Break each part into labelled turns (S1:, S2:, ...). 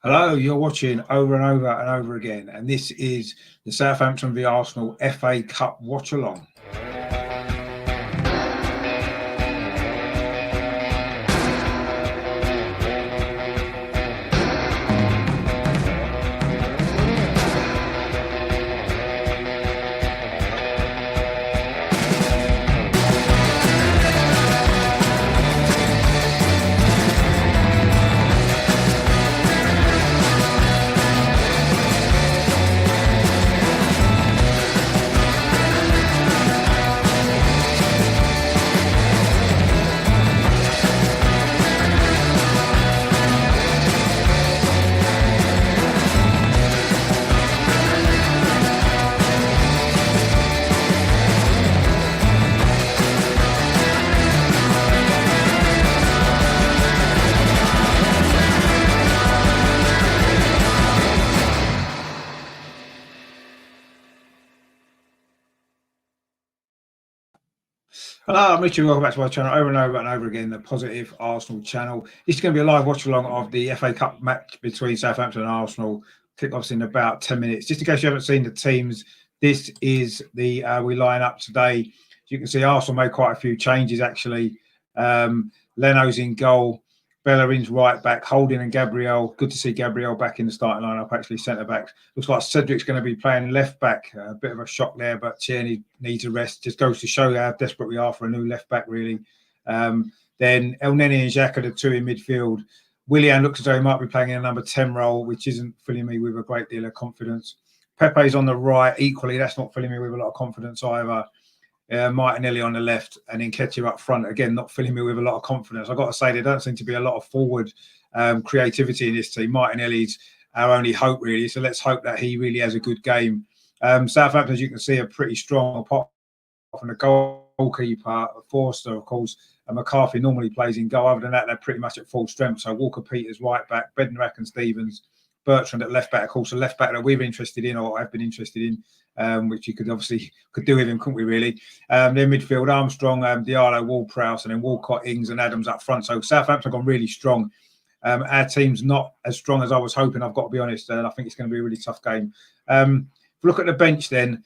S1: Hello, you're watching Over and Over and Over Again, and this is the Southampton v Arsenal FA Cup watch along. Hello, I'm Richard. Welcome back to my channel, Over and Over and Over Again, the Positive Arsenal channel. This is going to be a live watch along of the FA Cup match between Southampton and Arsenal. Kick-offs in about 10 minutes. Just in case you haven't seen the teams, this is the we line up today. As you can see, Arsenal made quite a few changes actually. Leno's in goal, Bellerin's right back, Holding and Gabriel. Good to see Gabriel back in the starting lineup, actually centre back. Looks like Cedric's going to be playing left back. A bit of a shock there, but Tierney needs a rest. Just goes to show how desperate we are for a new left back, really. Then El Neni and Xhaka are the two in midfield. Willian looks as though he might be playing in a number 10 role, which isn't filling me with a great deal of confidence. Pepe's on the right. Equally, that's not filling me with a lot of confidence either. Martinelli on the left, and then Nketiah up front. Again, not filling me with a lot of confidence. I've got to say, there don't seem to be a lot of forward creativity in this team. Martinelli's our only hope, really. So let's hope that he really has a good game. Southampton, as you can see, are pretty strong, apart from the goalkeeper, Forster, of course. And McCarthy normally plays in goal. Other than that, they're pretty much at full strength. So Walker-Peters, right back, Bednarek and Stevens, Bertrand at left back, of course, a left back that we're interested in, or I've been interested in, which you could obviously do with him, couldn't we, really? Then midfield, Armstrong, Diallo, Ward-Prowse, and then Walcott, Ings and Adams up front. So Southampton have gone really strong. Our team's not as strong as I was hoping, I've got to be honest, and I think it's going to be a really tough game. If we look at the bench then,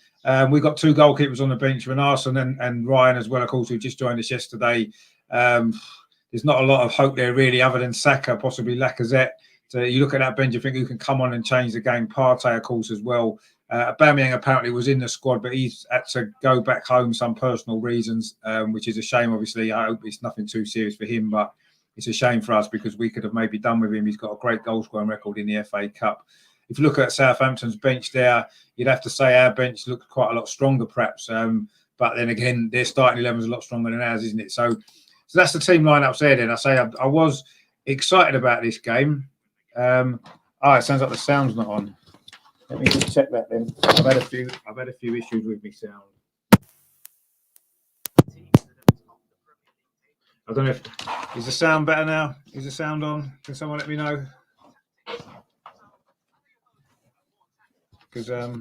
S1: we've got two goalkeepers on the bench, Renarson and Ryan as well, of course, who just joined us yesterday. There's not a lot of hope there, really, other than Saka, possibly Lacazette. So you look at that bench, you think who can come on and change the game. Partey, of course, as well. Aubameyang apparently was in the squad, but he's had to go back home some personal reasons, which is a shame, obviously. I hope it's nothing too serious for him, but it's a shame for us because we could have maybe done with him. He's got a great goal scoring record in the FA Cup. If you look at Southampton's bench there, you'd have to say our bench looks quite a lot stronger, perhaps. But then again, their starting 11 is a lot stronger than ours, isn't it? So that's the team lineups there. Then I was excited about this game. It sounds like the sound's not on. Let me just check that then. I've had a few issues with my sound. I don't know if is the sound better now? Is the sound on? Can someone let me know? Because I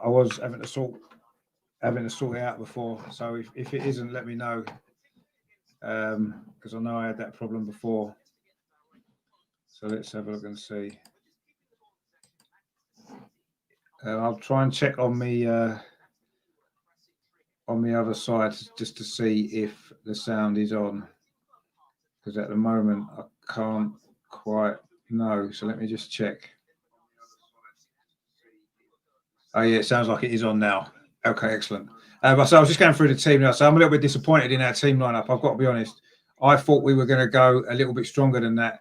S1: was having to sort it out before. So if it isn't, let me know. Because I know I had that problem before. So let's have a look and see. I'll try and check on the other side just to see if the sound is on. Because at the moment I can't quite know. So let me just check. Oh yeah, it sounds like it is on now. Okay, excellent. So I was just going through the team now. So I'm a little bit disappointed in our team lineup. I've got to be honest. I thought we were going to go a little bit stronger than that,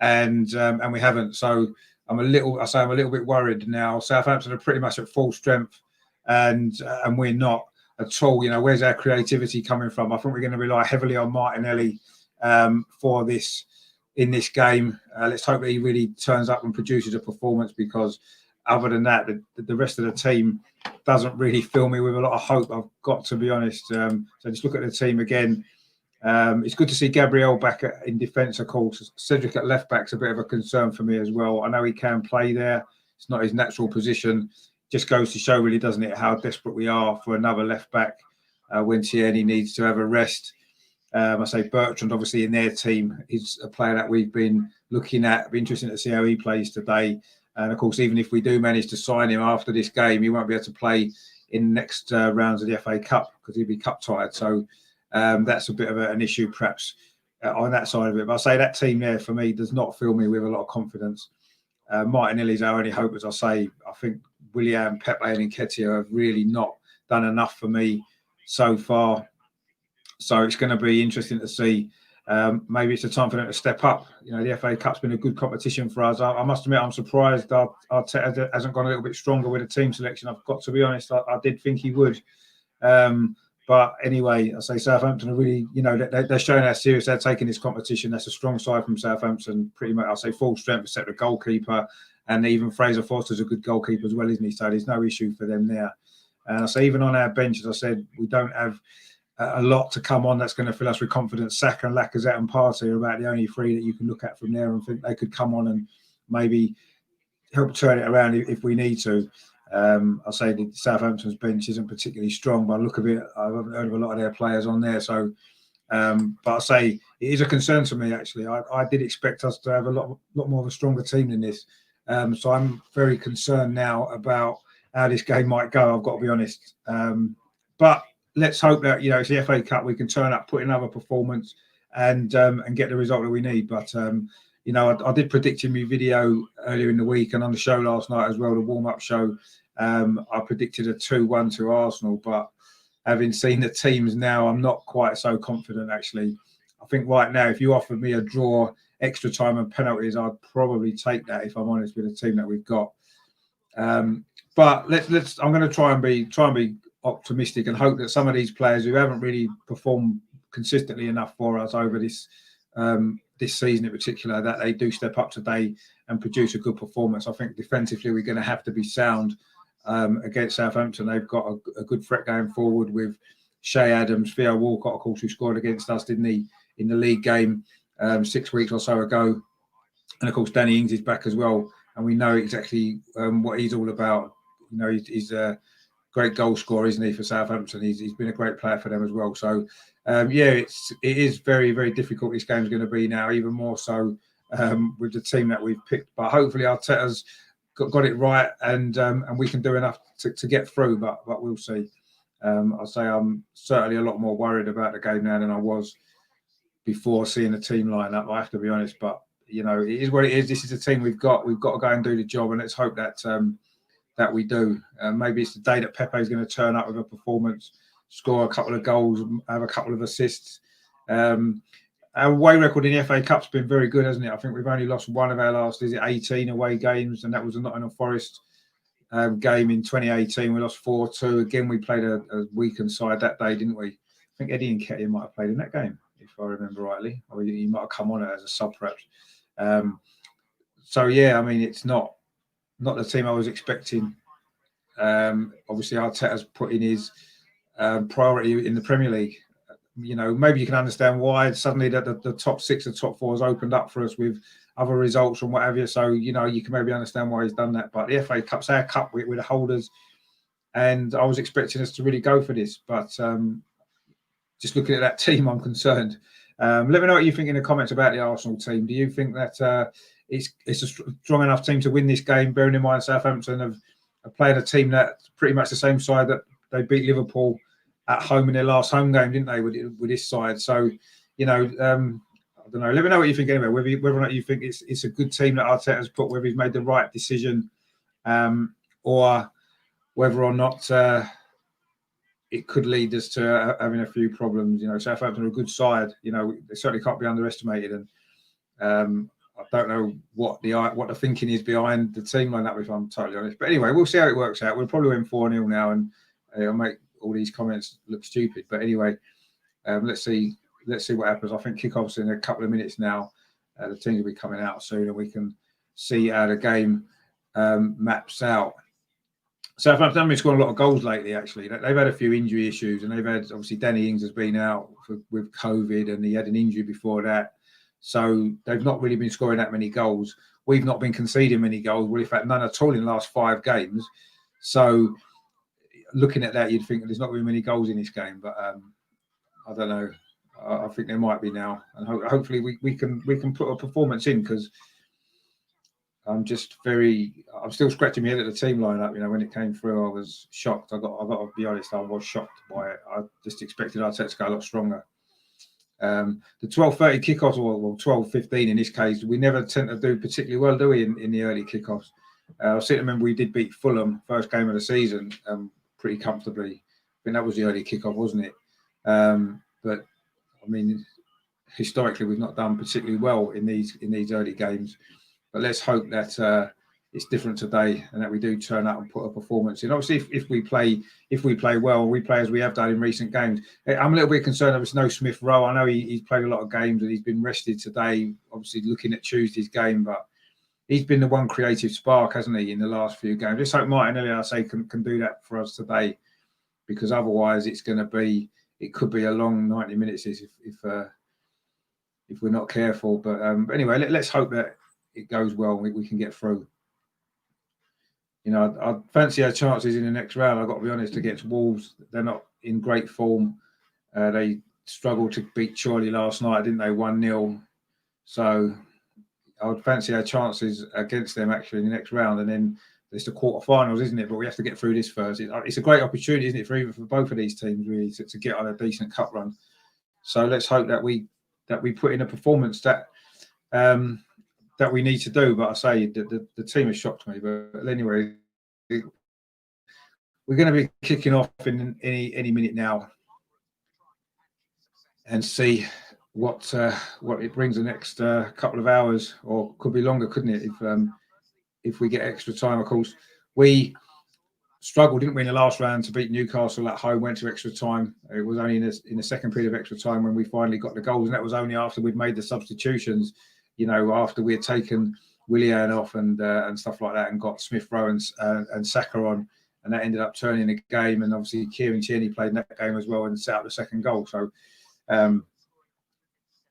S1: and we haven't. So I'm a little bit worried now. Southampton are pretty much at full strength, and we're not at all. You know, where's our creativity coming from? I think we're going to rely heavily on Martinelli for this in this game. Let's hope that he really turns up and produces a performance, because other than that, the rest of the team doesn't really fill me with a lot of hope, I've got to be honest. So just look at the team again. It's good to see Gabriel back in defence, of course. Cedric at left back's a bit of a concern for me as well. I know he can play there. It's not his natural position. Just goes to show, really, doesn't it, how desperate we are for another left back when Tierney needs to have a rest. I say Bertrand, obviously, in their team, is a player that we've been looking at. It'll be interesting to see how he plays today. And of course, even if we do manage to sign him after this game, he won't be able to play in the next rounds of the FA Cup because he'll be cup tired. So that's a bit of an issue, perhaps, on that side of it. But I say that team there, for me, does not fill me with a lot of confidence. Martinelli's our only hope, as I say. I think Willian, Pepe, and Nketiah have really not done enough for me so far. So it's going to be interesting to see. Maybe it's a time for them to step up. You know, the FA Cup's been a good competition for us. I must admit, I'm surprised Arteta hasn't gone a little bit stronger with the team selection. I've got to be honest, I did think he would. But anyway, I say Southampton are really, you know, they're showing how serious they're taking this competition. That's a strong side from Southampton. Pretty much, I'll say full strength except the goalkeeper. And even Fraser Foster's a good goalkeeper as well, isn't he? So there's no issue for them there. And I say even on our bench, as I said, we don't have a lot to come on that's going to fill us with confidence. Saka and Lacazette and Partey are about the only three that you can look at from there and think they could come on and maybe help turn it around if we need to. I'll say the Southampton's bench isn't particularly strong, but look of it, I haven't heard of a lot of their players on there. So, but I'll say it is a concern to me, actually. I did expect us to have a lot more of a stronger team than this. So I'm very concerned now about how this game might go, I've got to be honest. But let's hope that, you know, it's the FA Cup, we can turn up, put in another performance and get the result that we need. But, you know, I did predict in my video earlier in the week and on the show last night as well, the warm-up show, I predicted a 2-1 to Arsenal. But having seen the teams now, I'm not quite so confident, actually. I think right now, if you offered me a draw, extra time and penalties, I'd probably take that, if I'm honest, with the team that we've got. But I'm going to try and be optimistic and hope that some of these players who haven't really performed consistently enough for us over this season in particular, that they do step up today and produce a good performance. I think defensively we're going to have to be sound against Southampton. They've got a good threat going forward with Shea Adams, Theo Walcott, of course, who scored against us, didn't he, in the league game 6 weeks or so ago. And of course, Danny Ings is back as well, and we know exactly what he's all about. You know, he's a great goal scorer, isn't he, for Southampton? He's been a great player for them as well. So, yeah, it is very, very difficult. This game's going to be now, even more so with the team that we've picked. But hopefully, Arteta's got it right, and we can do enough to get through. But we'll see. I'll say I'm certainly a lot more worried about the game now than I was before seeing the team line up. I have to be honest, but you know, it is what it is. This is the team we've got. We've got to go and do the job, and let's hope that that we do. Maybe it's the day that Pepe is going to turn up with a performance, score a couple of goals, have a couple of assists. Our away record in the FA Cup's been very good, hasn't it? I think we've only lost one of our last 18 away games, and that was a Nottingham Forest game in 2018. We lost 4-2. Again, we played a weakened side that day, didn't we? I think Eddie Nketiah might have played in that game, if I remember rightly, or he might have come on as a sub, perhaps. So yeah, I mean, it's not the team I was expecting. Obviously, Arteta's put in his priority in the Premier League. You know, maybe you can understand why suddenly that the top six and top four has opened up for us with other results and what have you. So, you know, you can maybe understand why he's done that. But the FA Cup's our cup with the holders, and I was expecting us to really go for this. But just looking at that team, I'm concerned. Let me know what you think in the comments about the Arsenal team. Do you think that it's a strong enough team to win this game, bearing in mind Southampton have played a team that's pretty much the same side that they beat Liverpool at home in their last home game, didn't they, with this side? So, you know, I don't know. Let me know what you think anyway, whether or not you think it's a good team that Arteta's put, whether he's made the right decision, or whether or not it could lead us to having a few problems. You know, Southampton are a good side. You know, they certainly can't be underestimated. And I don't know what the thinking is behind the team lineup, if I'm totally honest. But anyway, we'll see how it works out. We'll probably win 4-0 now, and I'll make all these comments look stupid. But anyway, let's see what happens. I think kickoff's in a couple of minutes now. The teams will be coming out soon, and we can see how the game maps out. Southampton haven't been scoring a lot of goals lately, actually. They've had a few injury issues, and they've had, obviously, Danny Ings has been out with COVID, and he had an injury before that. So they've not really been scoring that many goals. We've not been conceding many goals. Well, in fact, none at all in the last 5 games. So looking at that, you'd think there's not really many goals in this game. But I don't know. I think there might be now, and hopefully we can put a performance in, because I'm still scratching my head at the team lineup. When it came through, I was shocked. I got to be honest, I was shocked by it. I just expected Arteta to go a lot stronger. The 12:30 kickoffs, or 12:15 in this case, we never tend to do particularly well, do we, in the early kickoffs? I seem to remember we did beat Fulham first game of the season pretty comfortably. I think that was the early kickoff, wasn't it? But I mean, historically, we've not done particularly well in these early games. But let's hope that it's different today, and that we do turn up and put a performance in. Obviously, if we play well, we play as we have done in recent games. I'm a little bit concerned there's no Smith Rowe. I know he's played a lot of games and he's been rested today. Obviously, looking at Tuesday's game, but he's been the one creative spark, hasn't he, in the last few games? Just hope Martinelli, I say, can do that for us today, because otherwise it could be a long 90 minutes if we're not careful. But anyway, let's hope that it goes well and we can get through. I fancy our chances in the next round. I've got to be honest, against Wolves. They're not in great form. They struggled to beat Chorley last night, didn't they? 1-0. So I would fancy our chances against them actually in the next round. And then there's the quarterfinals, isn't it? But we have to get through this first. It's a great opportunity, isn't it, for both of these teams really to get on a decent cup run. So let's hope that we put in a performance that we need to do. But I say the team has shocked me. But anyway, we're going to be kicking off in any minute now, and see what it brings the next couple of hours, or could be longer, couldn't it? If we get extra time, of course. We struggled, didn't we, in the last round to beat Newcastle at home. Went to extra time. It was only in the second period of extra time when we finally got the goals, and that was only after we'd made the substitutions. After we had taken Willian off and stuff like that, and got Smith Rowe and Saka on, and that ended up turning the game. And obviously Kieran Tierney played in that game as well and set up the second goal. So a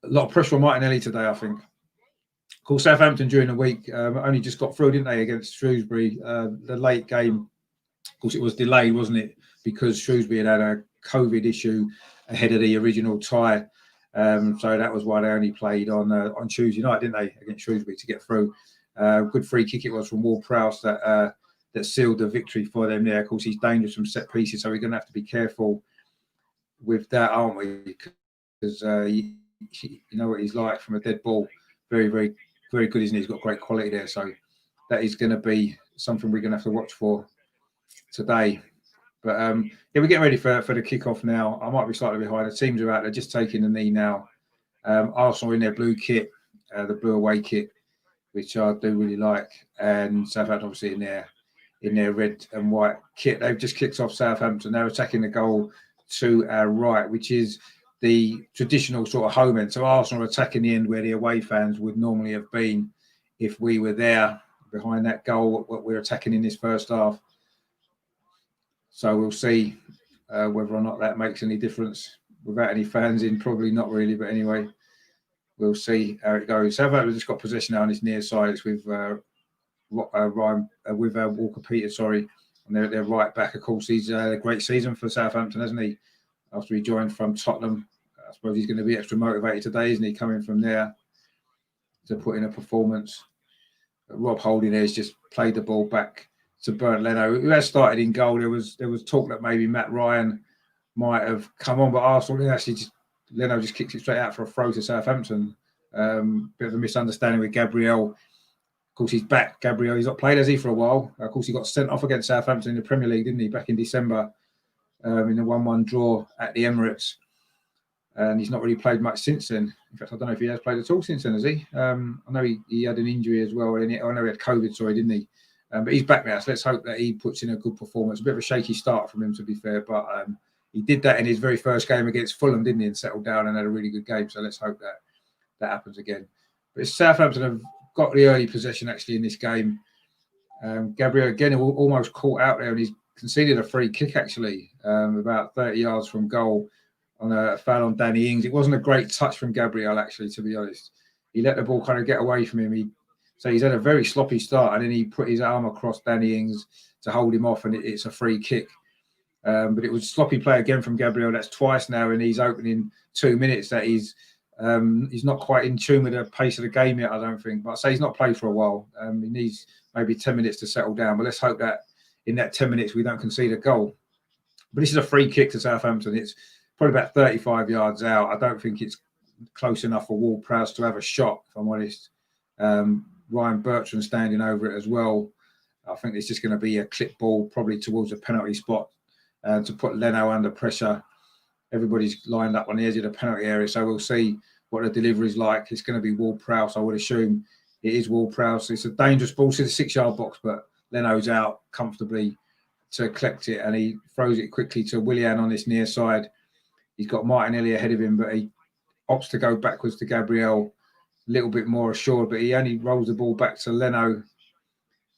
S1: lot of pressure on Martinelli today, I think. Of course, Southampton during the week only just got through, didn't they, against Shrewsbury? The late game, of course, it was delayed, wasn't it? Because Shrewsbury had a COVID issue ahead of the original tie. So that was why they only played on Tuesday night, didn't they, against Shrewsbury to get through. Good free kick it was from Ward-Prowse that sealed the victory for them there. Of course, he's dangerous from set pieces, so we're going to have to be careful with that, aren't we? Because you know what he's like from a dead ball. Very, very, very good, isn't he? He's got great quality there. So that is going to be something we're going to have to watch for today. But we're getting ready for the kickoff now. I might be slightly behind. The teams are out. They're just taking the knee now. Arsenal in their blue kit, the blue away kit, which I do really like, and Southampton obviously in their red and white kit. They've just kicked off Southampton. They're attacking the goal to our right, which is the traditional sort of home end. So Arsenal are attacking the end where the away fans would normally have been if we were there behind that goal, what we're attacking in this first half. So we'll see whether or not that makes any difference. Without any fans in, probably not really. But anyway, we'll see how it goes. Southampton just got possession now on his near side. It's with Walker Peters, and they're right back. Of course, he's a great season for Southampton, hasn't he? After he joined from Tottenham, I suppose he's going to be extra motivated today, isn't he? Coming from there to put in a performance. Rob Holding has just played the ball back to Bernd Leno, who has started in goal. There was talk that maybe Matt Ryan might have come on, but Arsenal Leno just kicked it straight out for a throw to Southampton. Bit of a misunderstanding with Gabriel. Of course, he's back. Gabriel, he's not played, has he, for a while? Of course, he got sent off against Southampton in the Premier League, didn't he, back in December, in the 1-1 draw at the Emirates. And he's not really played much since then. In fact, I don't know if he has played at all since then, has he? I know he had an injury as well. I know he had COVID, didn't he? But he's back now, so let's hope that he puts in a good performance. A bit of a shaky start from him, to be fair, but he did that in his very first game against Fulham, didn't he, and settled down and had a really good game. So let's hope that happens again. But Southampton have got the early possession, actually, in this game. Gabriel, again, almost caught out there, and he's conceded a free kick, actually, about 30 yards from goal on a foul on Danny Ings. It wasn't a great touch from Gabriel, actually, to be honest. He let the ball kind of get away from him. So he's had a very sloppy start, and then he put his arm across Danny Ings to hold him off, and it's a free kick. But it was sloppy play again from Gabriel. That's twice now in these opening 2 minutes that he's not quite in tune with the pace of the game yet, I don't think. But I say he's not played for a while. He needs maybe 10 minutes to settle down. But let's hope that in that 10 minutes we don't concede a goal. But this is a free kick to Southampton. It's probably about 35 yards out. I don't think it's close enough for Ward-Prowse to have a shot, if I'm honest. Ryan Bertrand standing over it as well. I think it's just going to be a clip ball probably towards a penalty spot to put Leno under pressure. Everybody's lined up on the edge of the penalty area, so we'll see what the delivery is like. It's going to be Ward-Prowse. I would assume it is Ward-Prowse. It's a dangerous ball to the 6-yard box, but Leno's out comfortably to collect it, and he throws it quickly to Willian on this near side. He's got Martinelli ahead of him, but he opts to go backwards to Gabriel, a little bit more assured, but he only rolls the ball back to Leno.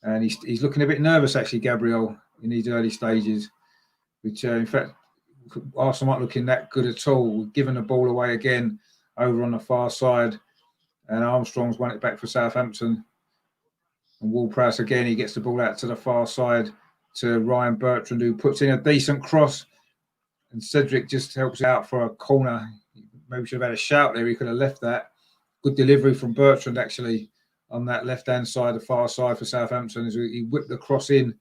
S1: And he's looking a bit nervous, actually, Gabriel, in these early stages, which, in fact, Arsenal aren't looking that good at all. We've given the ball away again over on the far side, and Armstrong's won it back for Southampton. And Ward-Prowse again, he gets the ball out to the far side to Ryan Bertrand, who puts in a decent cross, and Cedric just helps out for a corner. Maybe should have had a shout there. He could have left that. Good delivery from Bertrand, actually, on that left-hand side, the far side for Southampton, as he whipped the cross in.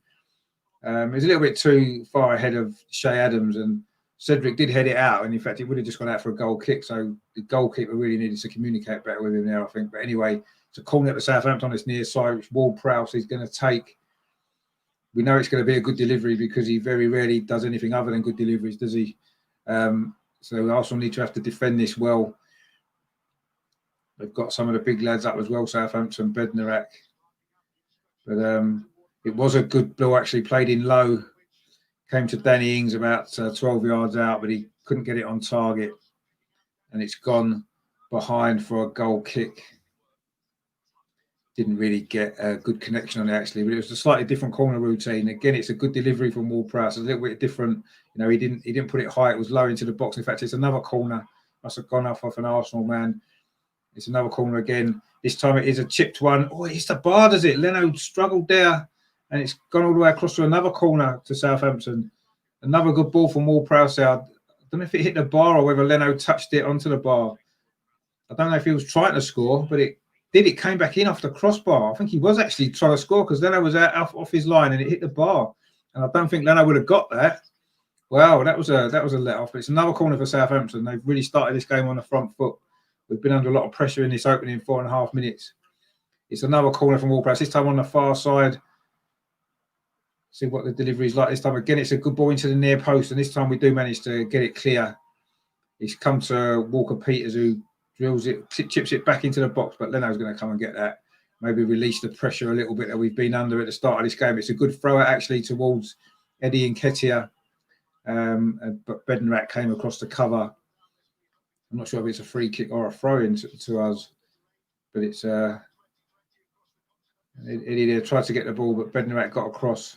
S1: He's a little bit too far ahead of Shea Adams, and Cedric did head it out, and in fact, it would have just gone out for a goal kick. So the goalkeeper really needed to communicate better with him there, I think. But anyway, it's a corner to Southampton on this near side, which Ward-Prowse is going to take. We know it's going to be a good delivery because he very rarely does anything other than good deliveries, does he? So Arsenal need to have to defend this well. They've got some of the big lads up as well, Southampton, Bednarak. But it was a good ball, actually, played in low. Came to Danny Ings about 12 yards out, but he couldn't get it on target. And it's gone behind for a goal kick. Didn't really get a good connection on it, actually, but it was a slightly different corner routine. Again, it's a good delivery from Ward-Prowse. A little bit different. You know, he didn't put it high. It was low into the box. In fact, it's another corner. Must have gone off an Arsenal man. It's another corner again. This time it is a chipped one. Oh, it's the bar, does it? Leno struggled there, and it's gone all the way across to another corner to Southampton. Another good ball from Ward-Prowse there. I don't know if it hit the bar or whether Leno touched it onto the bar. I don't know if he was trying to score, but it came back in off the crossbar. I think he was actually trying to score because Leno was out off his line and it hit the bar. And I don't think Leno would have got that. Wow, that was a let off. But it's another corner for Southampton. They've really started this game on the front foot. We've been under a lot of pressure in this opening 4.5 minutes. It's another corner from Ward-Prowse, this time on the far side. See what the delivery is like this time. Again, it's a good ball into the near post, and this time we do manage to get it clear. It's come to Walker-Peters, who drills it, chips it back into the box, but Leno's going to come and get that. Maybe release the pressure a little bit that we've been under at the start of this game. It's a good throw out, actually, towards Eddie Nketiah. But Bednarak came across the cover. I'm not sure if it's a free kick or a throw-in to us, but it's Eddie there tried to get the ball, but Bednarak got across.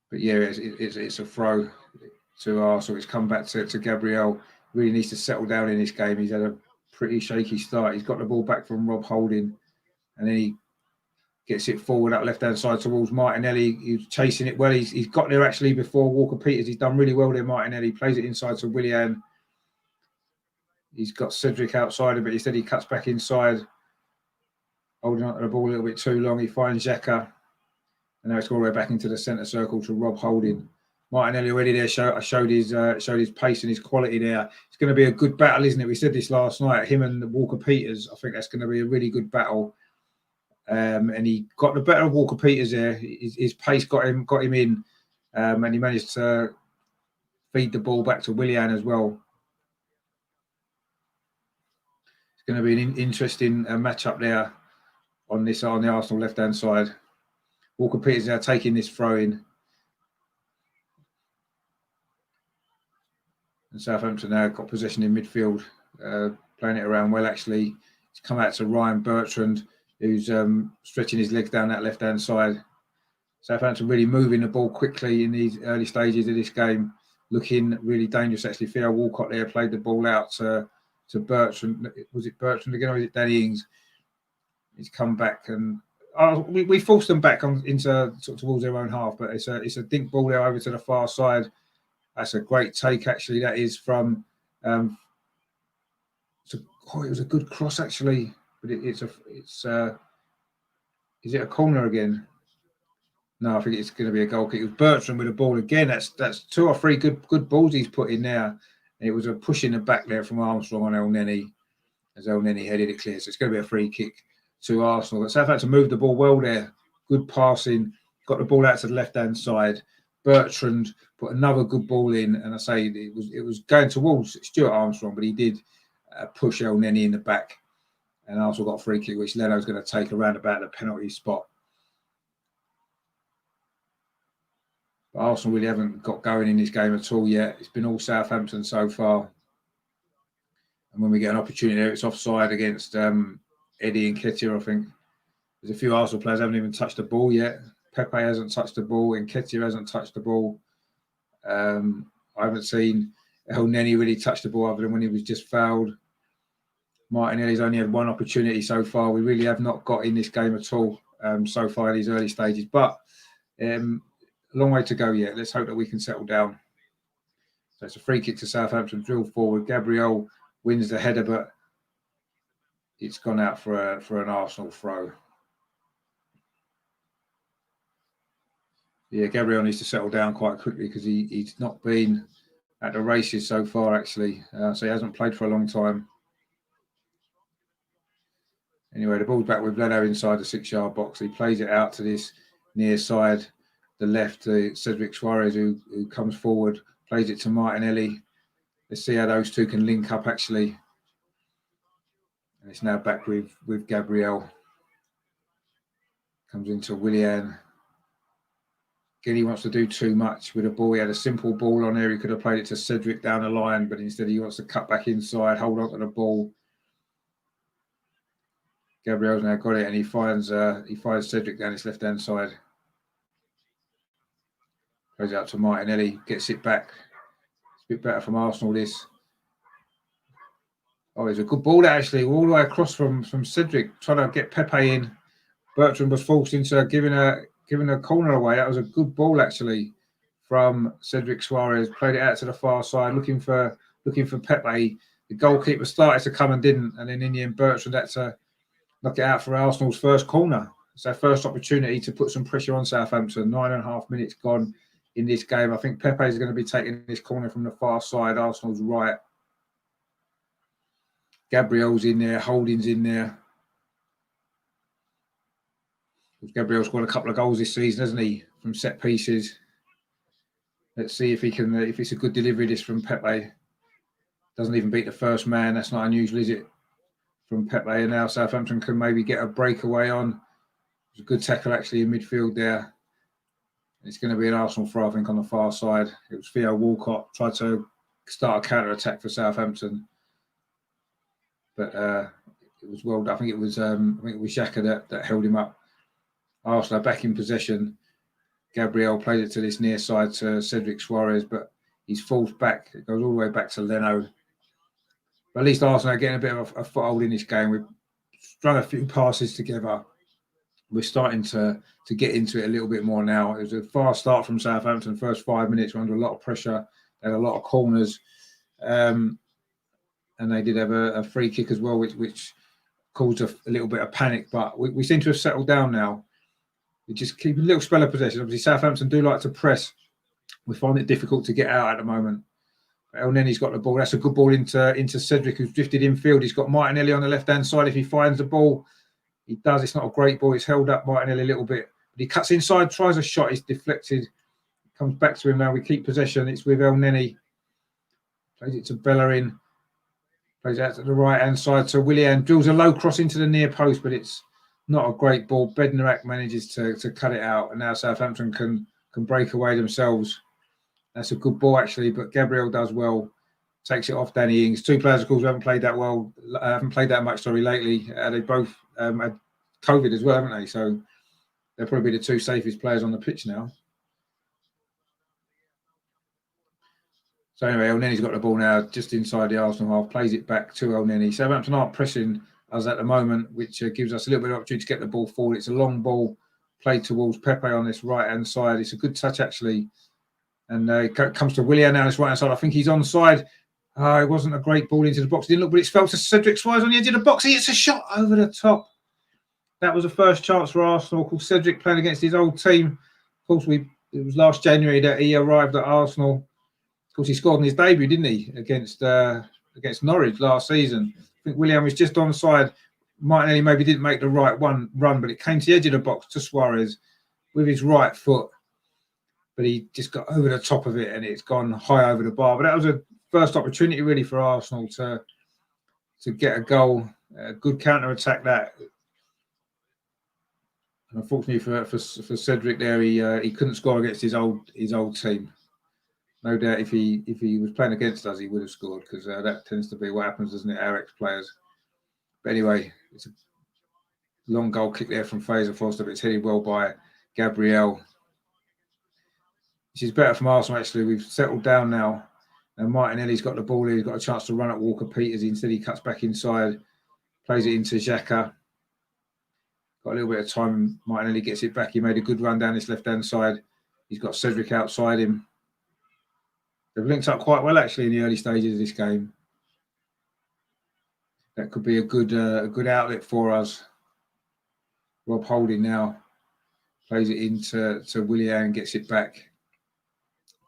S1: But yeah, it's a throw to Arsenal. It's come back to Gabriel. Really needs to settle down in this game. He's had a pretty shaky start. He's got the ball back from Rob Holding, and then he gets it forward up left-hand side towards Martinelli. He's chasing it well. He's got there actually before Walker-Peters. He's done really well there, Martinelli. Plays it inside to Willian. He's got Cedric outside of it. Instead, he cuts back inside, holding on to the ball a little bit too long. He finds Xhaka. And now it's all the way back into the centre circle to Rob Holding. Martinelli already there showed his pace and his quality there. It's going to be a good battle, isn't it? We said this last night. Him and Walker-Peters. I think that's going to be a really good battle. And he got the better of Walker-Peters there. His pace got him in, and he managed to feed the ball back to Willian as well. It's going to be an interesting matchup there on the Arsenal left-hand side. Walker-Peters now taking this throw-in. And Southampton now got possession in midfield, playing it around well, actually. It's come out to Ryan Bertrand, who's stretching his legs down that left-hand side. Southampton really moving the ball quickly in these early stages of this game, looking really dangerous, actually. Theo Walcott there played the ball out to Bertrand. Was it Bertrand again, or was it Danny Ings? He's come back, and we forced them back into sort of towards their own half, but it's a dink ball there over to the far side. That's a great take, actually. That is from. It was a good cross, actually, but it's is it a corner again? No, I think it's going to be a goal kick. It was Bertrand with a ball again. That's 2 or 3 good balls he's put in there. And it was a push in the back there from Armstrong on El Neni as El Neni headed it clear. So it's going to be a free kick to Arsenal. But Southampton moved the ball well there. Good passing. Got the ball out to the left-hand side. Bertrand put another good ball in. And I say it was going towards Stuart Armstrong, but he did push El Neni in the back. And Arsenal got a free kick, which Leno's going to take around about the penalty spot. But Arsenal really haven't got going in this game at all yet. It's been all Southampton so far. And when we get an opportunity there, it's offside against Eddie and Nketiah, I think. There's a few Arsenal players haven't even touched the ball yet. Pepe hasn't touched the ball. Nketiah hasn't touched the ball. I haven't seen El Neni really touch the ball other than when he was just fouled. Martinelli's only had 1 opportunity so far. We really have not got in this game at all so far in these early stages. But a long way to go yet. Let's hope that we can settle down. So it's a free kick to Southampton, drilled forward. Gabriel wins the header, but it's gone out for an Arsenal throw. Yeah, Gabriel needs to settle down quite quickly because he's not been at the races so far, actually. So he hasn't played for a long time. Anyway, the ball's back with Leno inside the 6-yard box. He plays it out to this near side, the left, to Cedric Suarez, who comes forward, plays it to Martinelli. Let's see how those two can link up, actually. And it's now back with Gabriel. Comes into Willian. Again, he wants to do too much with a ball. He had a simple ball on there. He could have played it to Cedric down the line, but instead he wants to cut back inside, hold on to the ball. Gabriel's now got it, and he finds Cedric down his left-hand side. Goes out to Martinelli, gets it back. It's a bit better from Arsenal, this. Oh, it's a good ball, actually, all the way across from Cedric, trying to get Pepe in. Bertrand was forced into giving a corner away. That was a good ball, actually, from Cedric Suarez. Played it out to the far side, looking for Pepe. The goalkeeper started to come and didn't, and then in the end, Bertrand had to knock it out for Arsenal's first corner. It's their first opportunity to put some pressure on Southampton. 9.5 minutes gone in this game. I think Pepe is going to be taking this corner from the far side. Arsenal's right. Gabriel's in there. Holding's in there. Gabriel's scored a couple of goals this season, hasn't he, from set pieces? Let's see if he can. If it's a good delivery, this from Pepe. Doesn't even beat the first man. That's not unusual, is it? From Pepe, and now Southampton can maybe get a breakaway on. It's a good tackle, actually, in midfield there. It's going to be an Arsenal throw, I think, on the far side. It was Theo Walcott tried to start a counter-attack for Southampton, but it was well. I think it was Xhaka that held him up. Arsenal back in possession. Gabriel played it to this near side to Cedric Suarez, but he's forced back. It goes all the way back to Leno. But at least Arsenal are getting a bit of a foothold in this game. We've strung a few passes together. We're starting to get into it a little bit more now. It was a fast start from Southampton. First 5 minutes were under a lot of pressure. They had a lot of corners. And they did have a free kick as well, which caused a little bit of panic. But we seem to have settled down now. We just keep a little spell of possession. Obviously, Southampton do like to press. We find it difficult to get out at the moment. El Neni's got the ball. That's a good ball into Cedric, who's drifted infield. He's got Martinelli on the left-hand side. If he finds the ball, he does. It's not a great ball. It's held up Martinelli a little bit. But he cuts inside, tries a shot. It's deflected. Comes back to him now. We keep possession. It's with El Neni. Plays it to Bellerin. Plays out to the right-hand side to Willian. Drills a low cross into the near post, but it's not a great ball. Bednarak manages to cut it out. And now Southampton can break away themselves. That's a good ball, actually, but Gabriel does well. Takes it off Danny Ings. 2 players, of course, who haven't played that well, haven't played that much, lately. They both had COVID as well, haven't they? So they'll probably be the 2 safest players on the pitch now. So anyway, El Neni's got the ball now just inside the Arsenal half, plays it back to El Neni. Southampton aren't pressing us at the moment, which gives us a little bit of opportunity to get the ball forward. It's a long ball played towards Pepe on this right-hand side. It's a good touch, actually. And it comes to Willian now, this right-hand side. I think he's onside. It wasn't a great ball into the box. It didn't look, but it fell to Cedric Suarez on the edge of the box. He hits a shot over the top. That was the first chance for Arsenal. Of course, Cedric playing against his old team. Of course, it was last January that he arrived at Arsenal. Of course, he scored in his debut, didn't he, against Norwich last season. I think Willian was just onside. Martinelli maybe didn't make the right run, but it came to the edge of the box to Suarez with his right foot. But he just got over the top of it and it's gone high over the bar. But that was a first opportunity really for Arsenal to get a goal. A good counter-attack that. And unfortunately for Cedric there, he couldn't score against his old team. No doubt if he was playing against us, he would have scored, because that tends to be what happens, doesn't it, our ex-players. But anyway, it's a long goal kick there from Fraser Forster, but it's headed well by Gabriel. Which is better from Arsenal, actually. We've settled down now. And Martinelli's got the ball here. He's got a chance to run at Walker-Peters. Instead, he cuts back inside, plays it into Xhaka. Got a little bit of time. Martinelli gets it back. He made a good run down this left-hand side. He's got Cedric outside him. They've linked up quite well, actually, in the early stages of this game. That could be a good outlet for us. Rob Holding now plays it into Willian, gets it back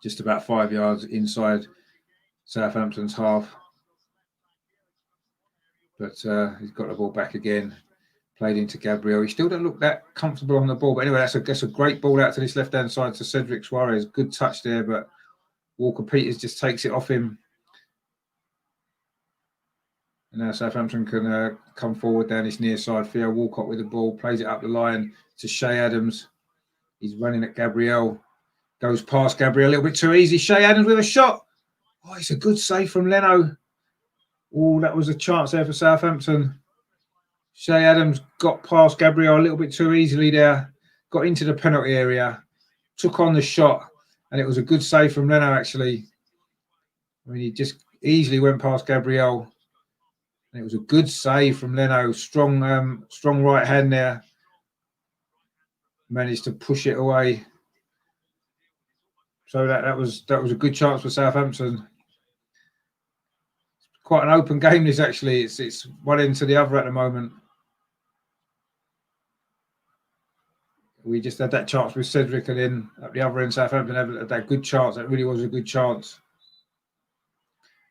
S1: just about 5 yards inside Southampton's half. But he's got the ball back again. Played into Gabriel. He still don't look that comfortable on the ball. But anyway, that's a great ball out to this left-hand side to Cedric Suarez. Good touch there, but Walker-Peters just takes it off him. And now Southampton can come forward down this near side. Theo Walcott with the ball, plays it up the line to Shea Adams. He's running at Gabriel. Goes past Gabriel a little bit too easy. Shea Adams with a shot. Oh, it's a good save from Leno. Oh, that was a chance there for Southampton. Shea Adams got past Gabriel a little bit too easily there. Got into the penalty area. Took on the shot. And it was a good save from Leno, actually. I mean, he just easily went past Gabriel. And it was a good save from Leno. Strong right hand there. Managed to push it away. So that was a good chance for Southampton. Quite an open game, this, actually. It's one end to the other at the moment. We just had that chance with Cedric, and then at the other end, Southampton had that good chance. That really was a good chance.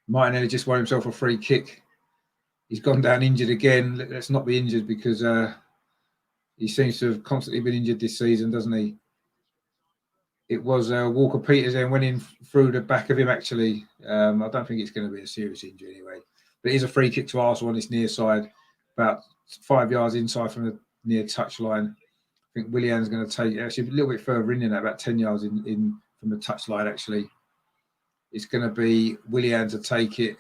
S1: Martinelli just won himself a free kick. He's gone down injured again. Let's not be injured, because he seems to have constantly been injured this season, doesn't he? It was Walker-Peters then went in through the back of him, actually. I don't think it's going to be a serious injury anyway. But it is a free kick to Arsenal on this near side, about 5 yards inside from the near touchline. I think Willian's going to take it actually a little bit further in than that, about 10 yards in from the touchline, actually. It's going to be Willian to take it.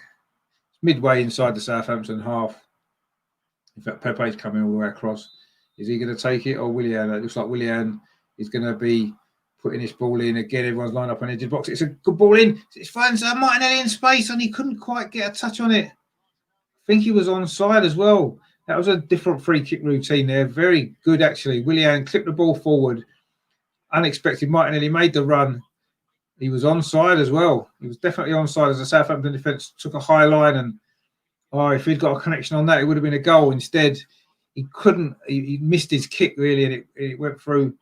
S1: Midway inside the Southampton half. In fact, Pepe's coming all the way across. Is he going to take it, or Willian? It looks like Willian is going to be putting this ball in. Again, everyone's lined up on the edge of the box. It's a good ball in. It's fine. Martinelli in space, and he couldn't quite get a touch on it. I think he was onside as well. That was a different free kick routine there. Very good, actually. Willian clipped the ball forward. Unexpected. Martinelli made the run. He was onside as well. He was definitely onside as the Southampton defence took a high line, and if he'd got a connection on that, it would have been a goal. Instead, he couldn't. He missed his kick, really, and it went through.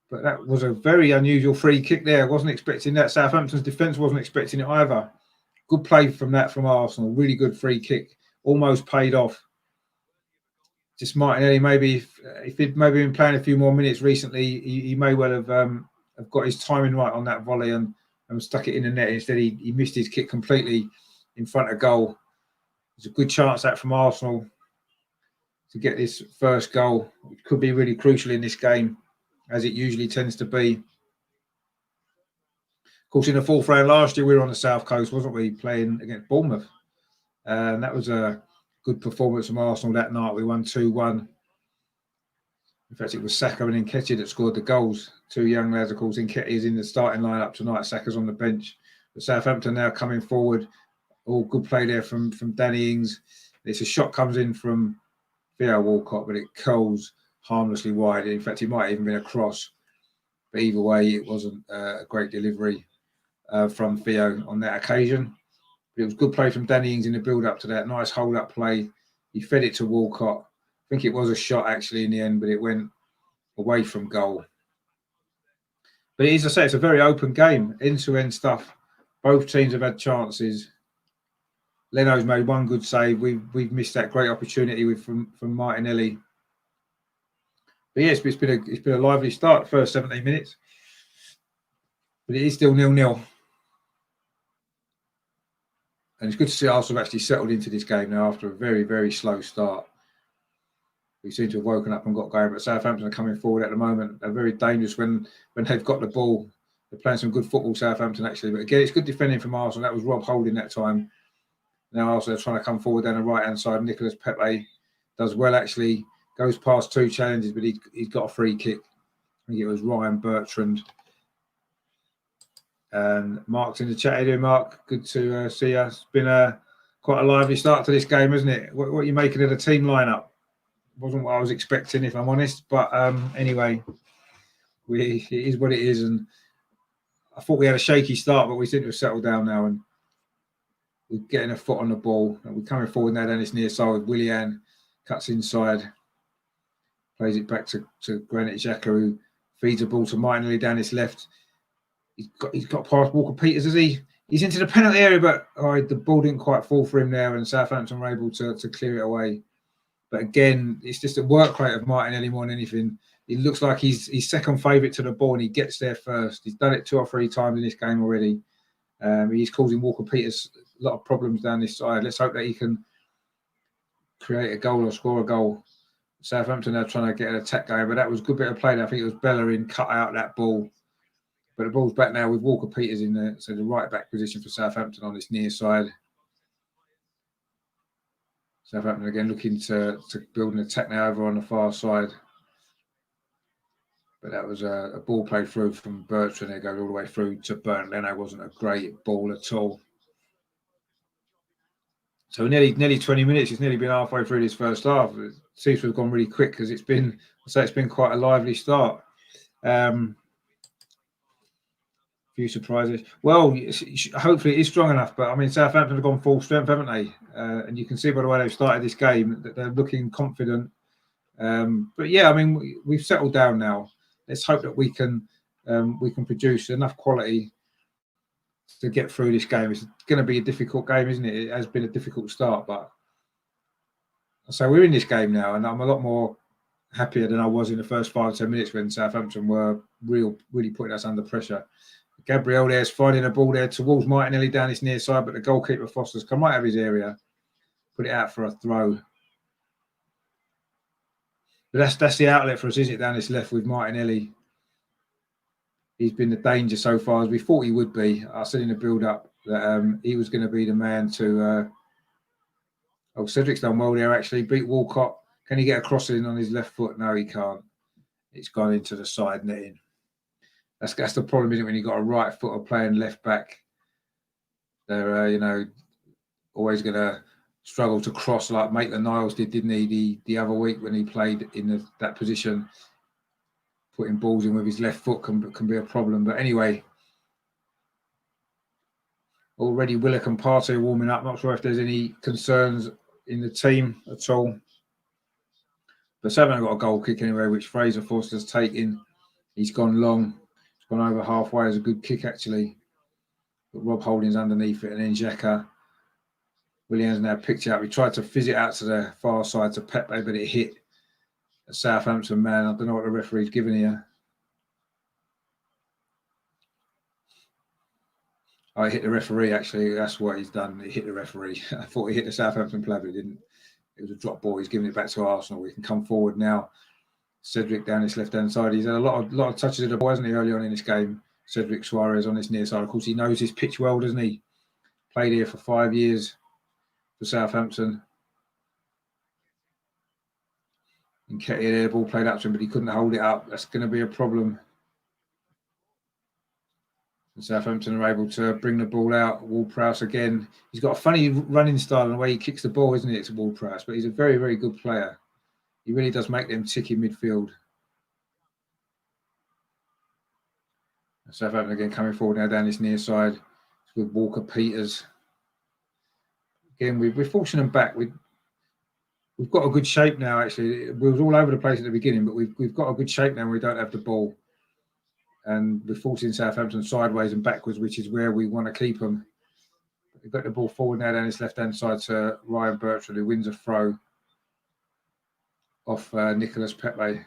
S1: But that was a very unusual free kick there. I wasn't expecting that. Southampton's defence wasn't expecting it either. Good play from Arsenal. Really good free kick. Almost paid off. Just Martinelli, maybe if he'd maybe been playing a few more minutes recently, he may well have got his timing right on that volley and stuck it in the net. Instead, he missed his kick completely in front of goal. It's a good chance that from Arsenal to get this first goal. It could be really crucial in this game, as it usually tends to be. Of course, in the fourth round last year, we were on the South Coast, wasn't we, playing against Bournemouth? And that was a good performance from Arsenal that night. We won 2-1. In fact, it was Saka and Nketiah that scored the goals. Two young lads, of course. Nketiah is in the starting lineup tonight. Saka's on the bench. But Southampton now coming forward. All good play there from Danny Ings. It's a shot comes in from Theo Walcott, but it curls harmlessly wide. In fact, it might have even been a cross. But either way, it wasn't a great delivery from Theo on that occasion. But it was good play from Danny Ings in the build-up to that. Nice hold-up play. He fed it to Walcott. I think it was a shot, actually, in the end, but it went away from goal. But as I say, it's a very open game, end-to-end stuff. Both teams have had chances. Leno's made one good save. We've missed that great opportunity from Martinelli. But yes, it's been a lively start, first 17 minutes. But it is still 0-0. And it's good to see Arsenal have actually settled into this game now after a very, very slow start. We seem to have woken up and got going, but Southampton are coming forward at the moment. They're very dangerous when they've got the ball. They're playing some good football, Southampton, actually. But again, it's good defending from Arsenal. That was Rob Holding that time. Now Arsenal are trying to come forward down the right-hand side. Nicolas Pepe does well, actually. Goes past two challenges, but he's got a free kick. I think it was Ryan Bertrand. And Mark's in the chat. How you doing, Mark? Good to see you. It's been quite a lively start to this game, isn't it? What are you making of the team lineup? Wasn't what I was expecting, if I'm honest. But anyway, it is what it is. And I thought we had a shaky start, but we seem to have settled down now. And we're getting a foot on the ball. And we're coming forward now down this near side with Willian. Cuts inside. Plays it back to Granit Xhaka, who feeds the ball to Martinelli down his left. He's got past Walker Peters, is he? He's into the penalty area, but the ball didn't quite fall for him there, and Southampton were able to clear it away. But again, it's just a work rate of Martinelli more than anything. He looks like he's second favourite to the ball, and he gets there first. He's done it 2 or 3 times in this game already. He's causing Walker Peters a lot of problems down this side. Let's hope that he can create a goal or score a goal. Southampton are trying to get an attack going, but that was a good bit of play. I think it was Bellerin cut out that ball. But the ball's back now with Walker Peters in there, so the right back position for Southampton on this near side. Southampton again looking to build an attack now over on the far side. But that was a ball played through from Bertrand. It goes all the way through to Bernd Leno. Wasn't a great ball at all. So nearly 20 minutes. It's nearly been halfway through this first half. It seems to have gone really quick because it's been quite a lively start. Few surprises. Well, hopefully it is strong enough. But I mean, Southampton have gone full strength, haven't they? And you can see by the way they've started this game that they're looking confident. But yeah, I mean, we've settled down now. Let's hope that we can produce enough quality to get through this game. It's going to be a difficult game, isn't it? It has been a difficult start, but so we're in this game now, and I'm a lot more happier than I was in the first 5-10 minutes when Southampton were really putting us under pressure. Gabriel there's finding a ball there towards Martinelli down his near side, but the goalkeeper Foster's come right out of his area, put it out for a throw. But that's the outlet for us, isn't it, down this left with Martinelli. He's been the danger so far, as we thought he would be. I said in the build-up that he was going to be the man to... Cedric's done well there, actually. Beat Walcott. Can he get a cross in on his left foot? No, he can't. It's gone into the side netting. That's the problem, isn't it, when you've got a right footer playing left back. They're, always going to struggle to cross like Maitland-Niles did, didn't he, the other week when he played in that position. Putting balls in with his left foot can be a problem. But anyway, already Willock and Partey warming up. Not sure if there's any concerns in the team at all. But Southampton got a goal kick anyway, which Fraser Forster's taken. He's gone long. It's gone over halfway. It's a good kick, actually. But Rob Holding's underneath it. And then Xhaka. Williams now picked it up. He tried to fizz it out to the far side to Pepe, but it hit a Southampton man. I don't know what the referee's given here. Oh, he hit the referee, actually. That's what he's done. He hit the referee. I thought he hit the Southampton player, but he didn't. It was a drop ball. He's giving it back to Arsenal. We can come forward now. Cedric down his left-hand side. He's had a lot of touches of the ball, hasn't he, early on in this game? Cedric Suarez on his near side. Of course, he knows his pitch well, doesn't he? Played here for 5 years for Southampton. And Nketiah there, the ball played up to him, but he couldn't hold it up. That's going to be a problem. And Southampton are able to bring the ball out. Ward-Prowse again. He's got a funny running style in the way he kicks the ball, isn't it, to Ward-Prowse? But he's a very, very good player. He really does make them tick in midfield. Southampton again coming forward now down this near side with Walker-Peters. Again, we're forcing them back. We've got a good shape now, actually. We was all over the place at the beginning, but we've got a good shape now when we don't have the ball. And we're forcing Southampton sideways and backwards, which is where we want to keep them. We've got the ball forward now down his left-hand side to Ryan Bertrand, who wins a throw off Nicolas Pepe.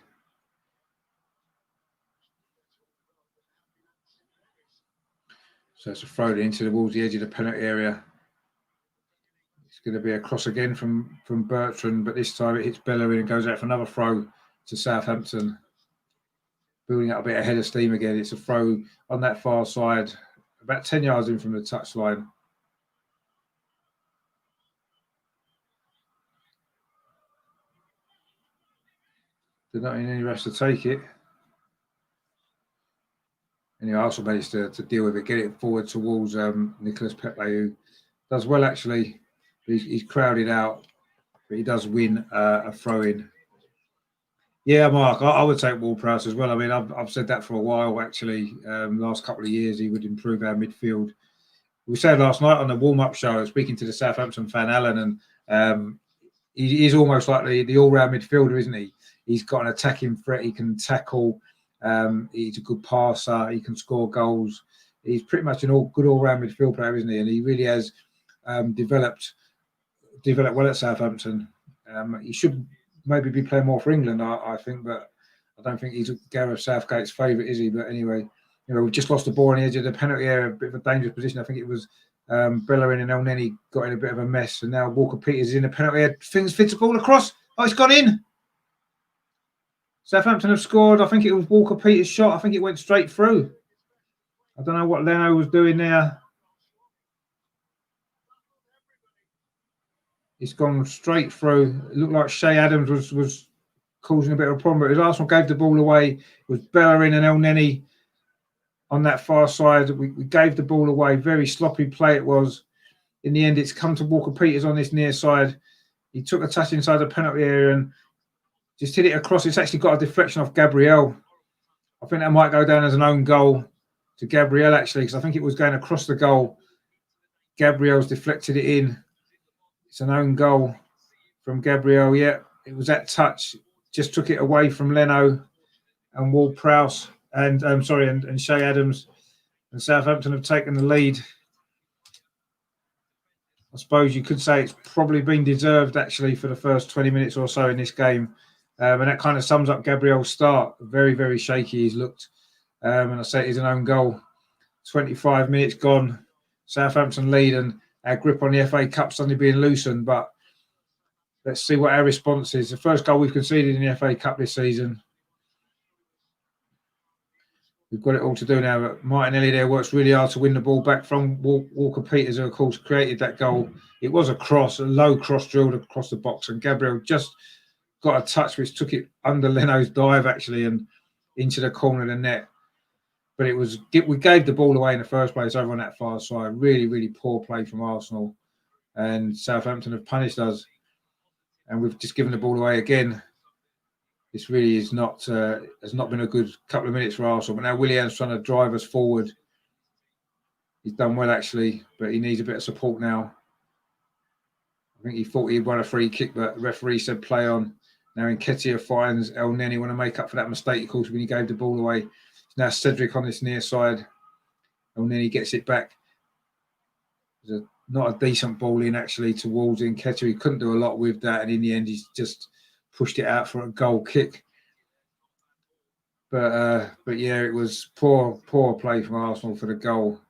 S1: So it's a throw into towards the edge of the penalty area. It's going to be a cross again from Bertrand, but this time it hits Bellerin and goes out for another throw to Southampton. Building up a bit ahead of steam again. It's a throw on that far side, about 10 yards in from the touchline. They're not in any rush to take it. Anyway, Arsenal managed to deal with it, get it forward towards Nicolas Pepe, who does well actually. He's crowded out, but he does win a throw-in. Yeah, Mark, I would take Ward-Prowse as well. I mean, I've said that for a while actually. Last couple of years, he would improve our midfield. We said last night on the warm-up show, speaking to the Southampton fan Alan, and he is almost like the all-round midfielder, isn't he? He's got an attacking threat. He can tackle. He's a good passer. He can score goals. He's pretty much an good all-round midfield player, isn't he? And he really has developed well at Southampton. He should maybe be playing more for England, I think, but I don't think he's Gareth Southgate's favourite, is he? But anyway, we've just lost the ball on the edge of the penalty area, a bit of a dangerous position. I think it was Bellerin and El Neni got in a bit of a mess, and now Walker-Peters is in the penalty area. Fits the ball across. Oh, it's gone in. Southampton have scored. I think it was Walker-Peters' shot. I think it went straight through. I don't know what Leno was doing there. It's gone straight through. It looked like Shea Adams was causing a bit of a problem, but as Arsenal gave the ball away, it was Bellerin and El Neni on that far side. We gave the ball away. Very sloppy play it was. In the end, it's come to Walker-Peters on this near side. He took a touch inside the penalty area and just hit it across. It's actually got a deflection off Gabriel. I think that might go down as an own goal to Gabriel, actually, because I think it was going across the goal. Gabriel's deflected it in. It's an own goal from Gabriel. Yeah, it was that touch. Just took it away from Leno and Ward-Prowse and Shea Adams. And Southampton have taken the lead. I suppose you could say it's probably been deserved, actually, for the first 20 minutes or so in this game. And that kind of sums up Gabriel's start. Very, very shaky he's looked. And I say it is an own goal. 25 minutes gone. Southampton lead and our grip on the FA Cup suddenly being loosened. But let's see what our response is. The first goal we've conceded in the FA Cup this season. We've got it all to do now. But Martinelli there works really hard to win the ball back from Walker-Peters, who, of course, created that goal. It was a low cross drilled across the box. And Gabriel just got a touch which took it under Leno's dive, actually, and into the corner of the net. But we gave the ball away in the first place over on that far side. Really, really poor play from Arsenal. And Southampton have punished us. And we've just given the ball away again. This really has not been a good couple of minutes for Arsenal. But now Willian's trying to drive us forward. He's done well, actually, but he needs a bit of support now. I think he thought he'd won a free kick, but the referee said play on. Now Nketiah finds El Neni want to make up for that mistake, of course, when he gave the ball away. Now Cedric on this near side. El Neni gets it back. There's not a decent ball in, actually, towards Nketiah. He couldn't do a lot with that, and in the end, he's just pushed it out for a goal kick. But yeah, it was poor play from Arsenal for the goal.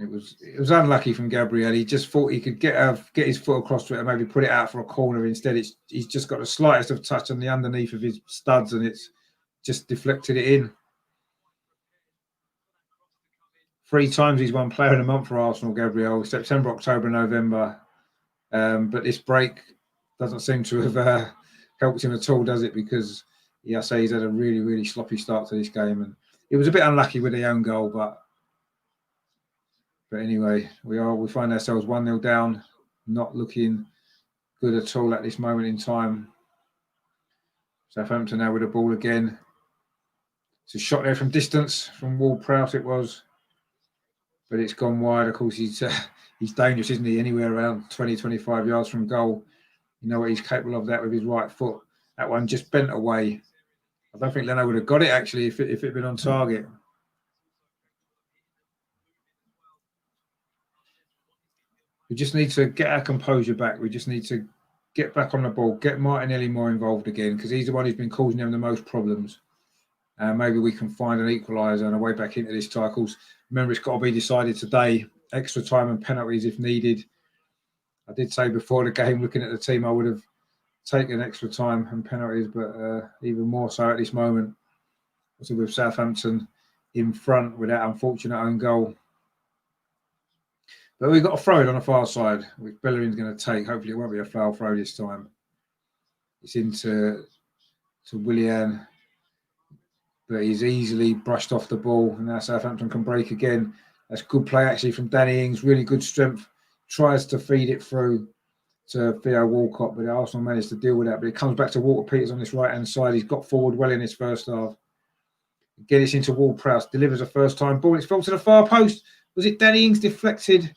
S1: It was unlucky from Gabriel. He just thought he could get his foot across to it and maybe put it out for a corner. Instead, he's just got the slightest of touch on the underneath of his studs, and it's just deflected it in. 3 times he's won Player of the Month for Arsenal, Gabriel. September, October, November. But this break doesn't seem to have helped him at all, does it? Because, yeah, I say he's had a really, really sloppy start to this game. And It was a bit unlucky with the own goal, but anyway, we find ourselves 1-0 down, not looking good at all at this moment in time. Southampton now with the ball again. It's a shot there from distance from Ward-Prowse it was, but it's gone wide. Of course, he's dangerous, isn't he? Anywhere around 20, 25 yards from goal. You know what he's capable of that with his right foot. That one just bent away. I don't think Leno would have got it actually if it had been on target. We just need to get our composure back. We just need to get back on the ball, get Martinelli more involved again, because he's the one who's been causing them the most problems. Maybe we can find an equaliser on a way back into this tie. Remember, it's got to be decided today. Extra time and penalties if needed. I did say before the game, looking at the team, I would have taken extra time and penalties, but even more so at this moment. Also with Southampton in front with that unfortunate own goal. But we've got a throw it on the far side, which Bellerin's going to take. Hopefully it won't be a foul throw this time. It's into Willian, but he's easily brushed off the ball, and now Southampton can break again. That's good play actually from Danny Ings, really good strength. Tries to feed it through to Theo Walcott, but Arsenal managed to deal with that. But it comes back to Walker Peters on this right-hand side. He's got forward well in his first half. Again, it's into Ward-Prowse, delivers a first-time ball. It's fell to the far post. Was it Danny Ings deflected?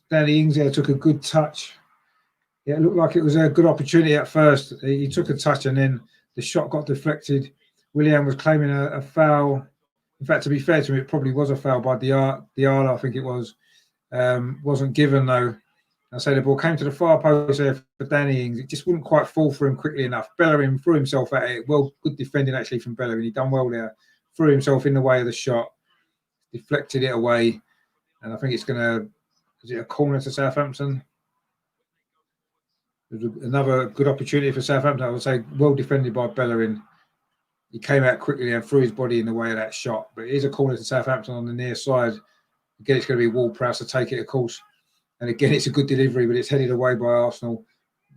S1: Danny Ings there took a good touch. Yeah, it looked like it was a good opportunity at first. He took a touch and then the shot got deflected. Willian was claiming a foul. In fact, to be fair to him, it probably was a foul by Diarra, I think it was. Wasn't given though. I say the ball came to the far post there for Danny Ings. It just wouldn't quite fall for him quickly enough. Bellerin threw himself at it. Well, good defending actually from Bellerin. He done well there. Threw himself in the way of the shot. Deflected it away. And I think it's going to... Is it a corner to Southampton? There's another good opportunity for Southampton. I would say well defended by Bellerin. He came out quickly and threw his body in the way of that shot. But it is a corner to Southampton on the near side. Again, it's going to be Ward-Prowse to take it, of course. And again, it's a good delivery, but it's headed away by Arsenal.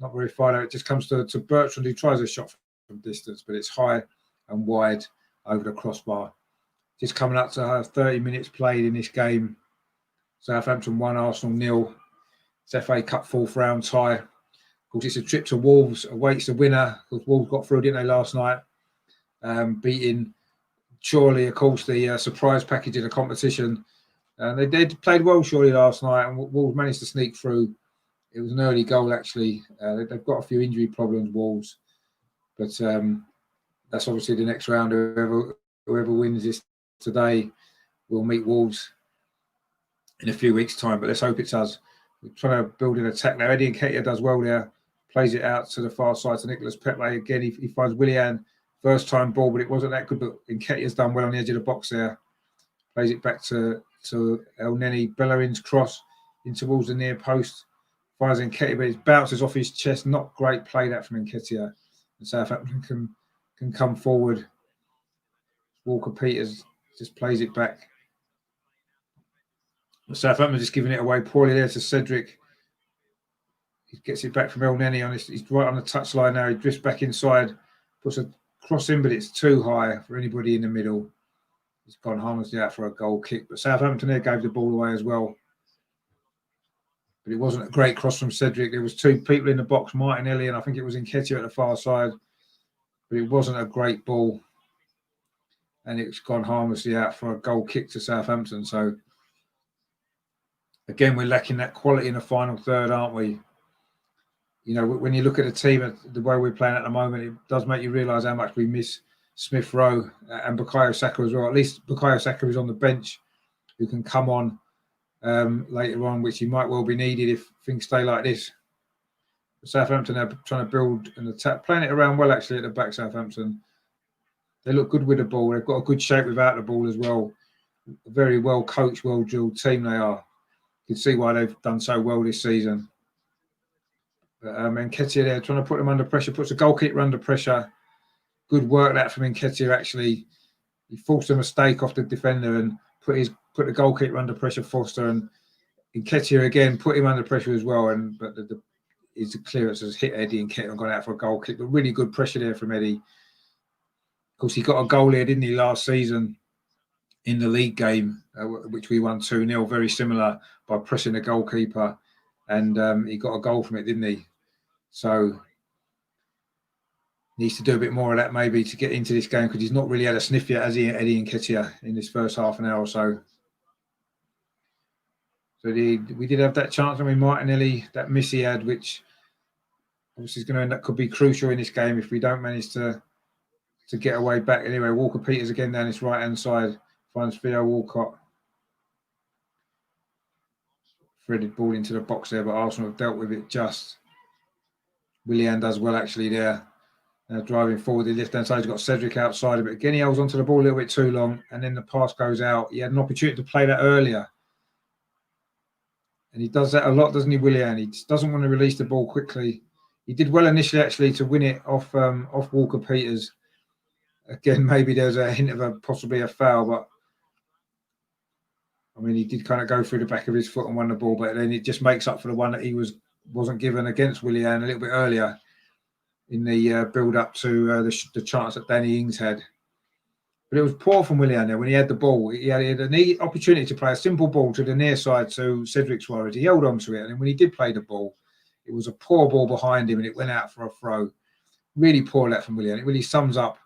S1: Not very far. It just comes to Bertrand, who tries a shot from distance, but it's high and wide over the crossbar. Just coming up to 30 minutes played in this game. Southampton 1, Arsenal 0. It's FA Cup 4th round tie. Of course, it's a trip to Wolves. Awaits the winner. Because Wolves got through, didn't they, last night? Beating Chorley, of course, the surprise package in the competition. They played well, Chorley, last night, and Wolves managed to sneak through. It was an early goal, actually. They've got a few injury problems, Wolves. But that's obviously the next round. Whoever wins this today will meet Wolves in a few weeks' time, but let's hope it's us. We're trying to build an attack now. Eddie Nketiah does well there, plays it out to the far side to Nicolas Pepe. Again, he finds Willian, first-time ball, but it wasn't that good, but Nketiah's done well on the edge of the box there. Plays it back to El Neni. Bellerin's cross in towards the near post. Finds Nketiah, but it bounces off his chest. Not great play that from Nketiah. And Southampton can come forward. Walker Peters just plays it back. Southampton just giving it away poorly there to Cedric. He gets it back from El Neni. He's right on the touchline now. He drifts back inside, puts a cross in, but it's too high for anybody in the middle. He's gone harmlessly out for a goal kick. But Southampton there gave the ball away as well. But it wasn't a great cross from Cedric. There was two people in the box, Martinelli, and I think it was Nketiah at the far side. But it wasn't a great ball. And it's gone harmlessly out for a goal kick to Southampton. So again, we're lacking that quality in the final third, aren't we? You know, when you look at the team, the way we're playing at the moment, it does make you realise how much we miss Smith Rowe and Bukayo Saka as well. At least Bukayo Saka is on the bench, who can come on later on, which he might well be needed if things stay like this. Southampton are trying to build an attack, playing it around well actually at the back. Southampton, they look good with the ball. They've got a good shape without the ball as well. A very well coached, well drilled team they are. You can see why they've done so well this season. But Nketiah there trying to put them under pressure, puts a goalkeeper under pressure. Good work that from Nketiah actually. He forced a mistake off the defender and put the goalkeeper under pressure, Foster, and Nketiah again put him under pressure as well. But his clearance has hit Eddie Nketiah and gone out for a goal kick. But really good pressure there from Eddie. Of course, he got a goal here, didn't he, last season in the league game, which we won 2-0, very similar, by pressing the goalkeeper. And he got a goal from it, didn't he? So needs to do a bit more of that maybe to get into this game, because he's not really had a sniff yet, has he, Eddie Nketiah, in this first half an hour or so. So we did have that chance. I mean, Martinelli, that miss he had, which obviously is going to end up, could be crucial in this game if we don't manage to get away back. Anyway, Walker-Peters again down this right-hand side, finds Theo Walcott. Threaded ball into the box there, but Arsenal have dealt with it just. Willian does well actually there. Now driving forward the left-hand side, he's got Cedric outside of it. Again, he holds onto the ball a little bit too long, and then the pass goes out. He had an opportunity to play that earlier. And he does that a lot, doesn't he, Willian? He just doesn't want to release the ball quickly. He did well initially, actually, to win it off Walker-Peters. Again, maybe there's a hint of possibly a foul, but I mean, he did kind of go through the back of his foot and won the ball, but then it just makes up for the one that he wasn't given against Willian a little bit earlier in the build-up to the chance that Danny Ings had. But it was poor from Willian there when he had the ball. He had a neat opportunity to play a simple ball to the near side to Cedric Suarez. He held on to it, and then when he did play the ball, it was a poor ball behind him, and it went out for a throw. Really poor that from Willian. It really sums up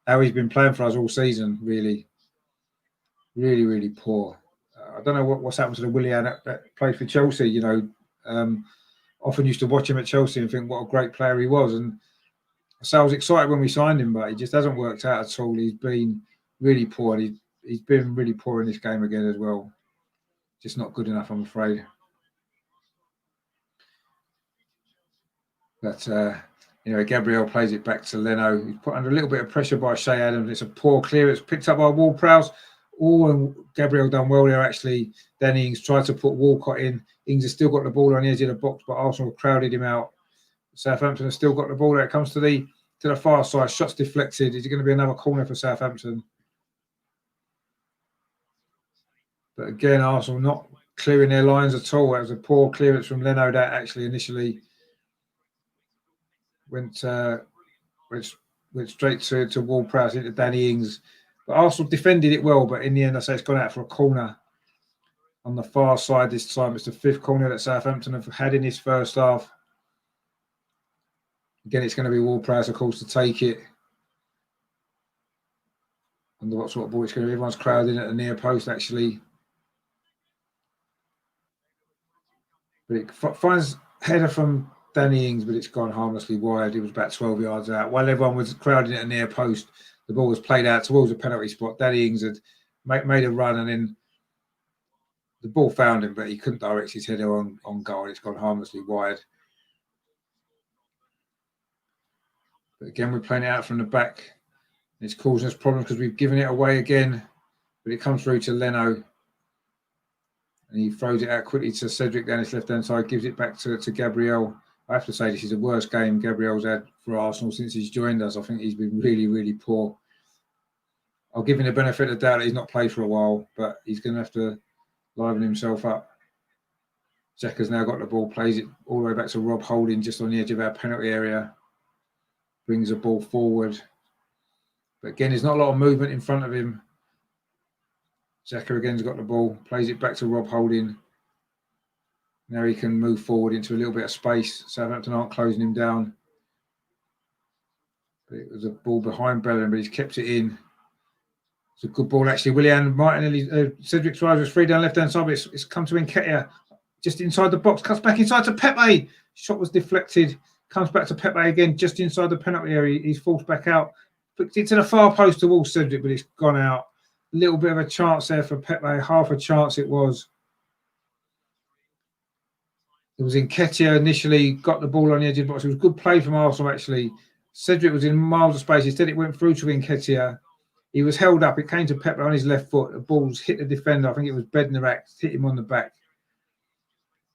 S1: how he's been playing for us all season, really. Really, really poor. I don't know what's happened to the Willian that played for Chelsea, you know. Often used to watch him at Chelsea and think what a great player he was. And so I was excited when we signed him, but he just hasn't worked out at all. He's been really poor. And he's been really poor in this game again as well. Just not good enough, I'm afraid. But, you know, Gabriel plays it back to Leno. He's put under a little bit of pressure by Shea Adams. It's a poor clearance picked up by Ward-Prowse. And Gabriel done well there, actually. Danny Ings tried to put Walcott in. Ings has still got the ball on the edge of the box, but Arsenal crowded him out. Southampton has still got the ball there. It comes to the far side. Shots deflected. Is it going to be another corner for Southampton? But again, Arsenal not clearing their lines at all. That was a poor clearance from Leno that actually initially went straight to Ward-Prowse into Danny Ings. But Arsenal defended it well, but in the end, I say it's gone out for a corner on the far side this time. It's the fifth corner that Southampton have had in this first half. Again, it's going to be Ward-Prowse, of course, to take it. I wonder what sort of ball it's going to be. Everyone's crowding at the near post, actually. But it finds header from Danny Ings, but it's gone harmlessly wide. It was about 12 yards out. While everyone was crowding at the near post, the ball was played out towards the penalty spot. Danny Ings had made a run, and then the ball found him, but he couldn't direct his header on goal. It's gone harmlessly wide. But again, we're playing it out from the back. It's causing us problems because we've given it away again. But it comes through to Leno. And he throws it out quickly to Cedric down his left-hand side, gives it back to Gabriel. I have to say this is the worst game Gabriel's had for Arsenal since he's joined us. I think he's been really, really poor. I'll give him the benefit of the doubt that he's not played for a while, but he's going to have to liven himself up. Xhaka's now got the ball, plays it all the way back to Rob Holding just on the edge of our penalty area. Brings the ball forward. But again, there's not a lot of movement in front of him. Xhaka again's got the ball, plays it back to Rob Holding. Now he can move forward into a little bit of space. Southampton aren't closing him down. But it was a ball behind Bellingham, but he's kept it in. It's a good ball, actually. Willian Martinelli, Cedric Suarez was free down left-hand side, but it's come to Nketiah just inside the box. Cuts back inside to Pepe. Shot was deflected. Comes back to Pepe again, just inside the penalty area. He's forced back out. Puts it to the far post towards Cedric, but it's gone out. A little bit of a chance there for Pepe. Half a chance it was. It was Nketiah initially, got the ball on the edge of the box. It was good play from Arsenal, actually. Cedric was in miles of space. Instead, it went through to Nketiah. He was held up. It came to Pepe on his left foot. The ball's hit the defender. I think it was Bednarak, hit him on the back.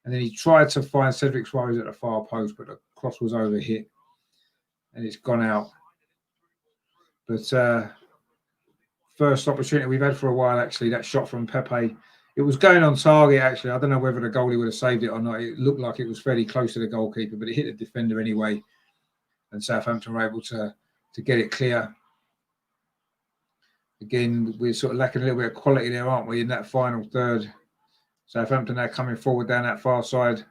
S1: And then he tried to find Cedric Suarez at the far post, but the cross was overhit. And it's gone out. But first opportunity we've had for a while, actually, that shot from Pepe. It was going on target, actually. I don't know whether the goalie would have saved it or not. It looked like it was fairly close to the goalkeeper, but it hit the defender anyway. And Southampton were able to get it clear. Again, we're sort of lacking a little bit of quality there, aren't we, in that final third? Southampton now coming forward down that far side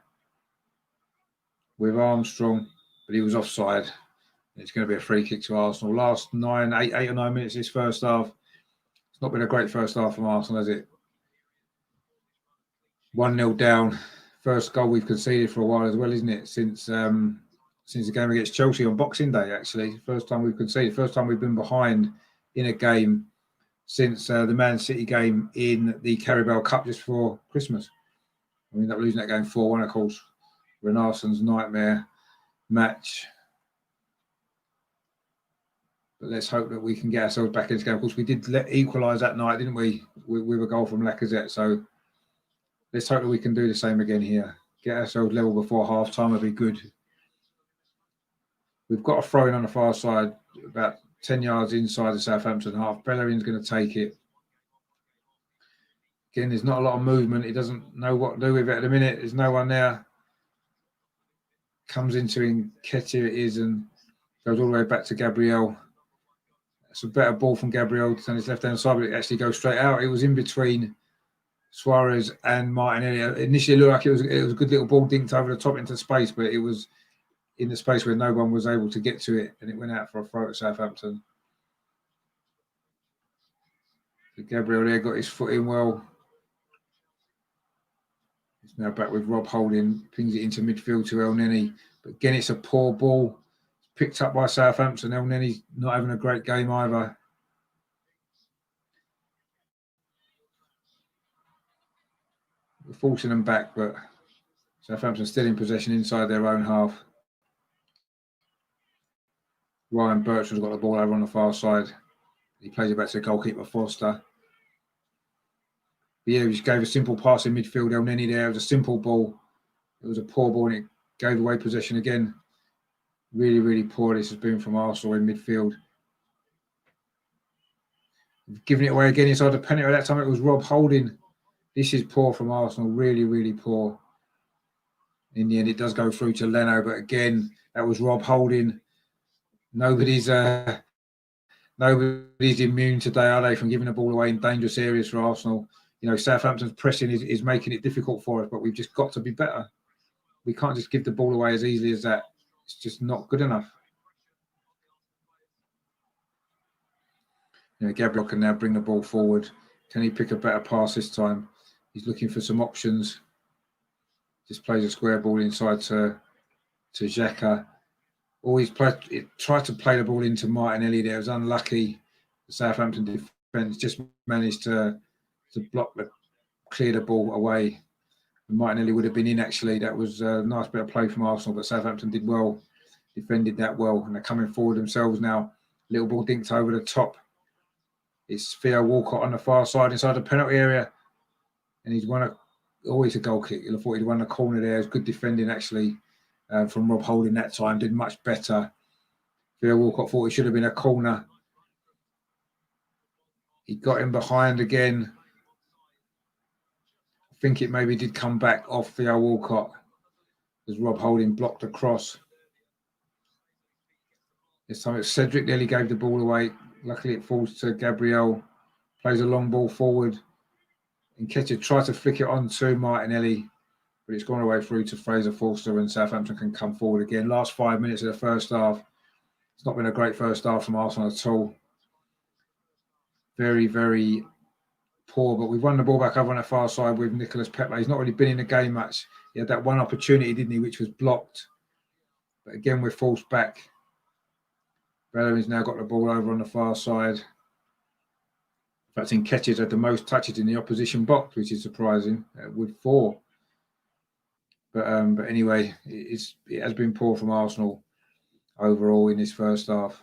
S1: with Armstrong, but he was offside. It's going to be a free kick to Arsenal. Last 8 or 9 minutes this first half. It's not been a great first half from Arsenal, has it? 1-0 down. First goal we've conceded for a while as well, isn't it? Since the game against Chelsea on Boxing Day, actually. First time we've conceded. First time we've been behind in a game since the Man City game in the Carabao Cup just before Christmas. We ended up losing that game 4-1, of course. Renardson's nightmare match. But let's hope that we can get ourselves back in this game. Of course, we did equalise that night, didn't we? With a goal from Lacazette. So let's hope that we can do the same again here. Get ourselves level before half-time would be good. We've got a throw-in on the far side, about 10 yards inside the Southampton half. Bellerin's going to take it. Again, there's not a lot of movement. He doesn't know what to do with it at the minute. There's no one there. Comes into Nketiah, it is, and goes all the way back to Gabriel. It's a better ball from Gabriel on his left-hand side, but it actually goes straight out. It was in between Suarez and Martinelli. Initially, it looked like it was a good little ball dinked over the top into space, but it was in the space where no one was able to get to it, and it went out for a throw at Southampton. So Gabriel there got his foot in well. He's now back with Rob Holding, pings it into midfield to El Neni. But again, it's a poor ball. Picked up by Southampton. El Neni's not having a great game either. We're forcing them back, but Southampton still in possession inside their own half. Ryan Bertram's got the ball over on the far side. He plays it back to the goalkeeper, Foster. But yeah, he just gave a simple pass in midfield. El Neni there. It was a simple ball. It was a poor ball and it gave away possession again. Really, really poor this has been from Arsenal in midfield. We've given it away again inside the penalty. That time it was Rob Holding. This is poor from Arsenal. Really, really poor. In the end, it does go through to Leno. But again, that was Rob Holding. Nobody's immune today, are they, from giving the ball away in dangerous areas for Arsenal? You know, Southampton's pressing is making it difficult for us, but we've just got to be better. We can't just give the ball away as easily as that. It's just not good enough. You know, Gabriel can now bring the ball forward. Can he pick a better pass this time? He's looking for some options. Just plays a square ball inside to Xhaka. Always tried to play the ball into Martinelli there. It was unlucky. The Southampton defence just managed to clear the ball away. Martinelli would have been in, actually. That was a nice bit of play from Arsenal, but Southampton did well, defended that well, and they're coming forward themselves now. Little ball dinked over the top. It's Theo Walcott on the far side inside the penalty area, and he's always a goal kick. I thought he'd won the corner there. It was good defending, actually, from Rob Holding that time. Did much better. Theo Walcott thought it should have been a corner. He got him behind again. I think it maybe did come back off Theo Walcott as Rob Holding blocked the cross. This time it's Cedric nearly gave the ball away. Luckily it falls to Gabriel. Plays a long ball forward. And Nketiah tried to flick it on to Martinelli, but it's gone away through to Fraser Forster, and Southampton can come forward again. Last 5 minutes of the first half. It's not been a great first half from Arsenal at all. Very, very poor, but we've won the ball back over on the far side with Nicolas Pepe. He's not really been in the game much. He had that one opportunity, didn't he, which was blocked. But again, we're forced back. Bellerin's now got the ball over on the far side. In fact, Nketiah's had the most touches in the opposition box, which is surprising, with 4. But anyway, it has been poor from Arsenal overall in this first half.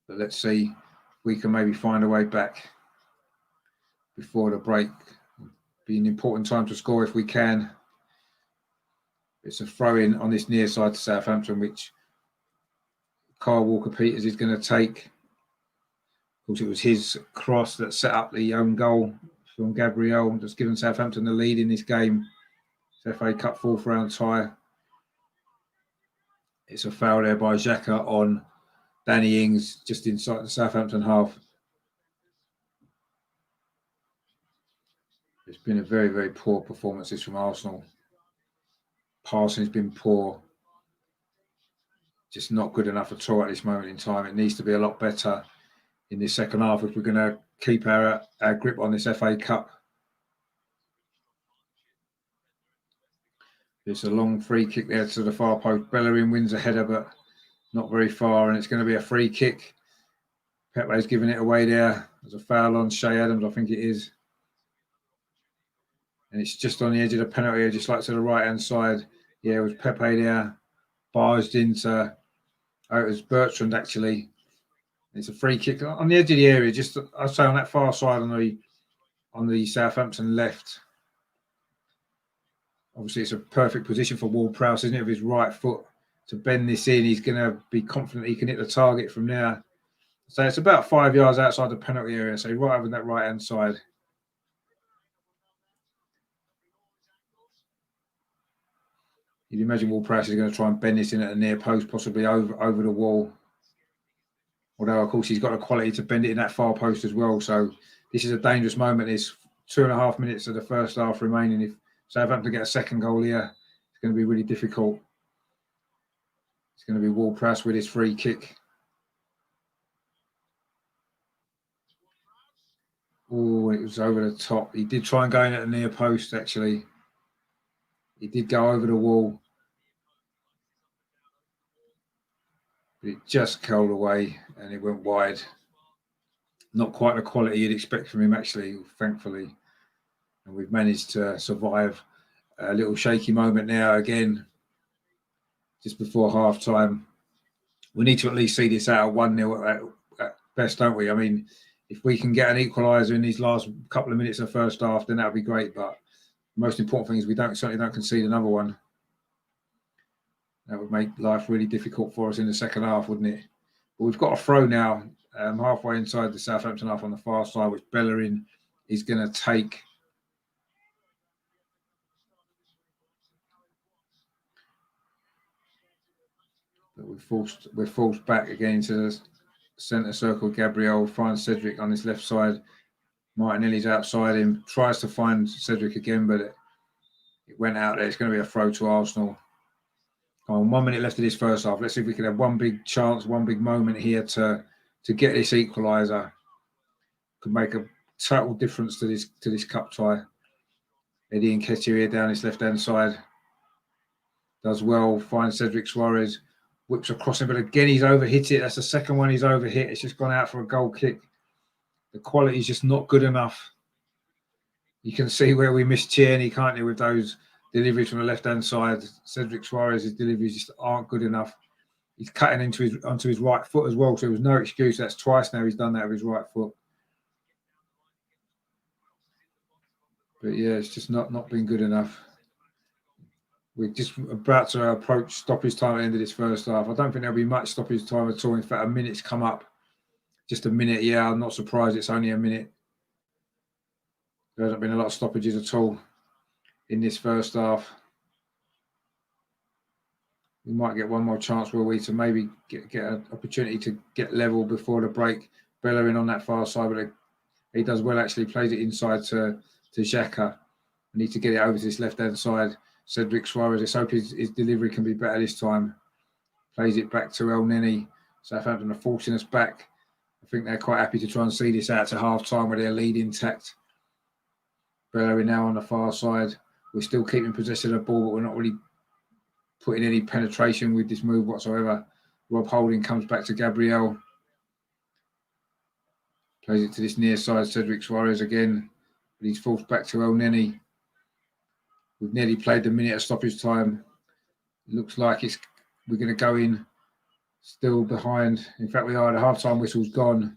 S1: But let's see if we can maybe find a way back before the break. Be an important time to score if we can. It's a throw-in on this near side to Southampton, which Kyle Walker-Peters is going to take. Of course, it was his cross that set up the own goal from Gabriel, that's given Southampton the lead in this game. It's FA Cup 4th round tie. It's a foul there by Xhaka on Danny Ings, just inside the Southampton half. It's been a very, very poor performances from Arsenal. Passing has been poor. Just not good enough at all at this moment in time. It needs to be a lot better in this second half if we're going to keep our grip on this FA Cup. It's a long free kick there to the far post. Bellerin wins a header, but not very far, and it's going to be a free kick. Pepe's giving it away there. There's a foul on Shea Adams, I think it is. And it's just on the edge of the penalty area, just like to the right-hand side. Yeah, it was Pepe there. Barged into... Oh, it was Bertrand, actually. It's a free kick on the edge of the area, just, I'd say, on that far side on the Southampton left. Obviously, it's a perfect position for Ward-Prowse, isn't it, with his right foot to bend this in. He's going to be confident he can hit the target from there. So it's about 5 yards outside the penalty area, so right over that right-hand side. You'd imagine Ward-Prowse is going to try and bend this in at the near post, possibly over the wall. Although, of course, he's got the quality to bend it in that far post as well. So this is a dangerous moment. There's 2.5 minutes of the first half remaining. If Southampton get a second goal here, it's going to be really difficult. It's going to be Ward-Prowse with his free kick. Oh, it was over the top. He did try and go in at the near post, actually. He did go over the wall. But it just curled away and it went wide. Not quite the quality you'd expect from him, actually, thankfully. And we've managed to survive a little shaky moment now again, just before half-time. We need to at least see this out at 1-0 at best, don't we? I mean, if we can get an equaliser in these last couple of minutes of the first half, then that would be great. But the most important thing is we certainly don't concede another one. That would make life really difficult for us in the second half, wouldn't it? But we've got a throw now, halfway inside the Southampton half on the far side, which Bellerin is going to take. But we're forced back again to the centre circle. Gabriel finds Cedric on his left side. Martinelli's outside him, tries to find Cedric again, but it went out there. It's going to be a throw to Arsenal. Come on, 1 minute left of this first half. Let's see if we can have one big chance, one big moment here to get this equaliser. Could make a total difference to this cup tie. Eddie Nketiah here down his left-hand side. Does well, finds Cedric Suarez. Whips across him, but again, he's overhit it. That's the second one he's overhit. It's just gone out for a goal kick. The quality is just not good enough. You can see where we missed Tierney, can't you, with those deliveries from the left-hand side. Cedric Suarez's deliveries just aren't good enough. He's cutting onto his right foot as well, so there was no excuse. That's twice now he's done that with his right foot. But yeah, it's just not been good enough. We're just about to approach stoppage time at the end of this first half. I don't think there'll be much stoppage time at all. In fact, a minute's come up. Just a minute, yeah. I'm not surprised it's only a minute. There hasn't been a lot of stoppages at all in this first half. We might get one more chance, will we, to maybe get an opportunity to get level before the break. Bellerin on that far side, but he does well, actually. Plays it inside to Xhaka. We need to get it over to this left-hand side. Cedric Suarez, let's hope his delivery can be better this time. Plays it back to El Neni. Southampton are forcing us back. I think they're quite happy to try and see this out to half-time with their lead intact. Bellerin now on the far side. We're still keeping possession of the ball, but we're not really putting any penetration with this move whatsoever. Rob Holding comes back to Gabriel. Plays it to this near side, Cedric Suarez again. But he's forced back to El Neni. We've nearly played the minute of stoppage time. It looks like we're going to go in still behind. In fact, we are. The half-time whistle's gone.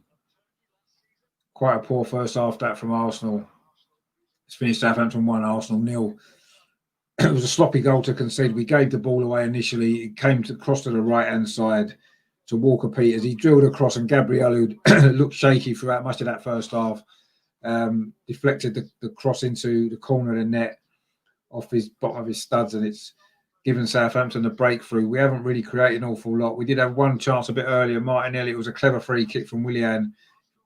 S1: Quite a poor first half that from Arsenal. It's finished Southampton 1, Arsenal 0. It was a sloppy goal to concede. We gave the ball away initially. It came across to the right-hand side to Walker-Peters. He drilled across, and Gabriel, who looked shaky throughout much of that first half, deflected the cross into the corner of the net off his bottom of his studs, and it's given Southampton a breakthrough. We haven't really created an awful lot. We did have one chance a bit earlier. Martinelli, it was a clever free kick from Willian.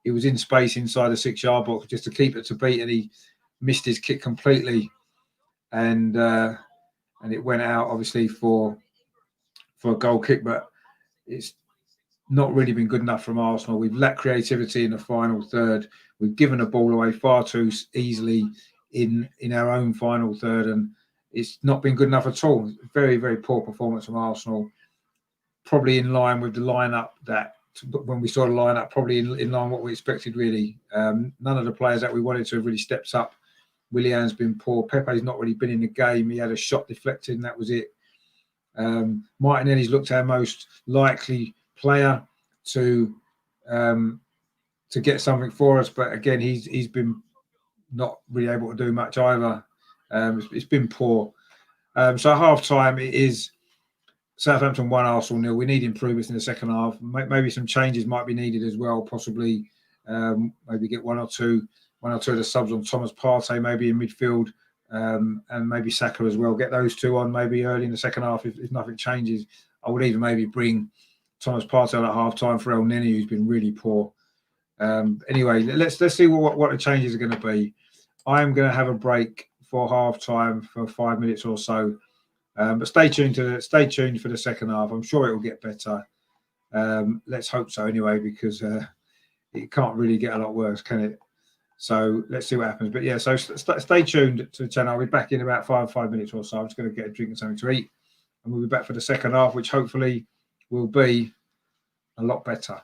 S1: He was in space inside the 6-yard box just to keep it to beat, and he missed his kick completely, and it went out obviously for a goal kick, but it's not really been good enough from Arsenal. We've lacked creativity in the final third. We've given the ball away far too easily in our own final third, and it's not been good enough at all. Very, very poor performance from Arsenal. Probably in line with the lineup that when we saw the lineup, probably in line what we expected. Really, none of the players that we wanted to have really stepped up. Willian's been poor. Pepe's not really been in the game. He had a shot deflected, and that was it. Martinelli's looked our most likely player to get something for us, but again, he's been not really able to do much either. It's been poor. So at half time, it is Southampton 1, Arsenal 0. We need improvements in the second half. Maybe some changes might be needed as well. Possibly, maybe get one or two of the subs on Thomas Partey, maybe in midfield, and maybe Saka as well. Get those two on maybe early in the second half if nothing changes. I would even maybe bring Thomas Partey on at half time for El Neni, who's been really poor. Anyway, let's see what the changes are going to be. I'm going to have a break for half time for 5 minutes or so. But stay tuned for the second half. I'm sure it will get better. Let's hope so anyway, because it can't really get a lot worse, can it? So let's see what happens. But yeah, so stay tuned to the channel. I'll be back in about 5 minutes or so. I'm just going to get a drink and something to eat, and we'll be back for the second half, which hopefully will be a lot better.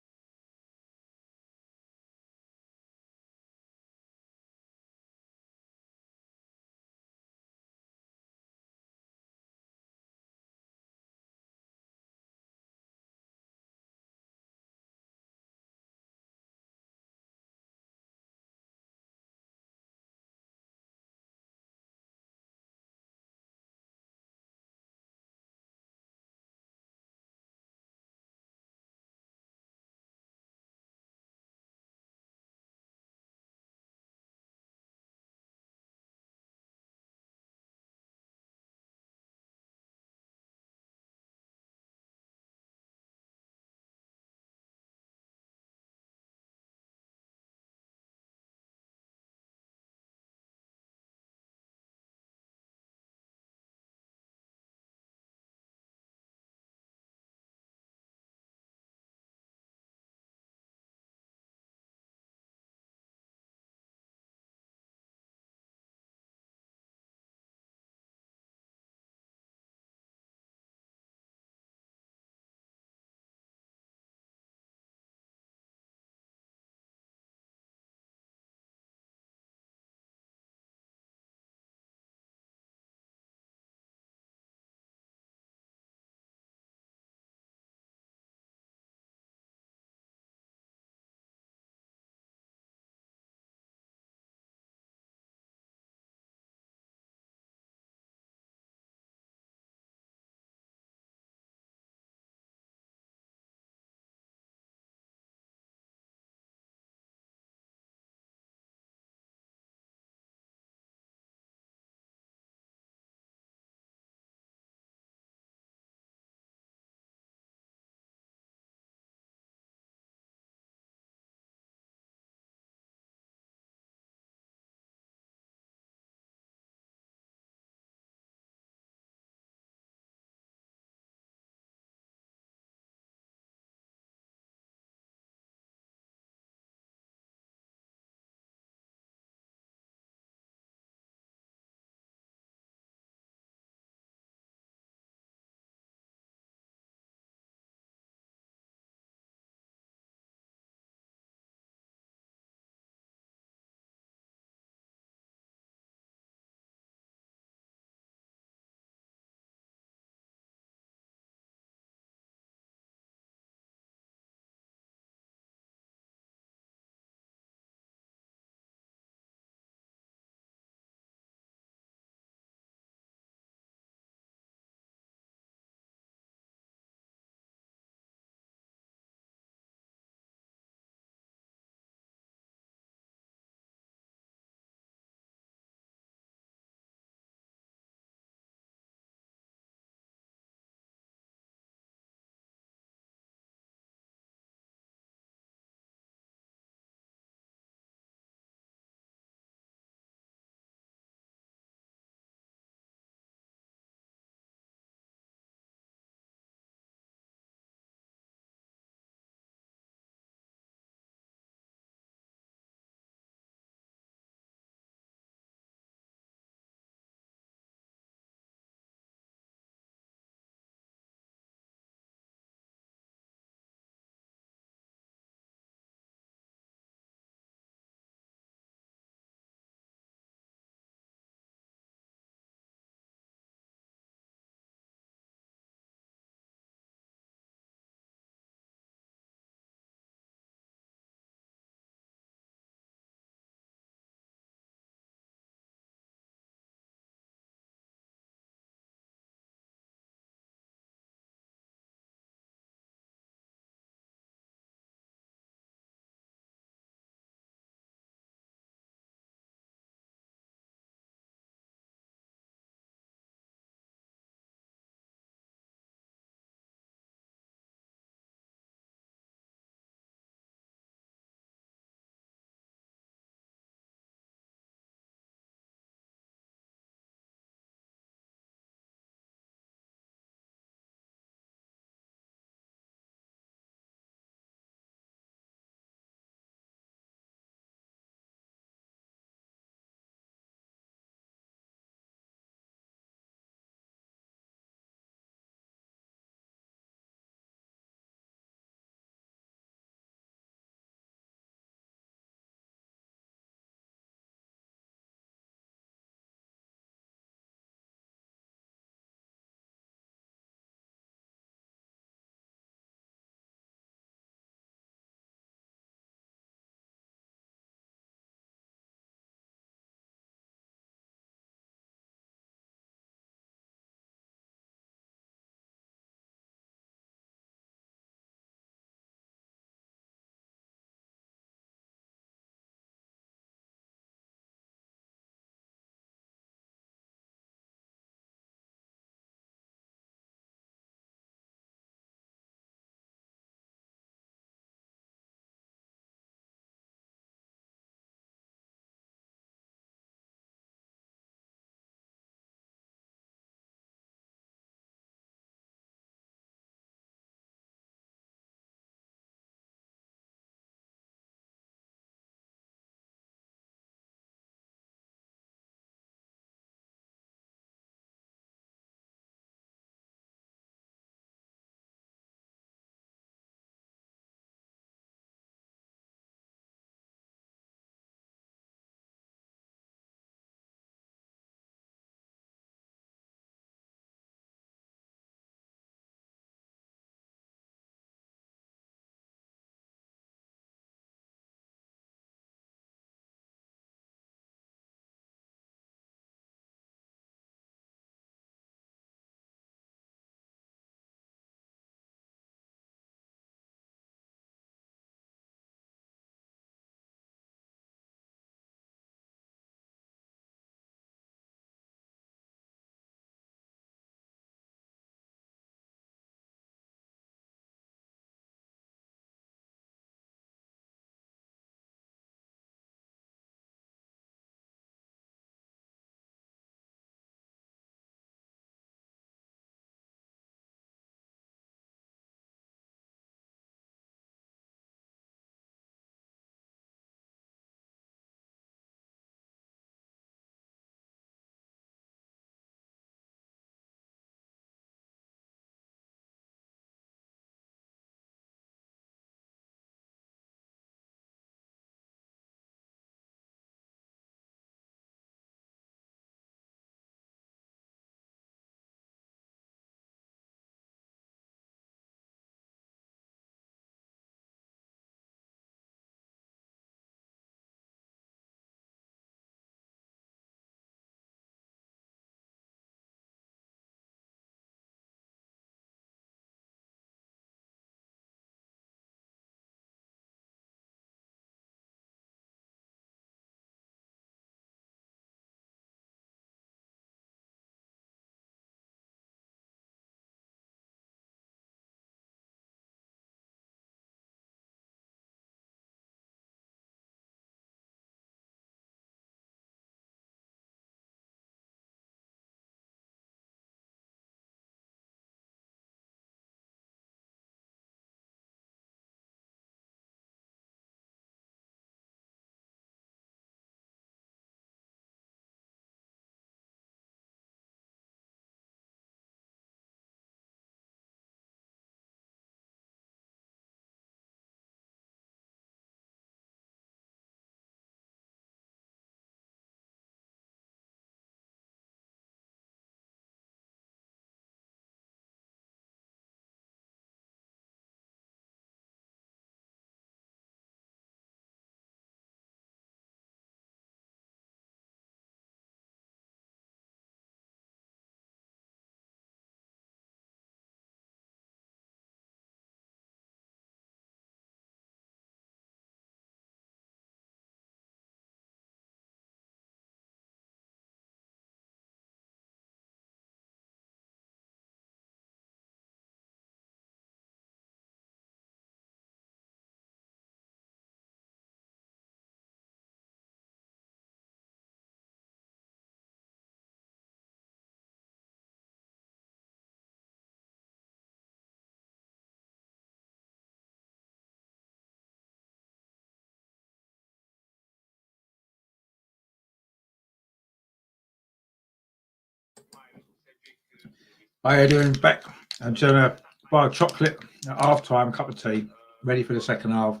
S1: How are you doing? Back. I'm just having a bar of chocolate at half time, a cup of tea, ready for the second half.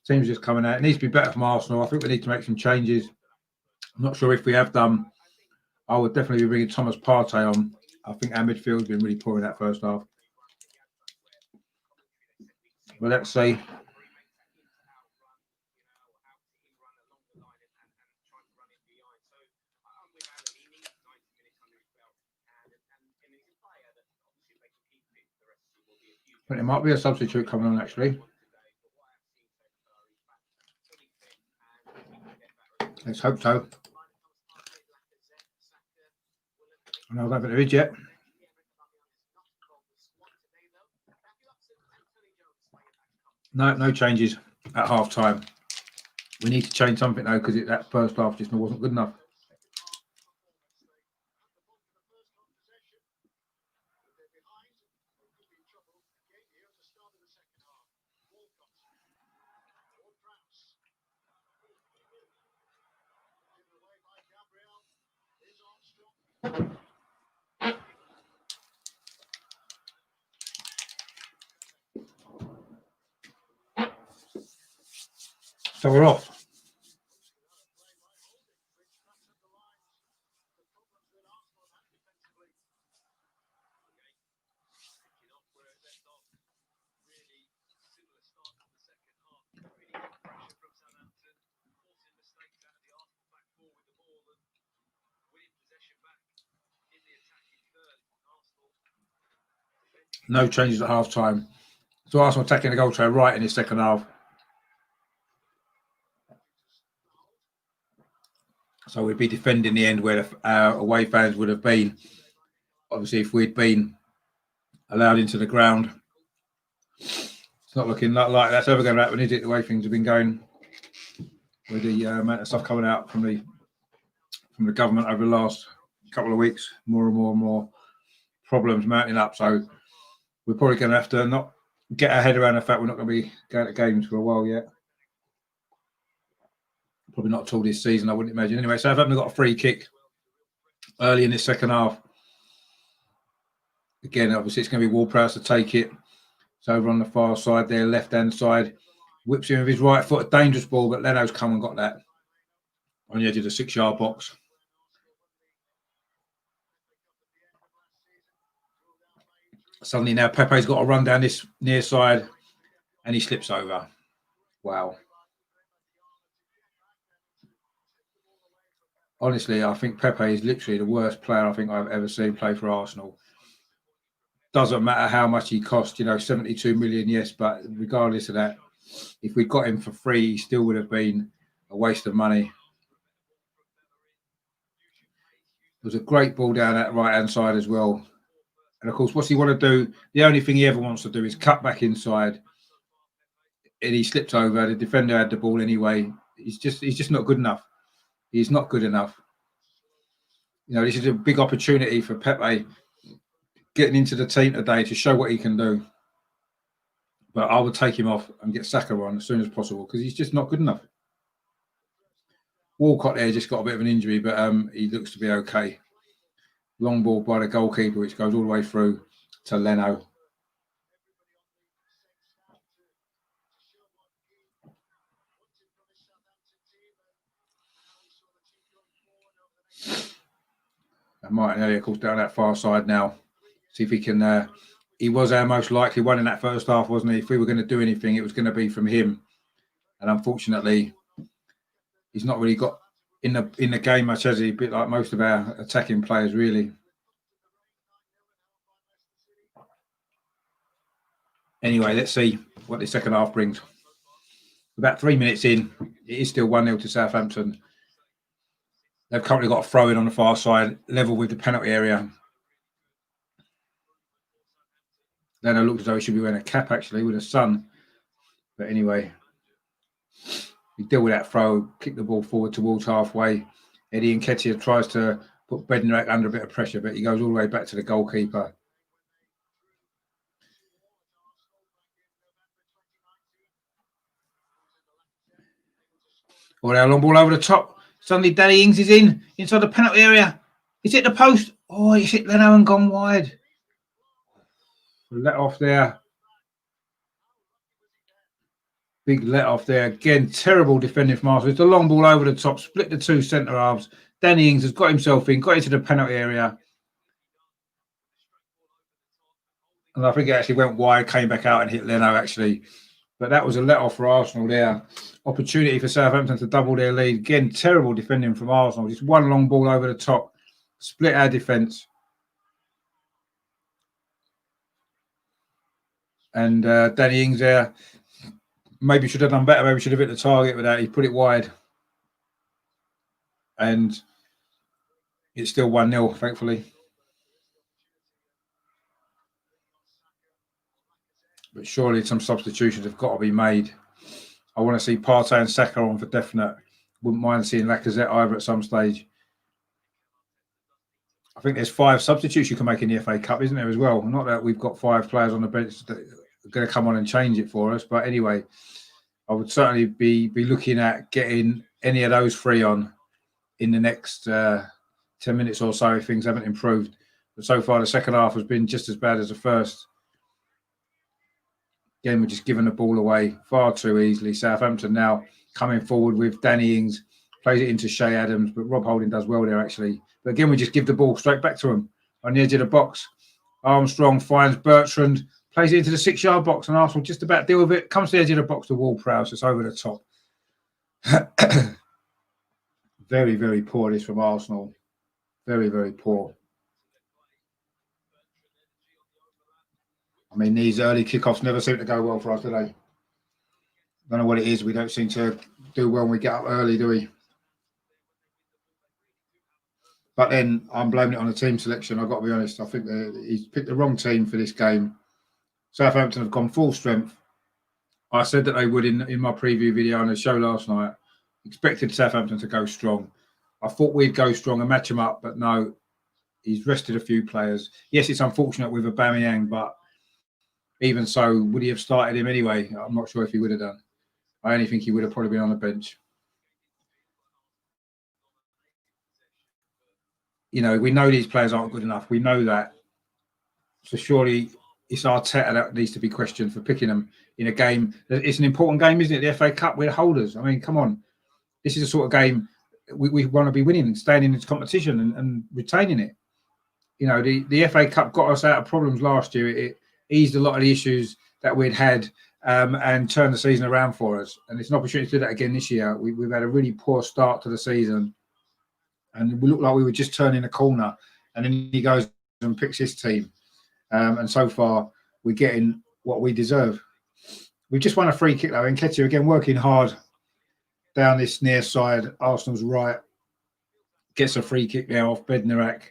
S1: Team's just coming out. It needs to be better from Arsenal. I think we need to make some changes. I'm not sure if we have done. I would definitely be bringing Thomas Partey on. I think our midfield's been really poor in that first half. But let's see. But it might be a substitute coming on actually. Let's hope so. I don't think there is yet. No changes at half time. We need to change something though, because that first half just wasn't good enough. So we're off. No changes at half time. So Arsenal attacking the goal to our right in the second half. So we'd be defending the end where our away fans would have been. Obviously, if we'd been allowed into the ground, it's not looking like that's ever going to happen, is it? The way things have been going with the amount of stuff coming out from the government over the last couple of weeks, more and more problems mounting up. So we're probably going to have to not get our head around the fact we're not going to be going to games for a while yet. Probably not till this season, I wouldn't imagine. Anyway, Southampton got a free kick early in this second half. Again, obviously, it's going to be Ward-Prowse to take it. It's over on the far side there, left-hand side. Whips him with his right foot. A dangerous ball, but Leno's come and got that on the edge of the 6-yard box. Suddenly now Pepe's got to run down this near side and he slips over. Wow. Honestly, I think Pepe is literally the worst player I think I've ever seen play for Arsenal. Doesn't matter how much he cost, 72 million, yes, but regardless of that, if we got him for free, he still would have been a waste of money. It was a great ball down that right-hand side as well. And of course, what's he want to do? The only thing he ever wants to do is cut back inside. And he slipped over. The defender had the ball anyway. He's just not good enough. He's not good enough. This is a big opportunity for Pepe getting into the team today to show what he can do. But I would take him off and get Saka on as soon as possible because he's just not good enough. Walcott there just got a bit of an injury, but he looks to be okay. Long ball by the goalkeeper, which goes all the way through to Leno. And Martinelli, of course, down that far side now. See if he can. He was our most likely one in that first half, wasn't he? If we were going to do anything, it was going to be from him. And unfortunately, he's not really got in the game much, has he? A bit like most of our attacking players, really. Anyway, let's see what the second half brings. About 3 minutes in, it is still 1-0 to Southampton. They've currently got a throw in on the far side, level with the penalty area. Then it looked as though he should be wearing a cap, actually, with a sun. But anyway, we deal with that throw, kick the ball forward towards halfway. Eddie Nketiah tries to put Bednarek under a bit of pressure, but he goes all the way back to the goalkeeper. Oh, now long ball over the top. Suddenly Danny Ings is inside the penalty area. He's hit the post. Oh, he's hit Leno and gone wide. Let off there. Big let off there. Again, terrible defending from Arsenal. It's a long ball over the top, split the two centre halves. Danny Ings has got himself in, got into the penalty area. And I think it actually went wide, came back out and hit Leno, actually. But that was a let off for Arsenal there. Opportunity for Southampton to double their lead. Again, terrible defending from Arsenal. Just one long ball over the top. Split our defence. And Danny Ings there. Maybe should have done better. Maybe should have hit the target with that. He put it wide. And it's still 1-0, thankfully. But surely some substitutions have got to be made. I want to see Partey and Saka on for definite. Wouldn't mind seeing Lacazette either at some stage. I think there's 5 substitutes you can make in the FA Cup, isn't there, as well? Not that we've got 5 players on the bench that are going to come on and change it for us. But anyway, I would certainly be looking at getting any of those 3 on in the next 10 minutes or so if things haven't improved. But so far, the second half has been just as bad as the first. Again, we're just giving the ball away far too easily. Southampton now coming forward with Danny Ings, plays it into Shea Adams, but Rob Holding does well there, actually. But again, we just give the ball straight back to him on the edge of the box. Armstrong finds Bertrand, plays it into the 6-yard box, and Arsenal just about deal with it. Comes to the edge of the box to Ward-Prowse. It's over the top. Very, very poor this from Arsenal. Very, very poor. I mean, these early kickoffs never seem to go well for us, do they? Don't know what it is. We don't seem to do well when we get up early, do we? But then I'm blaming it on the team selection. I've got to be honest. I think he's picked the wrong team for this game. Southampton have gone full strength. I said that they would in my preview video on the show last night. Expected Southampton to go strong. I thought we'd go strong and match them up, but no. He's rested a few players. Yes, it's unfortunate with Aubameyang, but even so, would he have started him anyway? I'm not sure if he would have done. I only think he would have probably been on the bench. You know, we know these players aren't good enough. We know that. So surely it's Arteta that needs to be questioned for picking them in a game. It's an important game, isn't it? The FA Cup, we're holders. I mean, come on. This is the sort of game we want to be winning and staying in this competition and retaining it. You know, the FA Cup got us out of problems last year. It eased a lot of the issues that we'd had and turned the season around for us. And it's an opportunity to do that again this year. We've had a really poor start to the season. And we look like we were just turning a corner. And then he goes and picks his team. And so far, we're getting what we deserve. We've just won a free kick, though. Nketiah, again, working hard down this near side. Arsenal's right. Gets a free kick there off Bednarak.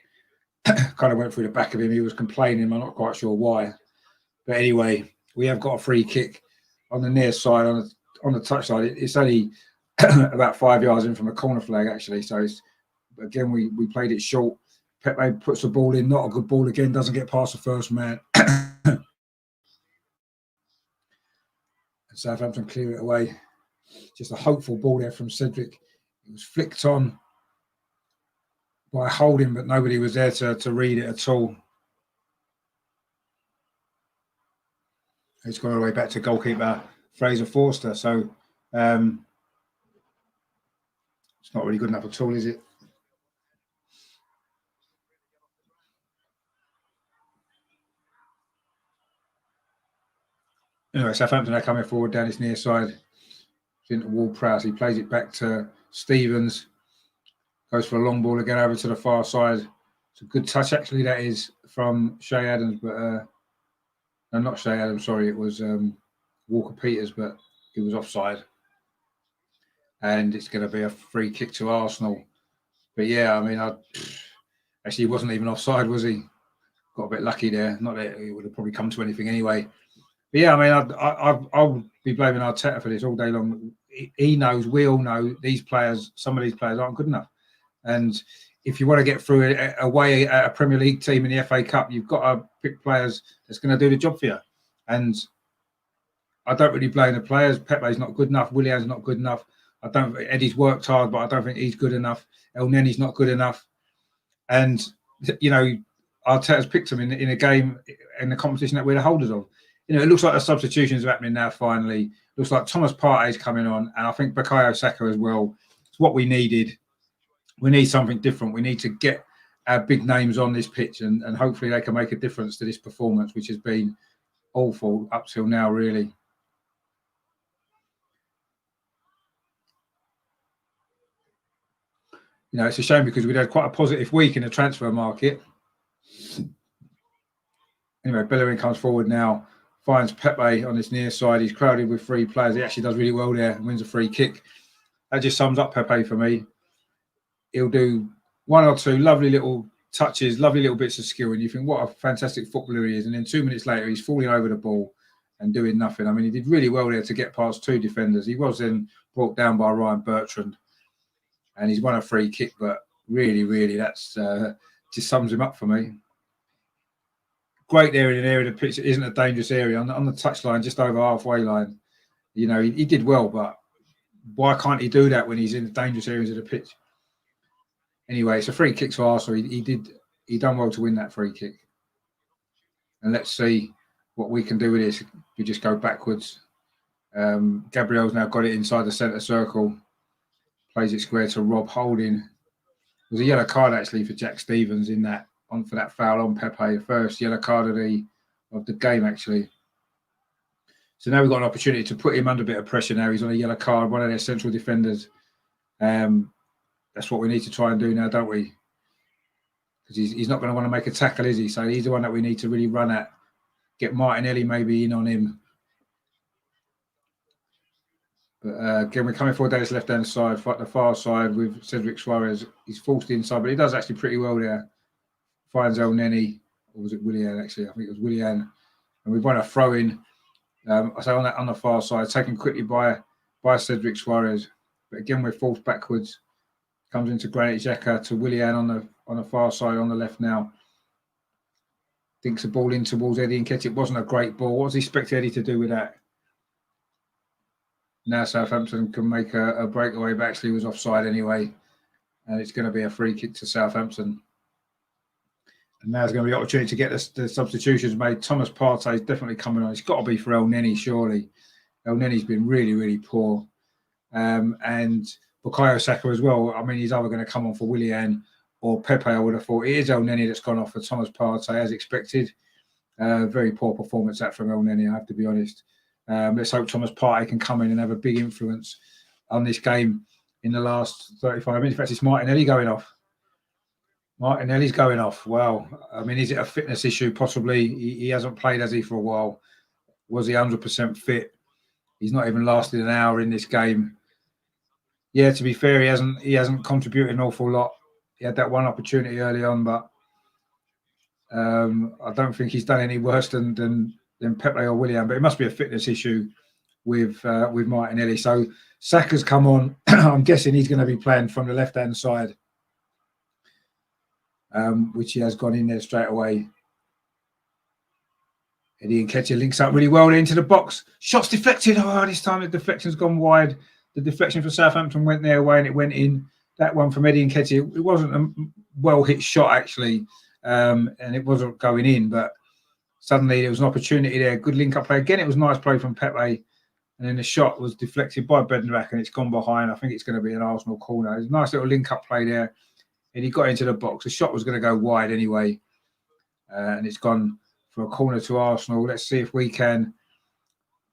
S1: Kind of went through the back of him. He was complaining. I'm not quite sure why. But anyway, we have got a free kick on the near side, on the touch side. It's only about 5 yards in from a corner flag, actually. So, again, we played it short. Pepe puts the ball in, not a good ball again, doesn't get past the first man. And Southampton clear it away. Just a hopeful ball there from Cedric. It was flicked on by Holding, but nobody was there to read it at all. It's gone all the way back to goalkeeper Fraser Forster. So it's not really good enough at all, is it? Anyway, Southampton are coming forward down his near side. Into Ward-Prowse. He plays it back to Stevens. Goes for a long ball again over to the far side. It's a good touch, actually, that is, from Shea Adams, but no, not Shea Adams, sorry, it was Walker-Peters, but he was offside. And it's going to be a free kick to Arsenal. But yeah, I mean, actually, he wasn't even offside, was he? Got a bit lucky there. Not that he would have probably come to anything anyway. But yeah, I mean, I would be blaming Arteta for this all day long. He knows, we all know, these players, some of these players aren't good enough. And if you want to get through away at a Premier League team in the FA Cup, you've got to pick players that's going to do the job for you. And I don't really blame the players. Pepe's not good enough. Willian's not good enough. Eddie's worked hard, but I don't think he's good enough. El Nenny's not good enough. And, you know, Arteta's picked him in a game in the competition that we're the holders of. You know, it looks like the substitutions are happening now. Finally, looks like Thomas Partey's coming on, and I think Bukayo Saka as well. It's what we needed. We need something different. We need to get our big names on this pitch, and hopefully they can make a difference to this performance, which has been awful up till now, really. You know, it's a shame because we'd had quite a positive week in the transfer market. Anyway, Bellerin comes forward now, finds Pepe on his near side. He's crowded with three players. He actually does really well there and wins a free kick. That just sums up Pepe for me. He'll do one or two lovely little touches, lovely little bits of skill, and you think, what a fantastic footballer he is. And then 2 minutes later, he's falling over the ball and doing nothing. I mean, he did really well there to get past two defenders. He was then brought down by Ryan Bertrand, and he's won a free kick, but really, that's just sums him up for me. Great there in an area of the pitch that isn't a dangerous area. On the touchline, just over halfway line. You know, he did well, but why can't he do that when he's in the dangerous areas of the pitch? Anyway, it's a free kick to Arsenal. He done well to win that free kick. And let's see what we can do with this. We just go backwards. Gabriel's now got it inside the centre circle. Plays it square to Rob Holding. There was a yellow card actually for Jack Stevens in that for that foul on Pepe. First yellow card of the game actually. So now we've got an opportunity to put him under a bit of pressure. Now he's on a yellow card, one of their central defenders. That's what we need to try and do now, don't we? Because he's not going to want to make a tackle, is he? So he's the one that we need to really run at. Get Martinelli maybe in on him. But again, we're coming forward down his left-hand side, the far side with Cedric Suarez. He's forced inside, but he does actually pretty well there. Finds El Neni, or was it Willian actually? I think it was Willian. And we've won a throw-in. I say on the far side, taken quickly by Cedric Suarez. But again, we're forced backwards. Comes into Granit Xhaka to Willian on the far side on the left now. Dinks the ball in towards Eddie Nketiah. It wasn't a great ball. What was he expecting Eddie to do with that? Now Southampton can make a breakaway, but actually was offside anyway. And it's going to be a free kick to Southampton. And now there's going to be an opportunity to get the substitutions made. Thomas Partey is definitely coming on. It's got to be for El Neni, surely. El Neni's been really poor. And Bukayo Saka as well. I mean, he's either going to come on for Willian or Pepe, I would have thought. It is El Neni that's gone off for Thomas Partey, as expected. Very poor performance that from El Neni, I have to be honest. Let's hope Thomas Partey can come in and have a big influence on this game in the last 35 minutes. In fact, it's Martinelli going off. Martinelli's going off. Wow. I mean, is it a fitness issue? Possibly. He hasn't played, has he, for a while? Was he 100% fit? He's not even lasted an hour in this game. Yeah, to be fair, he hasn't contributed an awful lot. He had that one opportunity early on, but I don't think he's done any worse than Pepe or Willian. But it must be a fitness issue with Martinelli. So Saka's come on. I'm guessing he's going to be playing from the left-hand side, which he has gone in there straight away. Eddie Nketiah links up really well into the box. Shots deflected. Oh, this time the deflection's gone wide. The deflection for Southampton went their way and it went in. That one from Eddie Nketiah, it wasn't a well-hit shot, actually, and it wasn't going in, but suddenly there was an opportunity there. Good link-up play. Again, it was nice play from Pepe, and then the shot was deflected by Bednarek and it's gone behind. I think it's going to be an Arsenal corner. It's a nice little link-up play there, and he got into the box. The shot was going to go wide anyway, and it's gone for a corner to Arsenal. Let's see if we can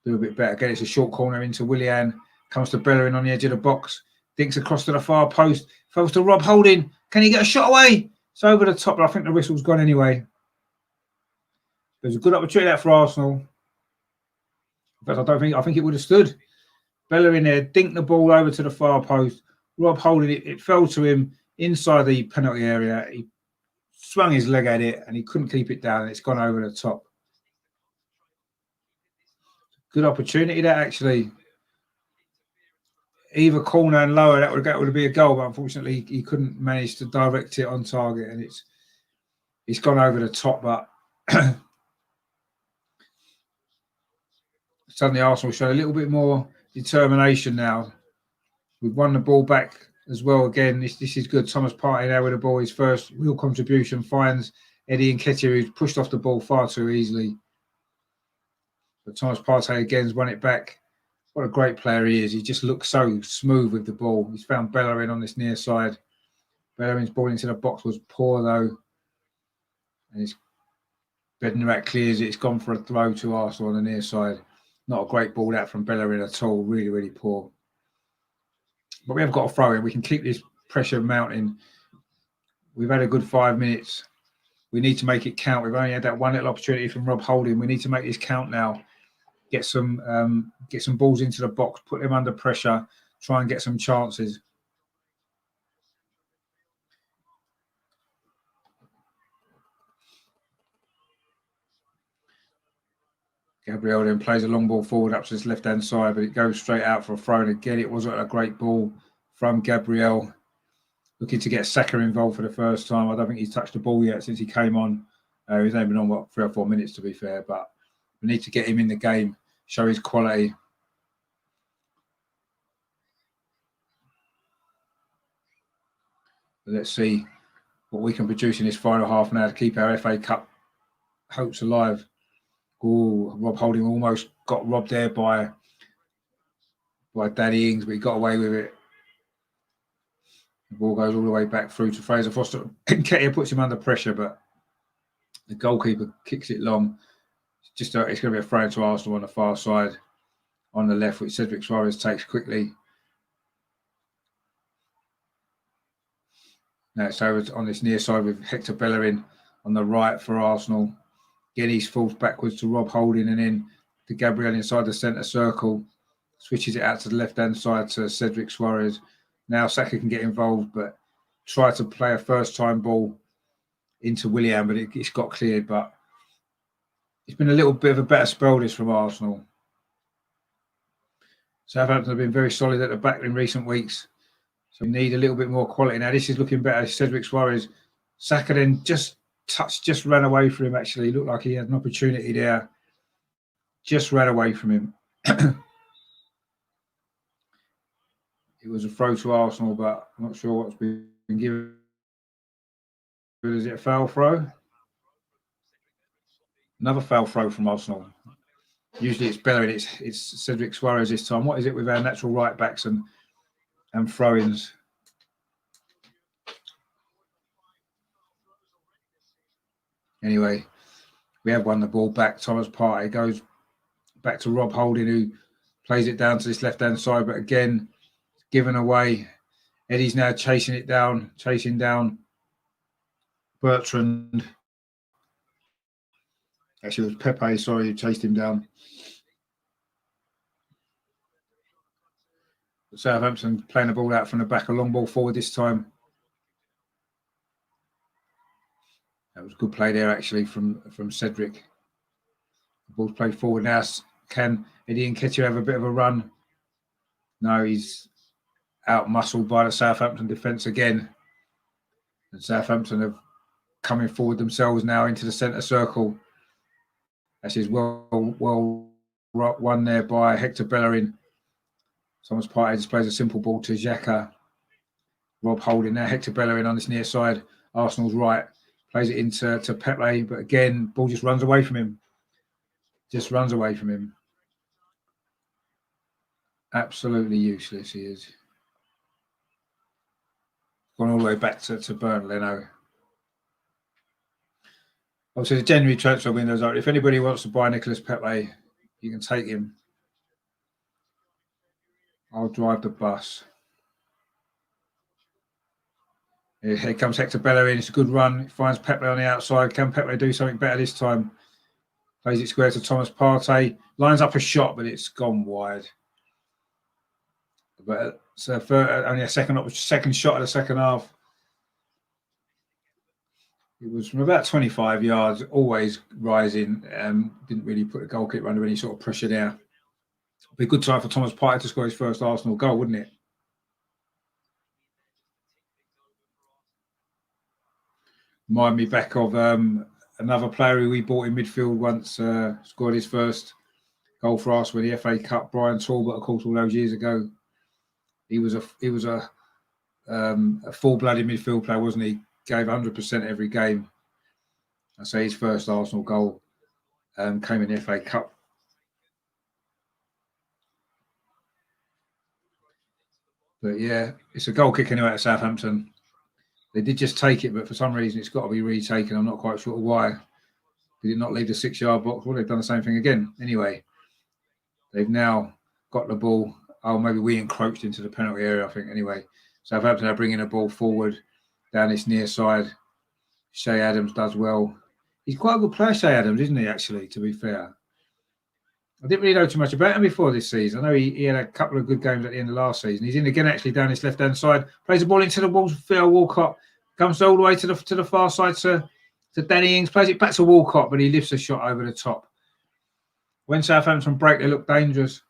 S1: do a bit better. Again, it's a short corner into Willian. Comes to Bellerin on the edge of the box. Dinks across to the far post. Falls to Rob Holding. Can he get a shot away? It's over the top, but I think the whistle's gone anyway. There's a good opportunity there for Arsenal. But I think it would have stood. Bellerin there, dinked the ball over to the far post. Rob Holding it fell to him inside the penalty area. He swung his leg at it and he couldn't keep it down, and it's gone over the top. Good opportunity there, actually. Either corner and lower, that would be a goal, but unfortunately he couldn't manage to direct it on target, and it's gone over the top. But suddenly Arsenal showed a little bit more determination now. We've won the ball back as well again. This is good. Thomas Partey now with the ball, his first real contribution, finds Eddie Nketiah, who's pushed off the ball far too easily. But Thomas Partey again's won it back. What a great player he is. He just looks so smooth with the ball. He's found Bellerin on this near side. Bellerin's ball into the box was poor, though. And it's Bednarak clears it. It's gone for a throw to Arsenal on the near side. Not a great ball out from Bellerin at all. Really, really poor. But we have got a throw in. We can keep this pressure mounting. We've had a good 5 minutes. We need to make it count. We've only had that one little opportunity from Rob Holding. We need to make this count now. Get some balls into the box, put them under pressure, try and get some chances. Gabriel then plays a long ball forward up to his left-hand side, but it goes straight out for a throw. And again, it wasn't a great ball from Gabriel. Looking to get Saka involved for the first time. I don't think he's touched the ball yet since he came on. He's only been on, 3 or 4 minutes, to be fair. But we need to get him in the game, show his quality. Let's see what we can produce in this final half now to keep our FA Cup hopes alive. Oh, Rob Holding almost got robbed there by Danny Ings, but he got away with it. The ball goes all the way back through to Fraser Foster. Nketiah puts him under pressure, but the goalkeeper kicks it long. It's going to be a throw to Arsenal on the far side, on the left, which Cedric Suarez takes quickly. Now it's over on this near side with Hector Bellerin on the right for Arsenal. Guinness falls backwards to Rob Holding and then to Gabriel inside the centre circle. Switches it out to the left-hand side to Cedric Suarez. Now Saka can get involved, but try to play a first-time ball into Willian, but it's got cleared. But it's been a little bit of a better spell this from Arsenal. Southampton have been very solid at the back in recent weeks. So we need a little bit more quality. Now this is looking better. Cedric Suarez. Saka then just ran away from him, actually. Looked like he had an opportunity there. Just ran away from him. It was a throw to Arsenal, but I'm not sure what's been given. Is it a foul throw? Another foul throw from Arsenal. Usually it's Bellerin, it's Cedric Suarez this time. What is it with our natural right backs and throw-ins? Anyway, we have won the ball back. Thomas Partey goes back to Rob Holding, who plays it down to this left-hand side, but again, given away. Eddie's now chasing down Bertrand. Actually, it was Pepe, sorry, who chased him down. Southampton playing the ball out from the back, a long ball forward this time. That was a good play there, actually, from Cedric. The ball's played forward now. Can Eddie Nketiah have a bit of a run? No, he's out-muscled by the Southampton defence again. And Southampton have coming forward themselves now into the centre circle. This is well won there by Hector Bellerin. Thomas Partey just plays a simple ball to Xhaka. Rob Holding now. Hector Bellerin on this near side. Arsenal's right. Plays it into Pepe, but again, ball just runs away from him. Just runs away from him. Absolutely useless he is. Gone all the way back to Bernd Leno. Obviously, the January transfer window's open. If anybody wants to buy Nicolas Pepe, you can take him. I'll drive the bus. Here comes Hector Bellerin. It's a good run. He finds Pepe on the outside. Can Pepe do something better this time? Plays it square to Thomas Partey. Lines up a shot, but it's gone wide. But so only a second shot of the second half. It was from about 25 yards, always rising. Didn't really put the goalkeeper under any sort of pressure there. Be a good time for Thomas Partey to score his first Arsenal goal, wouldn't it? Remind me back of another player who we bought in midfield once, scored his first goal for Arsenal in the FA Cup. Brian Talbot, of course, all those years ago. He was a full-blooded midfield player, wasn't he? Gave 100% every game. I say his first Arsenal goal came in the FA Cup. But yeah, it's a goal kick anyway at Southampton. They did just take it, but for some reason it's got to be retaken. I'm not quite sure why. Did it not leave the 6-yard box? Well, they've done the same thing again. Anyway, they've now got the ball. Oh, maybe we encroached into the penalty area, I think. Anyway, Southampton are bringing the ball forward down this near side. Shay Adams does well. He's quite a good player, Shay Adams, isn't he, actually, to be fair? I didn't really know too much about him before this season. I know he had a couple of good games at the end of last season. He's in again, actually, down his left-hand side. Plays the ball into the walls. Theo Walcott comes all the way to the far side to Danny Ings. Plays it back to Walcott, but he lifts a shot over the top. When Southampton break, they look dangerous.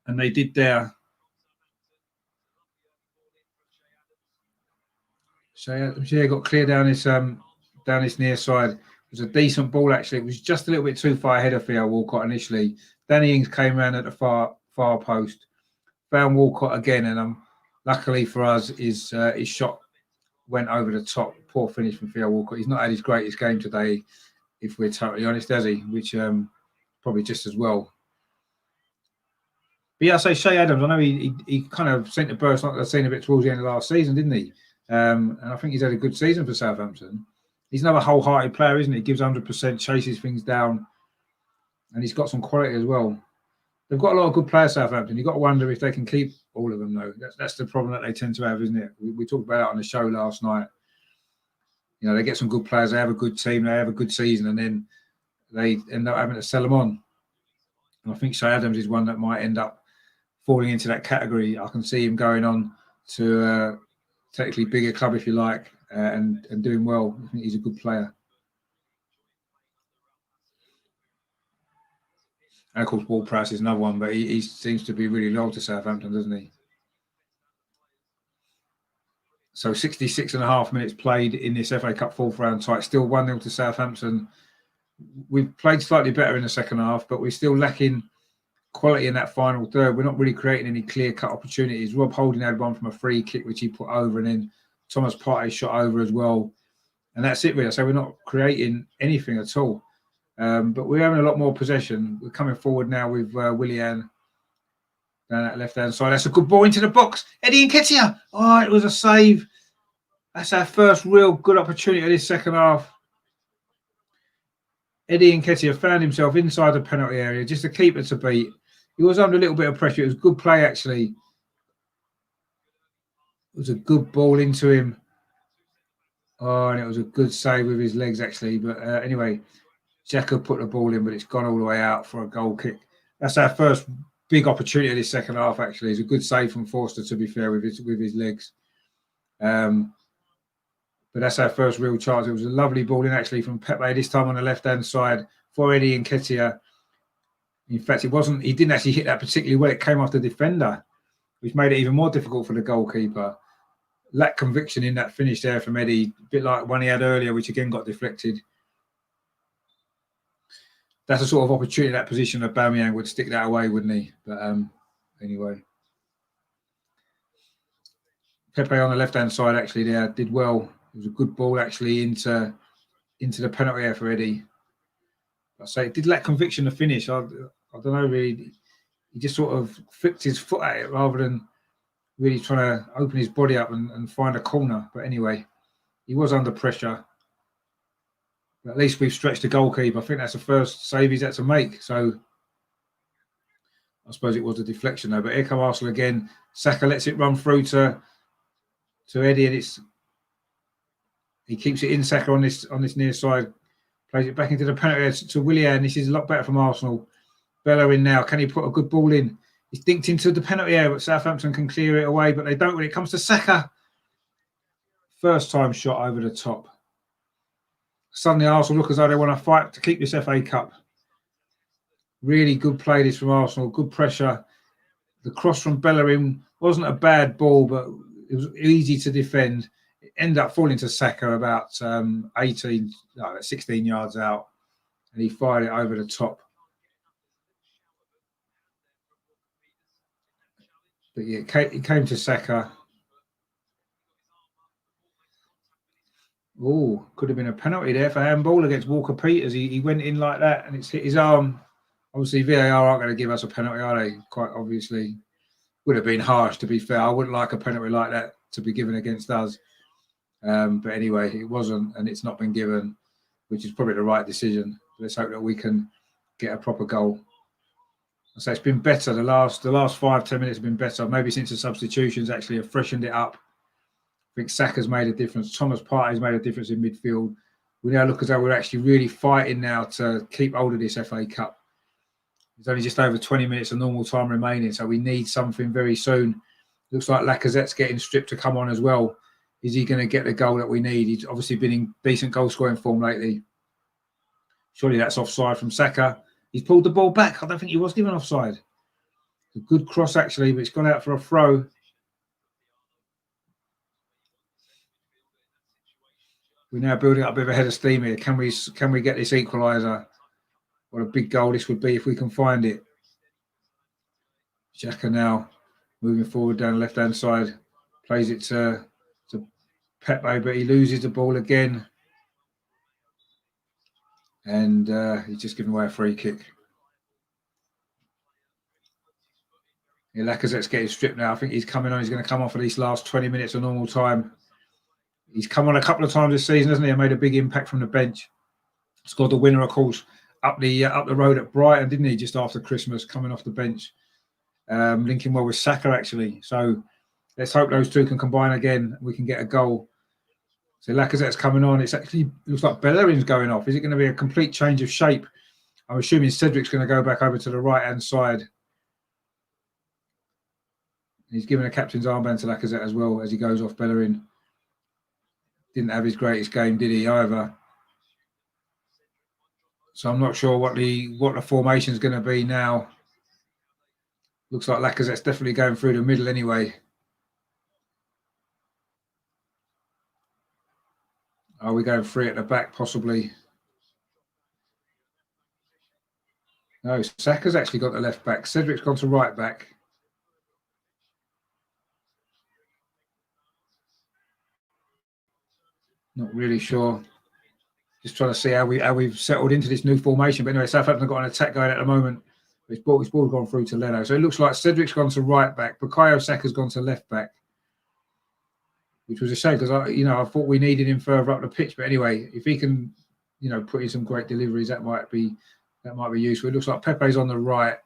S1: And they did there. Shea got clear down this near side. It was a decent ball, actually. It was just a little bit too far ahead of Theo Walcott initially. Danny Ings came around at the far post, found Walcott again, and luckily for us, his shot went over the top. Poor finish from Theo Walcott. He's not had his greatest game today, if we're totally honest, has he? Which probably just as well. But yeah, I say Shay Adams. I know he kind of sent the burst like I've seen a bit towards the end of last season, didn't he? And I think he's had a good season for Southampton. He's another wholehearted player, isn't he? Gives 100%, chases things down, and he's got some quality as well. They've got a lot of good players, Southampton. You've got to wonder if they can keep all of them, though. That's the problem that they tend to have, isn't it? We talked about it on the show last night. You know, they get some good players, they have a good team, they have a good season, and then they end up having to sell them on. And I think Shay Adams is one that might end up falling into that category. I can see him going on to a technically bigger club, if you like, and doing well. I think he's a good player. And of course, Ward-Prowse is another one, but he seems to be really loyal to Southampton, doesn't he? So 66.5 minutes played in this FA Cup fourth round tie. Still 1-0 to Southampton. We've played slightly better in the second half, but we're still lacking quality in that final third. We're not really creating any clear-cut opportunities. Rob Holding had one from a free kick, which he put over, and then Thomas Partey shot over as well. And that's it, really. So we're not creating anything at all. But we're having a lot more possession. We're coming forward now with Willian down that left-hand side. That's a good ball into the box. Eddie Nketiah. Oh, it was a save. That's our first real good opportunity of this second half. Eddie Nketiah found himself inside the penalty area, just a keeper to beat. He was under a little bit of pressure. It was good play, actually. It was a good ball into him. Oh, and it was a good save with his legs, actually. But anyway, Xhaka put the ball in, but it's gone all the way out for a goal kick. That's our first big opportunity of this second half, actually. It's a good save from Forster, to be fair, with his legs. But that's our first real chance. It was a lovely ball in, actually, from Pepe, this time on the left-hand side for Eddie Nketiah. In fact, he didn't actually hit that particularly well. It came off the defender, which made it even more difficult for the goalkeeper. Lack conviction in that finish there from Eddie, a bit like one he had earlier, which again got deflected. That's a sort of opportunity, that position of Aubameyang would stick that away, wouldn't he? But anyway. Pepe on the left-hand side, actually, there did well. It was a good ball, actually, into the penalty area for Eddie. I say it did lack conviction to finish. I don't know, really. He just sort of flicked his foot at it rather than really trying to open his body up and find a corner. But anyway, he was under pressure. But at least we've stretched the goalkeeper. I think that's the first save he's had to make. So I suppose it was a deflection, though. But here come Arsenal again. Saka lets it run through to Eddie, and he keeps it in. Saka on this near side, plays it back into the penalty area to Willian. This is a lot better from Arsenal. Bellerin now. Can he put a good ball in? He's dinked into the penalty area, but Southampton can clear it away, but they don't when it comes to Saka. First time shot over the top. Suddenly Arsenal look as though they want to fight to keep this FA Cup. Really good play this from Arsenal. Good pressure. The cross from Bellerin wasn't a bad ball, but it was easy to defend. It ended up falling to Saka about 16 yards out, and he fired it over the top. But yeah, it came to Saka. Oh, could have been a penalty there for handball against Walker Peters. He went in like that and it's hit his arm. Obviously, VAR aren't going to give us a penalty, are they? Quite obviously. Would have been harsh, to be fair. I wouldn't like a penalty like that to be given against us. But anyway, it wasn't, and it's not been given, which is probably the right decision. Let's hope that we can get a proper goal. So it's been better. The last 5-10 minutes have been better. Maybe since the substitutions actually have freshened it up. I think Saka's made a difference. Thomas Partey's made a difference in midfield. We now look as though we're actually really fighting now to keep hold of this FA Cup. There's only just over 20 minutes of normal time remaining, so we need something very soon. Looks like Lacazette's getting stripped to come on as well. Is he going to get the goal that we need? He's obviously been in decent goal-scoring form lately. Surely that's offside from Saka. He's pulled the ball back. I don't think he was given offside. A good cross, actually, but it's gone out for a throw. We're now building up a bit of a head of steam here. Can we get this equaliser? What a big goal this would be if we can find it. Xhaka now moving forward down the left-hand side. Plays it to Pepe, but he loses the ball again. And he's just given away a free kick. Yeah, Lacazette's getting stripped now. I think he's coming on. He's going to come off for these last 20 minutes of normal time. He's come on a couple of times this season, hasn't he? And made a big impact from the bench. Scored the winner, of course, up the road at Brighton, didn't he? Just after Christmas, coming off the bench. Linking well with Saka, actually. So let's hope those two can combine again. We can get a goal. So Lacazette's coming on. It's actually looks like Bellerin's going off. Is it going to be a complete change of shape? I'm assuming Cedric's going to go back over to the right-hand side. He's given a captain's armband to Lacazette as well as he goes off. Bellerin didn't have his greatest game, did he, either? So I'm not sure what the formation is going to be now. Looks like Lacazette's definitely going through the middle anyway. Are we going free at the back, possibly? No, Saka's actually got the left back. Cedric's gone to right back. Not really sure. Just trying to see how we've settled into this new formation. But anyway, Southampton have got an attack going at the moment. His ball's gone through to Leno. So it looks like Cedric's gone to right back. Bukayo Saka's gone to left back, which was a shame because I thought we needed him further up the pitch. But anyway, if he can, put in some great deliveries, that might be useful. It looks like Pepe's on the right.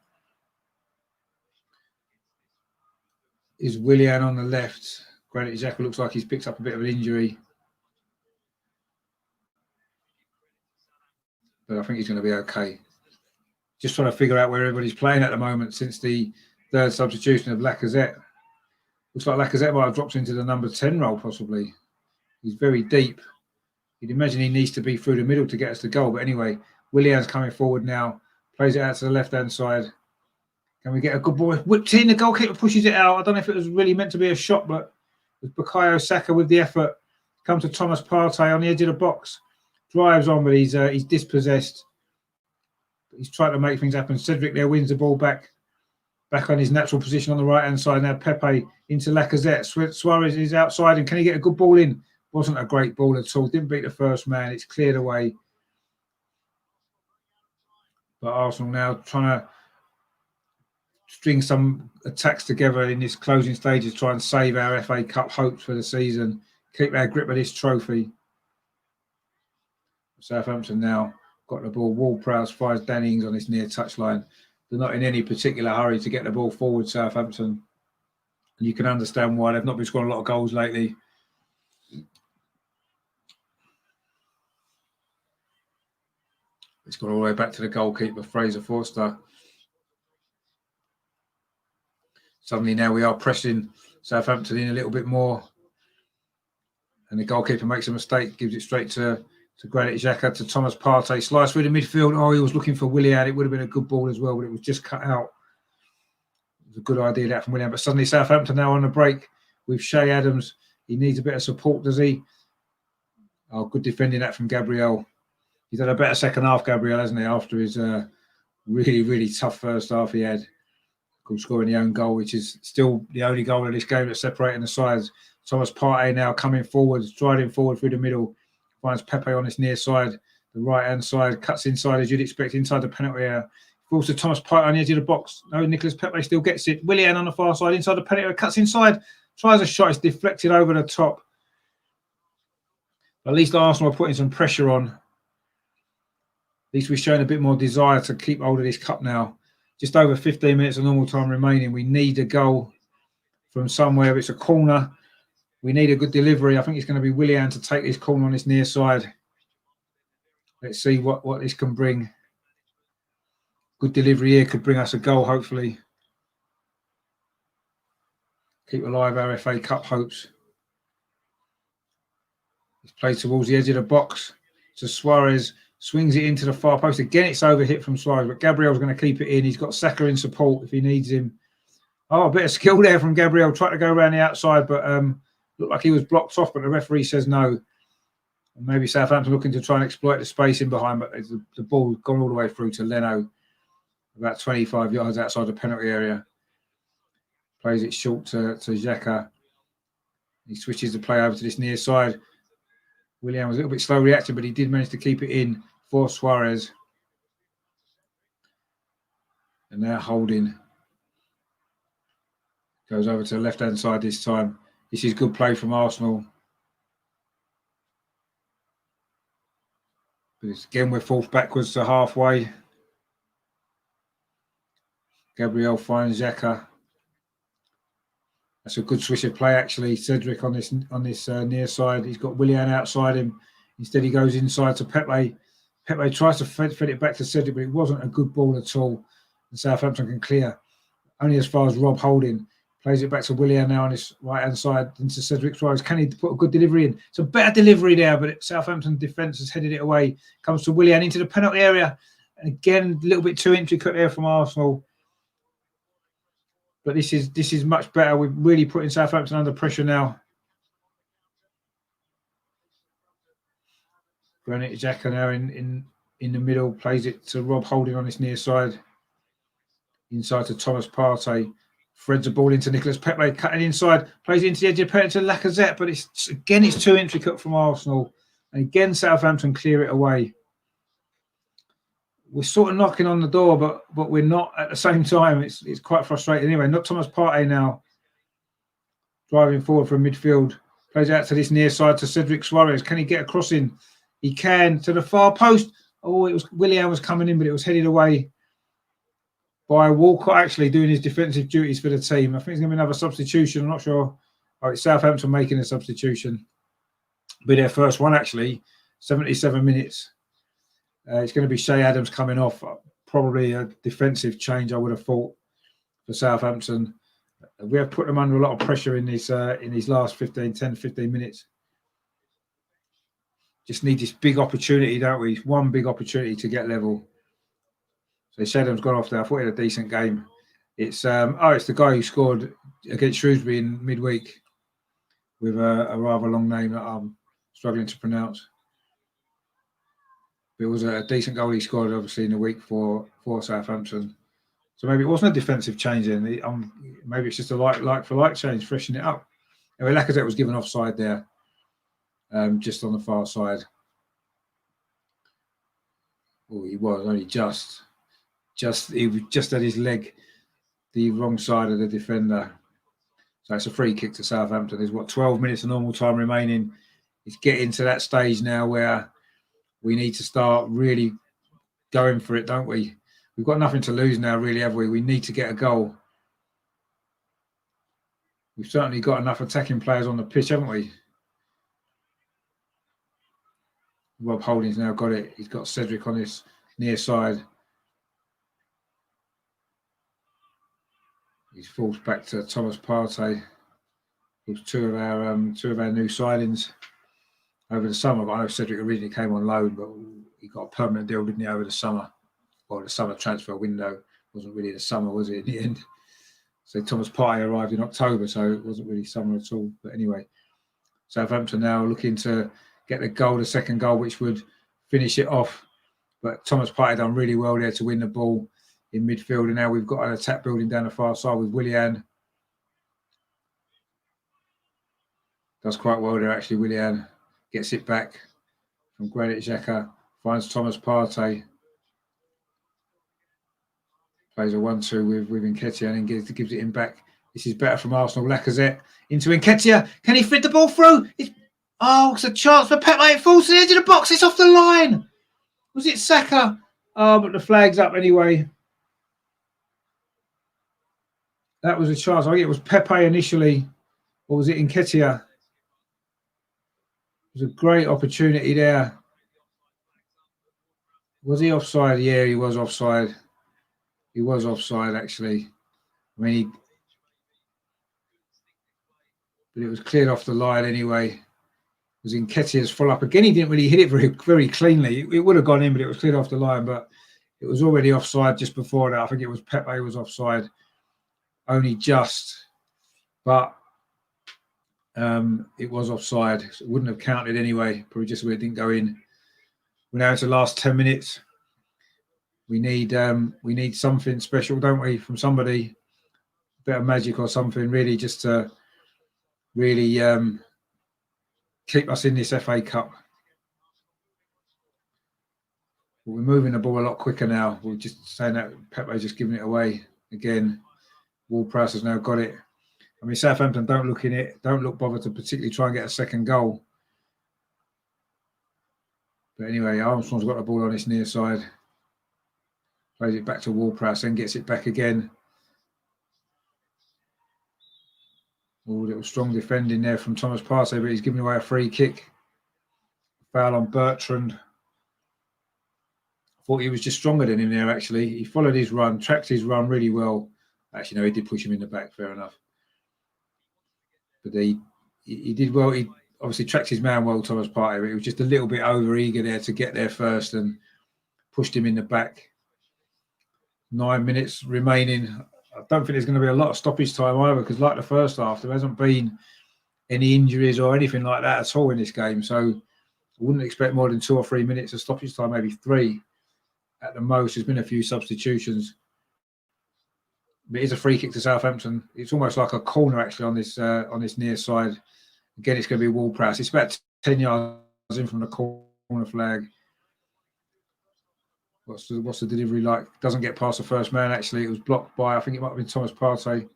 S1: Is Willian on the left? Granit Xhaka looks like he's picked up a bit of an injury. But I think he's going to be okay. Just trying to figure out where everybody's playing at the moment since the third substitution of Lacazette. Looks like Lacazette might have dropped into the number 10 role, possibly. He's very deep. You'd imagine he needs to be through the middle to get us the goal. But anyway, Willian's coming forward now. Plays it out to the left-hand side. Can we get a good ball? Whipped in, the goalkeeper pushes it out. I don't know if it was really meant to be a shot, but with Bukayo Saka with the effort. Comes to Thomas Partey on the edge of the box. Drives on, but he's dispossessed. He's trying to make things happen. Cedric there wins the ball back on his natural position on the right-hand side. Now Pepe into Lacazette. Suarez is outside, and can he get a good ball in? Wasn't a great ball at all. Didn't beat the first man. It's cleared away. But Arsenal now trying to string some attacks together in this closing stages, try and save our FA Cup hopes for the season. Keep our grip of this trophy. Southampton now got the ball. Ward-Prowse fires Danny Ings on this near touchline. They're not in any particular hurry to get the ball forward, Southampton. And you can understand why. They've not been scoring a lot of goals lately. It's gone all the way back to the goalkeeper, Fraser Forster. Suddenly now we are pressing Southampton in a little bit more. And the goalkeeper makes a mistake, gives it straight to Granit Xhaka, to Thomas Partey. Slice through the midfield. Oh, he was looking for Willian. It would have been a good ball as well, but it was just cut out. It was a good idea that from Willian. But suddenly Southampton now on the break with Shea Adams. He needs a bit of support, does he? Oh, good defending that from Gabriel. He's had a better second half, Gabriel, hasn't he, after his really, really tough first half he had. Scoring the own goal, which is still the only goal of this game that's separating the sides. Thomas Partey now coming forward, striding forward through the middle. finds Pepe on his near side, the right-hand side, cuts inside as you'd expect, inside the penalty area. Falls to Thomas Partey on the edge of the box. No, Nicholas Pepe still gets it. Willian on the far side, inside the penalty area, cuts inside, tries a shot, it's deflected over the top. At least Arsenal are putting some pressure on. At least we're showing a bit more desire to keep hold of this cup now. Just over 15 minutes of normal time remaining. We need a goal from somewhere. It's a corner. We need a good delivery. I think it's going to be Willian to take this corner on this near side. Let's see what this can bring. Good delivery here could bring us a goal, hopefully. Keep alive our FA Cup hopes. It's played towards the edge of the box. So Suarez swings it into the far post. Again, it's over hit from Suarez, but Gabriel's going to keep it in. He's got Saka in support if he needs him. Oh, a bit of skill there from Gabriel. Tried to go around the outside, but looked like he was blocked off, but the referee says no. And maybe Southampton looking to try and exploit the space in behind, but the ball gone all the way through to Leno, about 25 yards outside the penalty area. Plays it short to Xhaka. He switches the play over to this near side. Willian was a little bit slow reacting, but he did manage to keep it in for Suarez. And now Holding goes over to the left-hand side this time. This is good play from Arsenal. But again, we're forced backwards to halfway. Gabriel finds Xhaka. That's a good switch of play, actually. Cedric on this near side. He's got Willian outside him. Instead, he goes inside to Pepe. Pepe tries to fed it back to Cedric, but it wasn't a good ball at all. And Southampton can clear only as far as Rob Holding. Plays it back to Willian now on his right-hand side into Cedric Suarez. Can he put a good delivery in? It's a better delivery there, but Southampton defence has headed it away. Comes to Willian into the penalty area. And again, a little bit too intricate there from Arsenal. But this is much better. We're really putting Southampton under pressure now. Granit Xhaka now in the middle. Plays it to Rob Holding on his near side. Inside to Thomas Partey. Threads the ball into Nicholas Pepe. Cutting inside. Plays it into the edge of the penalty to Lacazette. But it's too intricate from Arsenal. And again, Southampton clear it away. We're sort of knocking on the door, but we're not at the same time. It's quite frustrating. Anyway, not Thomas Partey now. Driving forward from midfield. Plays out to this near side to Cedric Suarez. Can he get a crossing? He can. To the far post. Oh, it was Willian was coming in, but it was headed away by Walcott, actually doing his defensive duties for the team. I think it's going to be another substitution. I'm not sure. Oh, it's Southampton making a substitution. Be their first one, actually. 77 minutes. It's going to be Shea Adams coming off. Probably a defensive change, I would have thought, for Southampton. We have put them under a lot of pressure in these last 10, 15 minutes. Just need this big opportunity, don't we? One big opportunity to get level. So Shea Adams gone off there. I thought he had a decent game. It's the guy who scored against Shrewsbury in midweek with a rather long name that I'm struggling to pronounce. It was a decent goal he scored, obviously, in the week for Southampton. So maybe it wasn't a defensive change in. Maybe it's just a like for like change, freshen it up. Anyway, Lacazette was given offside there, just on the far side. Oh, he was only just he was just at his leg, the wrong side of the defender. So it's a free kick to Southampton. There's 12 minutes of normal time remaining. It's getting to that stage now where we need to start really going for it, don't we? We've got nothing to lose now, really, have we? We need to get a goal. We've certainly got enough attacking players on the pitch, haven't we? Rob Holding's now got it. He's got Cedric on his near side. He's forced back to Thomas Partey. It was two of our new signings over the summer. But I know Cedric originally came on loan, but he got a permanent deal, didn't he, over the summer? Or the summer transfer window. Wasn't really the summer, was it, in the end? So Thomas Partey arrived in October, so it wasn't really summer at all. But anyway, Southampton now looking to get the second goal, which would finish it off. But Thomas Partey done really well there to win the ball in midfield. And now we've got an attack building down the far side with Willian. Does quite well there, actually. Willian gets it back. from Granit Xhaka. Finds Thomas Partey. Plays a 1-2 with Nketiah and then gives it in back. This is better from Arsenal. Lacazette into Nketiah. Can he fit the ball through? It's a chance for Pepe. It falls to the edge of the box. It's off the line. Was it Saka? Oh, but the flag's up anyway. That was a chance. I think it was Pepe initially. Or was it Nketiah? It was a great opportunity there. Was he offside? Yeah, he was offside. He was offside, actually. I mean, but it was cleared off the line anyway. It was Nketiah's follow-up. Again, he didn't really hit it very, very cleanly. It would have gone in, but it was cleared off the line. But it was already offside just before that. I think it was Pepe was offside. Only just. But it was offside. So it wouldn't have counted anyway. Probably just where it didn't go in. We're now into the last 10 minutes. We need something special, don't we, from somebody, a bit of magic or something, really, just to really keep us in this FA Cup. But we're moving the ball a lot quicker now. We're just saying that Pepe's just giving it away again. Ward-Prowse has now got it. I mean, Southampton don't look bothered to particularly try and get a second goal. But anyway, Armstrong's got the ball on his near side. Plays it back to Ward-Prowse, then gets it back again. Oh, little strong defending there from Thomas Partey, but he's giving away a free kick. Foul on Bertrand. Thought he was just stronger than him there, actually. He followed his run, tracked his run really well. Actually, no, he did push him in the back, fair enough. But he did well. He obviously tracked his man well, Thomas Partey, but he was just a little bit over-eager there to get there first and pushed him in the back. 9 minutes remaining. I don't think there's going to be a lot of stoppage time either, because like the first half, there hasn't been any injuries or anything like that at all in this game. So I wouldn't expect more than 2 or 3 minutes of stoppage time, maybe 3 at the most. There's been a few substitutions. But it is a free kick to Southampton. It's almost like a corner, actually, on this near side. Again, it's going to be Ward-Prowse. It's about 10 yards in from the corner flag. What's the delivery like? Doesn't get past the first man, actually. It was blocked by, I think it might have been Thomas Partey.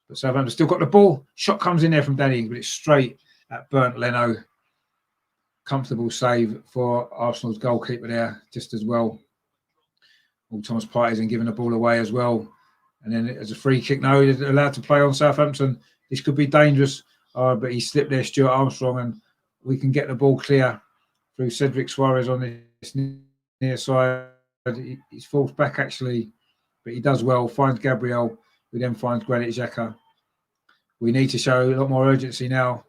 S1: But Southampton still got the ball. Shot comes in there from Danny, but it's straight at Bernd Leno. Comfortable save for Arsenal's goalkeeper there, just as well. Thomas Partey's in giving the ball away as well. And then as a free kick, no, he's allowed to play on Southampton. This could be dangerous, but he slipped there, Stuart Armstrong, and we can get the ball clear through Cedric Suarez on this near side. He's falls back, actually, but he does well. Finds Gabriel, who then finds Granit Xhaka. We need to show a lot more urgency now.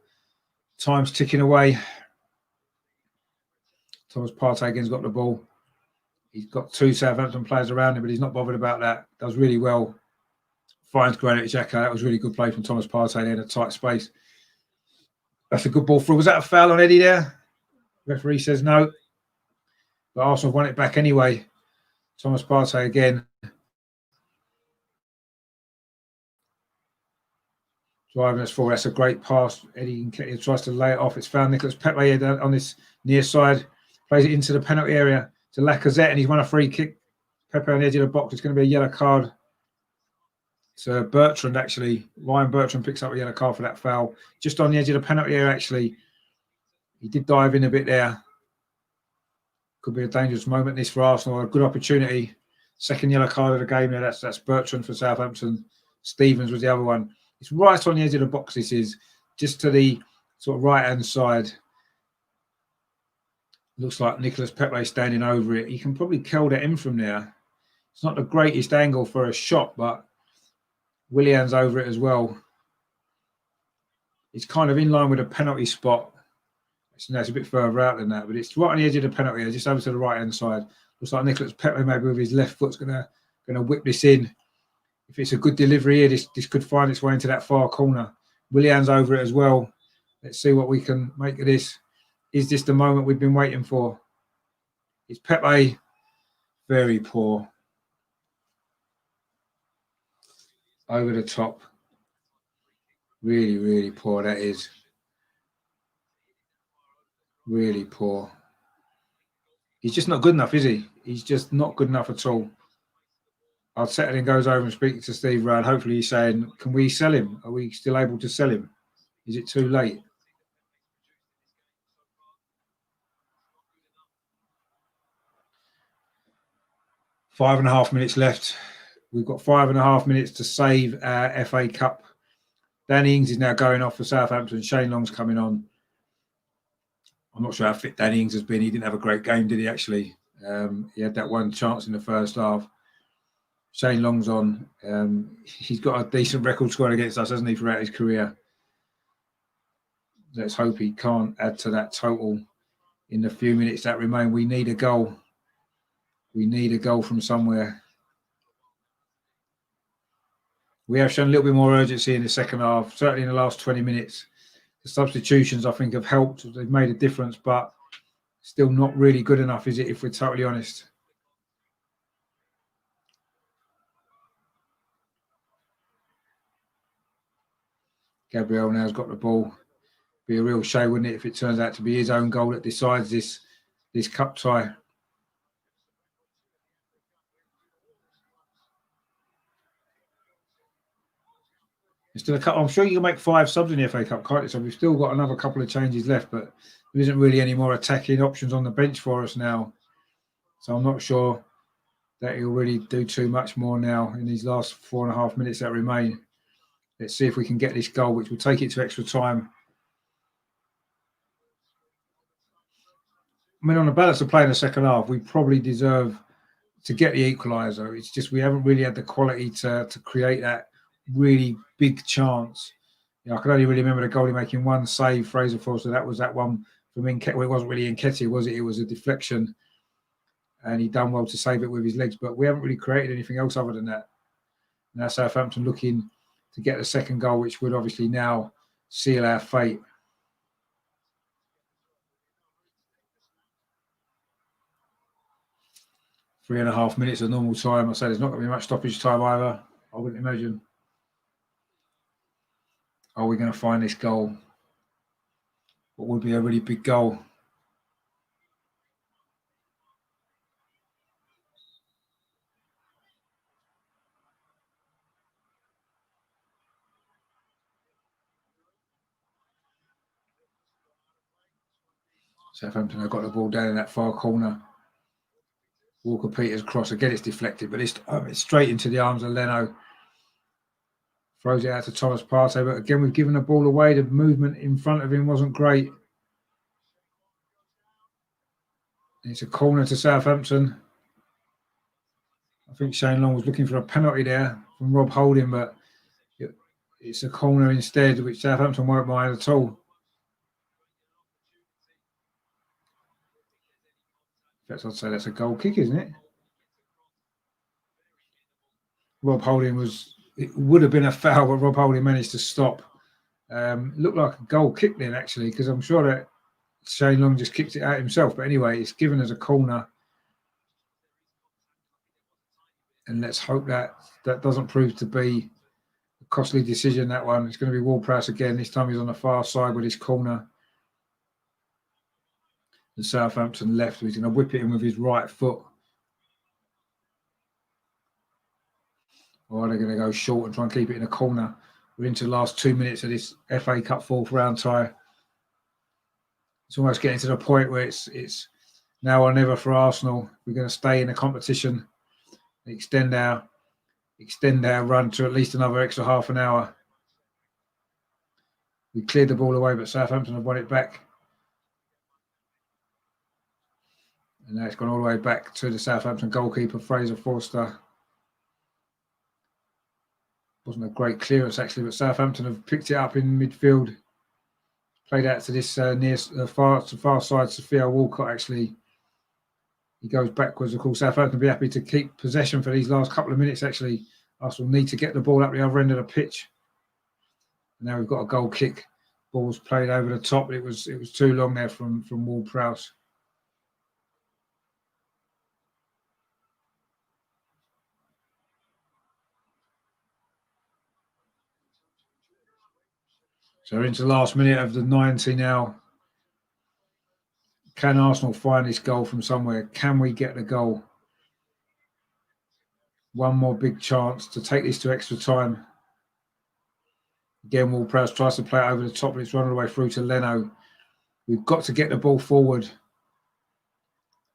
S1: Time's ticking away. Thomas Partey again's got the ball. He's got 2 Southampton players around him, but he's not bothered about that. Does really well. Finds Granit Xhaka. That was really good play from Thomas Partey there in a tight space. That's a good ball through. Was that a foul on Eddie there? Referee says no. But Arsenal won it back anyway. Thomas Partey again. Driving us forward. That's a great pass. Eddie Nketiah tries to lay it off. It's found Nicolas Pepe on this near side. Plays it into the penalty area to Lacazette, and he's won a free kick. Pepe on the edge of the box. It's going to be a yellow card. So Bertrand, actually. Ryan Bertrand picks up a yellow card for that foul. Just on the edge of the penalty area, actually. He did dive in a bit there. Could be a dangerous moment this for Arsenal. A good opportunity. Second yellow card of the game there. That's Bertrand for Southampton. Stevens was the other one. It's right on the edge of the box. This is just to the sort of right-hand side. Looks like Nicolas Pepe standing over it. He can probably curl that in from there. It's not the greatest angle for a shot, but Willian's over it as well. It's kind of in line with a penalty spot. It's a bit further out than that, but it's right on the edge of the penalty area, just over to the right-hand side. Looks like Nicolas Pepe maybe with his left foot's gonna whip this in. If it's a good delivery here, this could find its way into that far corner. Willian's over it as well. Let's see what we can make of this. Is this the moment we've been waiting for? It's Pepe. Very poor. Over the top. Really, really poor, that is. Really poor. He's just not good enough, is he? He's just not good enough at all. Arteta then goes over and speaks to Steve Rowe. Hopefully he's saying, can we sell him? Are we still able to sell him? Is it too late? Five and a half minutes left. We've got 5.5 minutes to save our FA Cup. Danny Ings is now going off for Southampton. Shane Long's coming on. I'm not sure how fit Danny Ings has been. He didn't have a great game, did he, actually? He had that one chance in the first half. Shane Long's on. He's got a decent record scoring against us, hasn't he, throughout his career? Let's hope he can't add to that total in the few minutes that remain. We need a goal. We need a goal from somewhere. We have shown a little bit more urgency in the second half, certainly in the last 20 minutes. The substitutions, I think, have helped. They've made a difference, but still not really good enough, is it, if we're totally honest? Gabriel now's got the ball. Be a real shame, wouldn't it, if it turns out to be his own goal that decides this cup tie. Instead of cup, I'm sure you can make 5 subs in the FA Cup, can't you? So we've still got another couple of changes left, but there isn't really any more attacking options on the bench for us now. So I'm not sure that he'll really do too much more now in these last 4.5 minutes that remain. Let's see if we can get this goal, which will take it to extra time. I mean, on the balance of play in the second half, we probably deserve to get the equaliser. It's just we haven't really had the quality to create that really big chance. I can only really remember the goalie making one save, Fraser Forster. That was that one from Nketiah. Well, it wasn't really Nketiah, was it? It was a deflection, and he done well to save it with his legs. But we haven't really created anything else other than that. Now Southampton looking to get the second goal, which would obviously now seal our fate. 3.5 minutes of normal time. I say there's not going to be much stoppage time either, I wouldn't imagine. Are we going to find this goal? What would be a really big goal? Southampton have got the ball down in that far corner. Walker Peters cross. Again, it's deflected, but it's straight into the arms of Leno. Throws it out to Thomas Partey, but again, we've given the ball away. The movement in front of him wasn't great. It's a corner to Southampton. I think Shane Long was looking for a penalty there from Rob Holding, but it's a corner instead, which Southampton won't mind at all. In fact, I'd say that's a goal kick, isn't it? Rob Holding it would have been a foul, but Rob Holding managed to stop. Looked like a goal kick then, actually, because I'm sure that Shane Long just kicked it out himself. But anyway, it's given as a corner. And let's hope that doesn't prove to be a costly decision, that one. It's going to be Ward-Prowse again. This time he's on the far side with his corner. The Southampton left. He's going to whip it in with his right foot. Or they're going to go short and try and keep it in a corner. We're into the last 2 minutes of this FA Cup fourth round tie. It's almost getting to the point where it's now or never for Arsenal. We're going to stay in the competition, extend our run to at least another extra half an hour. We cleared the ball away, but Southampton have won it back. And now it's gone all the way back to the Southampton goalkeeper, Fraser Forster. Wasn't a great clearance, actually, but Southampton have picked it up in midfield. Played out to this far side, Sophia Walcott, actually. He goes backwards. Of course, Southampton will be happy to keep possession for these last couple of minutes, actually. Arsenal need to get the ball up the other end of the pitch. And now we've got a goal kick. Ball's played over the top. It was too long there from Ward-Prowse. So we're into the last minute of the 90 now. Can Arsenal find this goal from somewhere? Can we get the goal? One more big chance to take this to extra time. Again, Ward-Prowse tries to play it over the top, but it's run all the way through to Leno. We've got to get the ball forward.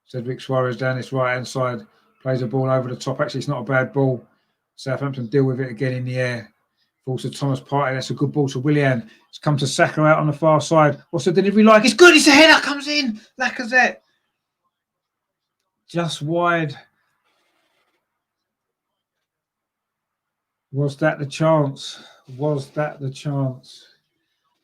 S1: Cedric Suarez down this right-hand side, plays the ball over the top. Actually, it's not a bad ball. Southampton deal with it again in the air. Falls to Thomas Partey. That's a good ball to Willian. It's come to Saka out on the far side. What's the delivery like? It's good. It's a header. Comes in. Lacazette. Just wide. Was that the chance? Was that the chance?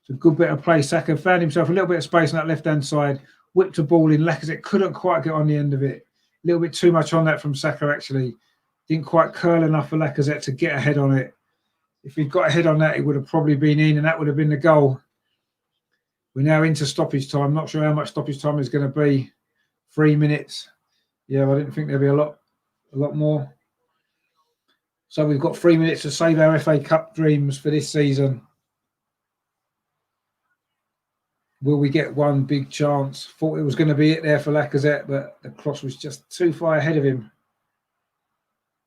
S1: It's a good bit of play. Saka found himself a little bit of space on that left-hand side. Whipped a ball in. Lacazette couldn't quite get on the end of it. A little bit too much on that from Saka, actually. Didn't quite curl enough for Lacazette to get ahead on it. If he'd got ahead on that, it would have probably been in, and that would have been the goal. We're now into stoppage time. Not sure how much stoppage time is going to be. 3 minutes. Yeah, I didn't think there'd be a lot more. So we've got 3 minutes to save our FA Cup dreams for this season. Will we get one big chance? Thought it was going to be it there for Lacazette, but the cross was just too far ahead of him.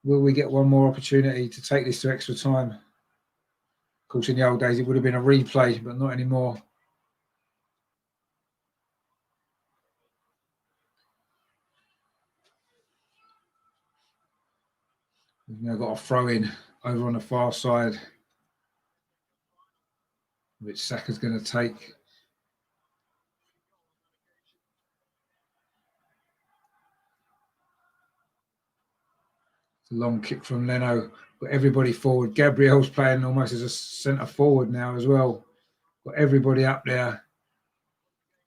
S1: Will we get one more opportunity to take this to extra time? Of course, in the old days, it would have been a replay, but not anymore. We've now got a throw in over on the far side, which Saka's going to take. It's a long kick from Leno. Got everybody forward. Gabriel's playing almost as a centre forward now as well. Got everybody up there.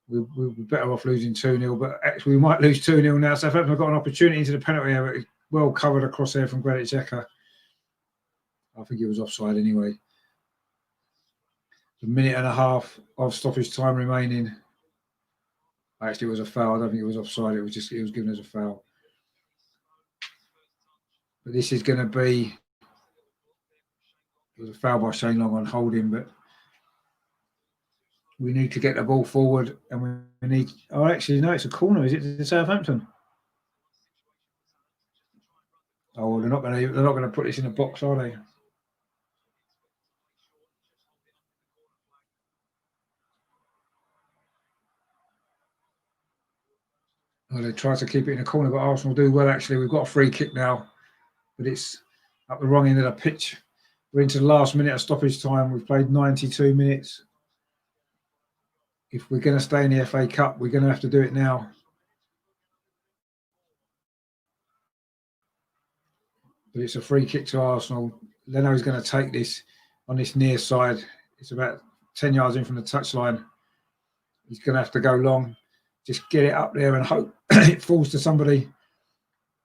S1: We're better off losing 2-0, but actually we might lose 2-0 now. Southampton have got an opportunity into the penalty area, but it's well covered across there from Granit Xhaka. I think he was offside anyway. A minute and a half of stoppage time remaining. Actually, it was a foul. I don't think it was offside. It was given as a foul. But this is going to be. It was a foul by Shane Long on holding, but we need to get the ball forward, and we need. Oh, actually, no, it's a corner. Is it to Southampton? Oh, well, they're not going to put this in a box, are they? Well, they try to keep it in a corner, but Arsenal do well, actually. We've got a free kick now, but it's up the wrong end of the pitch. We're into the last minute of stoppage time. We've played 92 minutes. If we're going to stay in the FA Cup, we're going to have to do it now. But it's a free kick to Arsenal. Leno's going to take this on this near side. It's about 10 yards in from the touchline. He's going to have to go long. Just get it up there and hope it falls to somebody.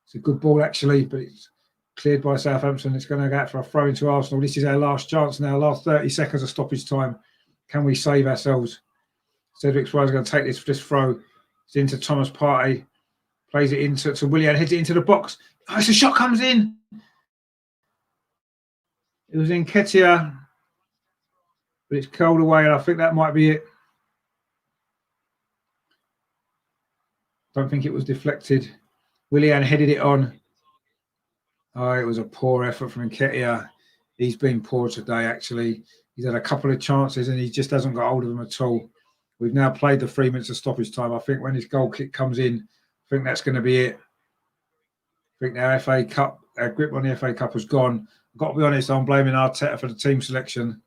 S1: It's a good ball, actually, but it's cleared by Southampton. It's going to go out for a throw into Arsenal. This is our last chance now. Last 30 seconds of stoppage time. Can we save ourselves? Cedric Suarez is going to take this throw. It's into Thomas Partey. Plays it into Willian. Heads it into the box. Oh, it's a shot comes in. It was in Nketiah, but it's curled away, and I think that might be it. Don't think it was deflected. Willian headed it on. Oh, it was a poor effort from Nketiah. He's been poor today, actually. He's had a couple of chances, and he just hasn't got hold of them at all. We've now played the 3 minutes of stoppage time. I think when this goal kick comes in, I think that's going to be it. I think our FA Cup, our grip on the FA Cup has gone. I've got to be honest, I'm blaming Arteta for the team selection.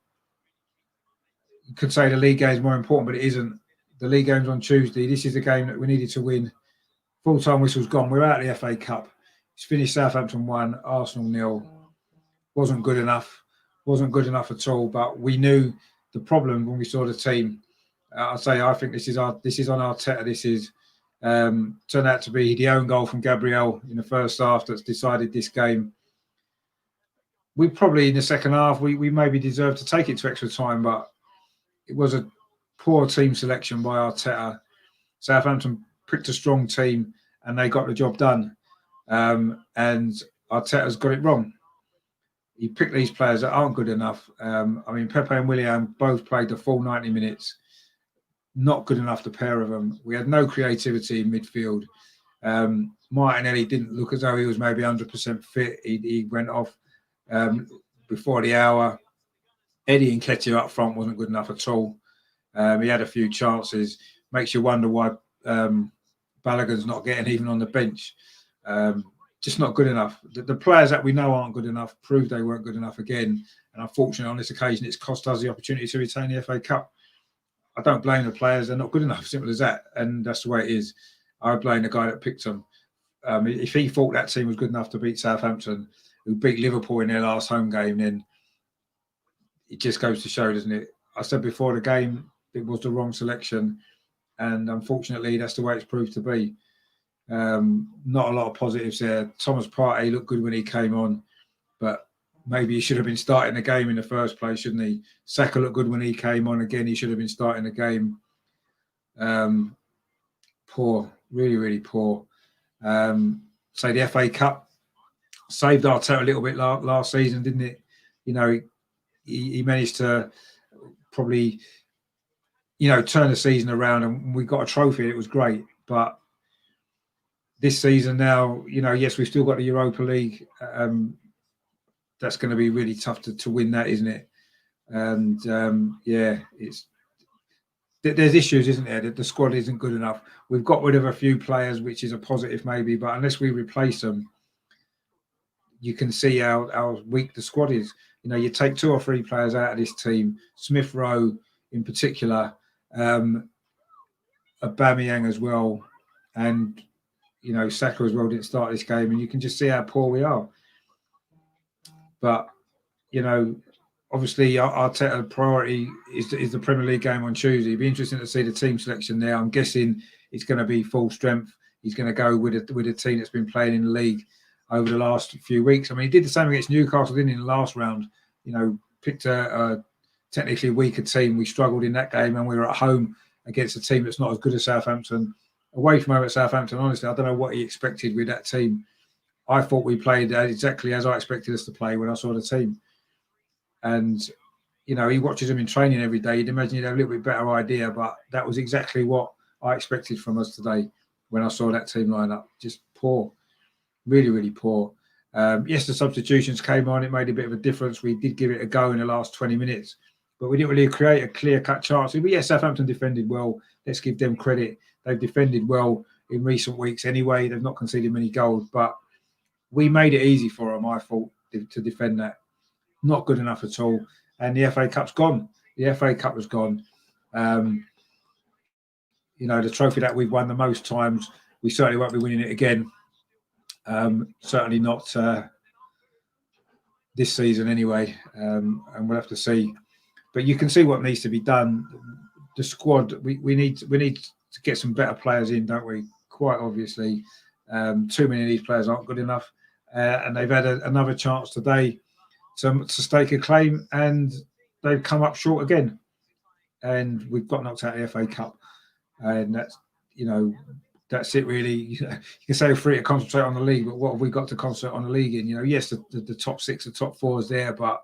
S1: You could say the league game is more important, but it isn't. The league game's on Tuesday. This is the game that we needed to win. Full-time whistle's gone. We're out of the FA Cup. It's finished Southampton 1, Arsenal 0. Wasn't good enough. Wasn't good enough at all, but we knew the problem when we saw the team. I think this is on Arteta. This is turned out to be the own goal from Gabriel in the first half that's decided this game. We probably in the second half we maybe deserved to take it to extra time, but it was a poor team selection by Arteta. Southampton picked a strong team and they got the job done. And Arteta's got it wrong. He picked these players that aren't good enough. Pepe and Willian both played the full 90 minutes. not good enough, the pair of them. We had no creativity in midfield. Martinelli didn't look as though he was maybe 100% fit. He went off before the hour. Eddie Nketiah up front wasn't good enough at all. He had a few chances. Makes you wonder why Balogun's not getting even on the bench. Just not good enough. The players that we know aren't good enough proved they weren't good enough again. And unfortunately, on this occasion, it's cost us the opportunity to retain the FA Cup. I don't blame the players. They're not good enough. Simple as that. And that's the way it is. I blame the guy that picked them. If he thought that team was good enough to beat Southampton, who beat Liverpool in their last home game, then it just goes to show, doesn't it? I said before the game, it was the wrong selection. And unfortunately, that's the way it's proved to be. Not a lot of positives there. Thomas Partey looked good when he came on, but maybe he should have been starting the game in the first place, shouldn't he? Saka looked good when he came on. Again, he should have been starting the game. Poor, really, really poor. So the FA Cup saved Arteta a little bit last season, didn't it? You know, he managed to probably, turn the season around, and we got a trophy. It was great, but this season now, yes, we've still got the Europa League. That's going to be really tough to win that, isn't it? And there's issues, isn't there? The squad isn't good enough. We've got rid of a few players, which is a positive maybe, but unless we replace them, you can see how weak the squad is. You take 2 or 3 players out of this team, Smith Rowe in particular, Aubameyang as well, and Saka as well didn't start this game, and you can just see how poor we are. But obviously our priority is the Premier League game on Tuesday. It'd be interesting to see the team selection there. I'm guessing it's going to be full strength. He's going to go with a team that's been playing in the league over the last few weeks. I mean, he did the same against Newcastle, didn't he, in the last round? Picked a technically weaker team. We struggled in that game, and we were at home against a team that's not as good as Southampton. Away from home at Southampton, honestly, I don't know what he expected with that team. I thought we played exactly as I expected us to play when I saw the team. And, he watches them in training every day. You'd imagine you'd have a little bit better idea, but that was exactly what I expected from us today when I saw that team line up. Just poor. Really, really poor. Yes, the substitutions came on. It made a bit of a difference. We did give it a go in the last 20 minutes, but we didn't really create a clear-cut chance. But yes, Southampton defended well. Let's give them credit. They've defended well in recent weeks anyway. They've not conceded many goals, but we made it easy for them, I thought, to defend that. Not good enough at all. And the FA Cup's gone. The FA Cup was gone. The trophy that we've won the most times, we certainly won't be winning it again. Certainly not this season anyway. And we'll have to see. But you can see what needs to be done. The squad, we need to get some better players in, don't we? Quite obviously. Too many of these players aren't good enough. And they've had another chance today to stake a claim, and they've come up short again. And we've got knocked out of the FA Cup. And that's it really. You can say we're free to concentrate on the league, but what have we got to concentrate on the league in? Yes, the top 6, the top 4 is there, but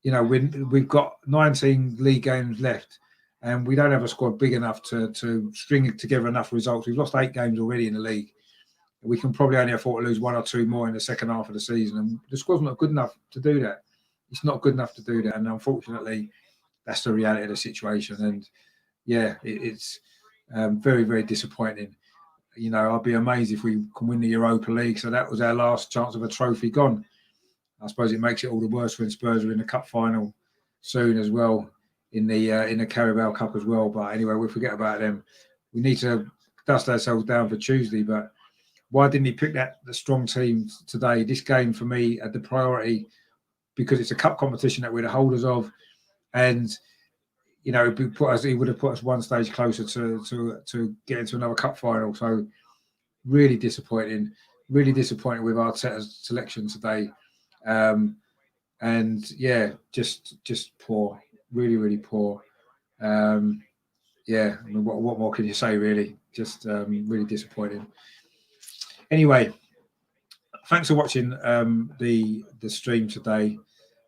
S1: we've got 19 league games left, and we don't have a squad big enough to string together enough results. We've lost 8 games already in the league. We can probably only afford to lose 1 or 2 more in the second half of the season, and the squad's not good enough to do that. It's not good enough to do that, and unfortunately, that's the reality of the situation. And it's very, very disappointing. I'll be amazed if we can win the Europa League. So that was our last chance of a trophy gone. I suppose it makes it all the worse when Spurs are in the cup final soon as well, in the Carabao Cup as well. But anyway, we'll forget about them. We need to dust ourselves down for Tuesday. But why didn't he pick the strong team today? This game for me had the priority because it's a cup competition that we're the holders of, and he would have put us one stage closer to get into another cup final. So really disappointing with Arteta's selection today. Just poor, really, really poor. I mean, what more can you say, really? Just really disappointing. Anyway, thanks for watching the stream today.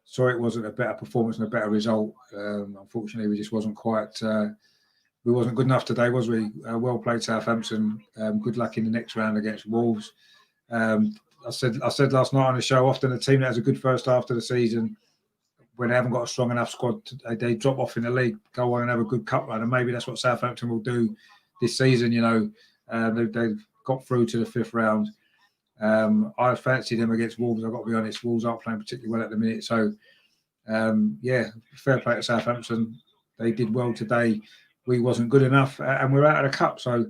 S1: Sorry it wasn't a better performance and a better result. Unfortunately, we just wasn't quite we wasn't good enough today, was we? Well played, Southampton. Good luck in the next round against Wolves. I said last night on the show, often a team that has a good first half of the season, when they haven't got a strong enough squad, they drop off in the league, go on and have a good cup run, and maybe that's what Southampton will do this season. You know, they've got through to the 5th round. I fancy them against Wolves. I've got to be honest. Wolves aren't playing particularly well at the minute, so yeah, fair play to Southampton. They did well today. We wasn't good enough, and we're out of the cup. So,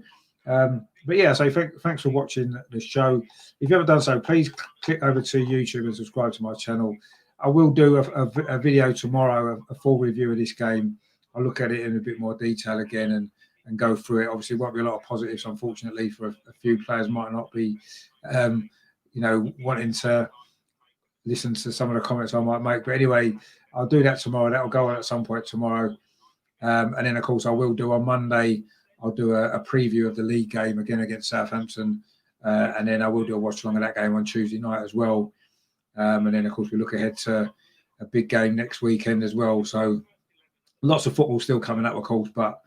S1: but yeah, so thanks for watching the show. If you haven't done so, please click over to YouTube and subscribe to my channel. I will do a video tomorrow, a full review of this game. I'll look at it in a bit more detail again and go through it. Obviously, it won't be a lot of positives, unfortunately, for a few players might not be, wanting to listen to some of the comments I might make. But anyway, I'll do that tomorrow. That'll go on at some point tomorrow. And then, of course, I will do on Monday, I'll do a preview of the league game again against Southampton. And then I will do a watch along of that game on Tuesday night as well. And then, of course, we look ahead to a big game next weekend as well. So lots of football still coming up, of course, but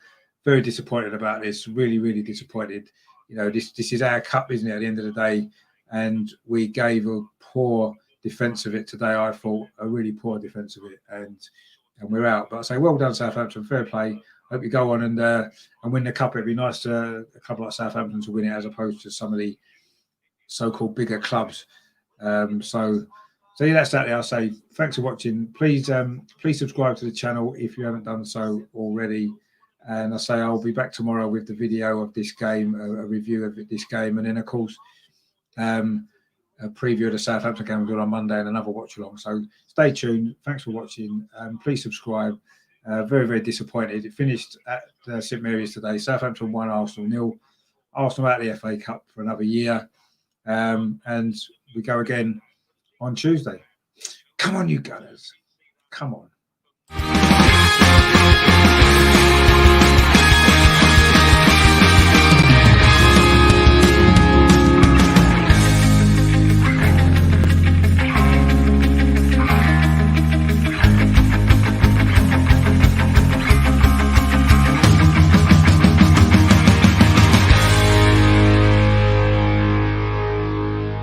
S1: very disappointed about this. Really, really disappointed. You know, this is our cup, isn't it, at the end of the day? And we gave a poor defence of it today, I thought, a really poor defence of it. And we're out. But I say, well done, Southampton. Fair play. Hope you go on and win the cup. It'd be nice to a club like Southampton to win it as opposed to some of the so-called bigger clubs. So yeah, that's that. I'll say thanks for watching. Please subscribe to the channel if you haven't done so already. And I say I'll be back tomorrow with the video of this game, a review of this game, and then of course a preview of the Southampton game we'll do on Monday and another watch along. So stay tuned. Thanks for watching. Please subscribe. Very, very disappointed. It finished at St Mary's today. Southampton 1, Arsenal 0. Arsenal out of the FA Cup for another year. And we go again on Tuesday. Come on, you Gunners. Come on.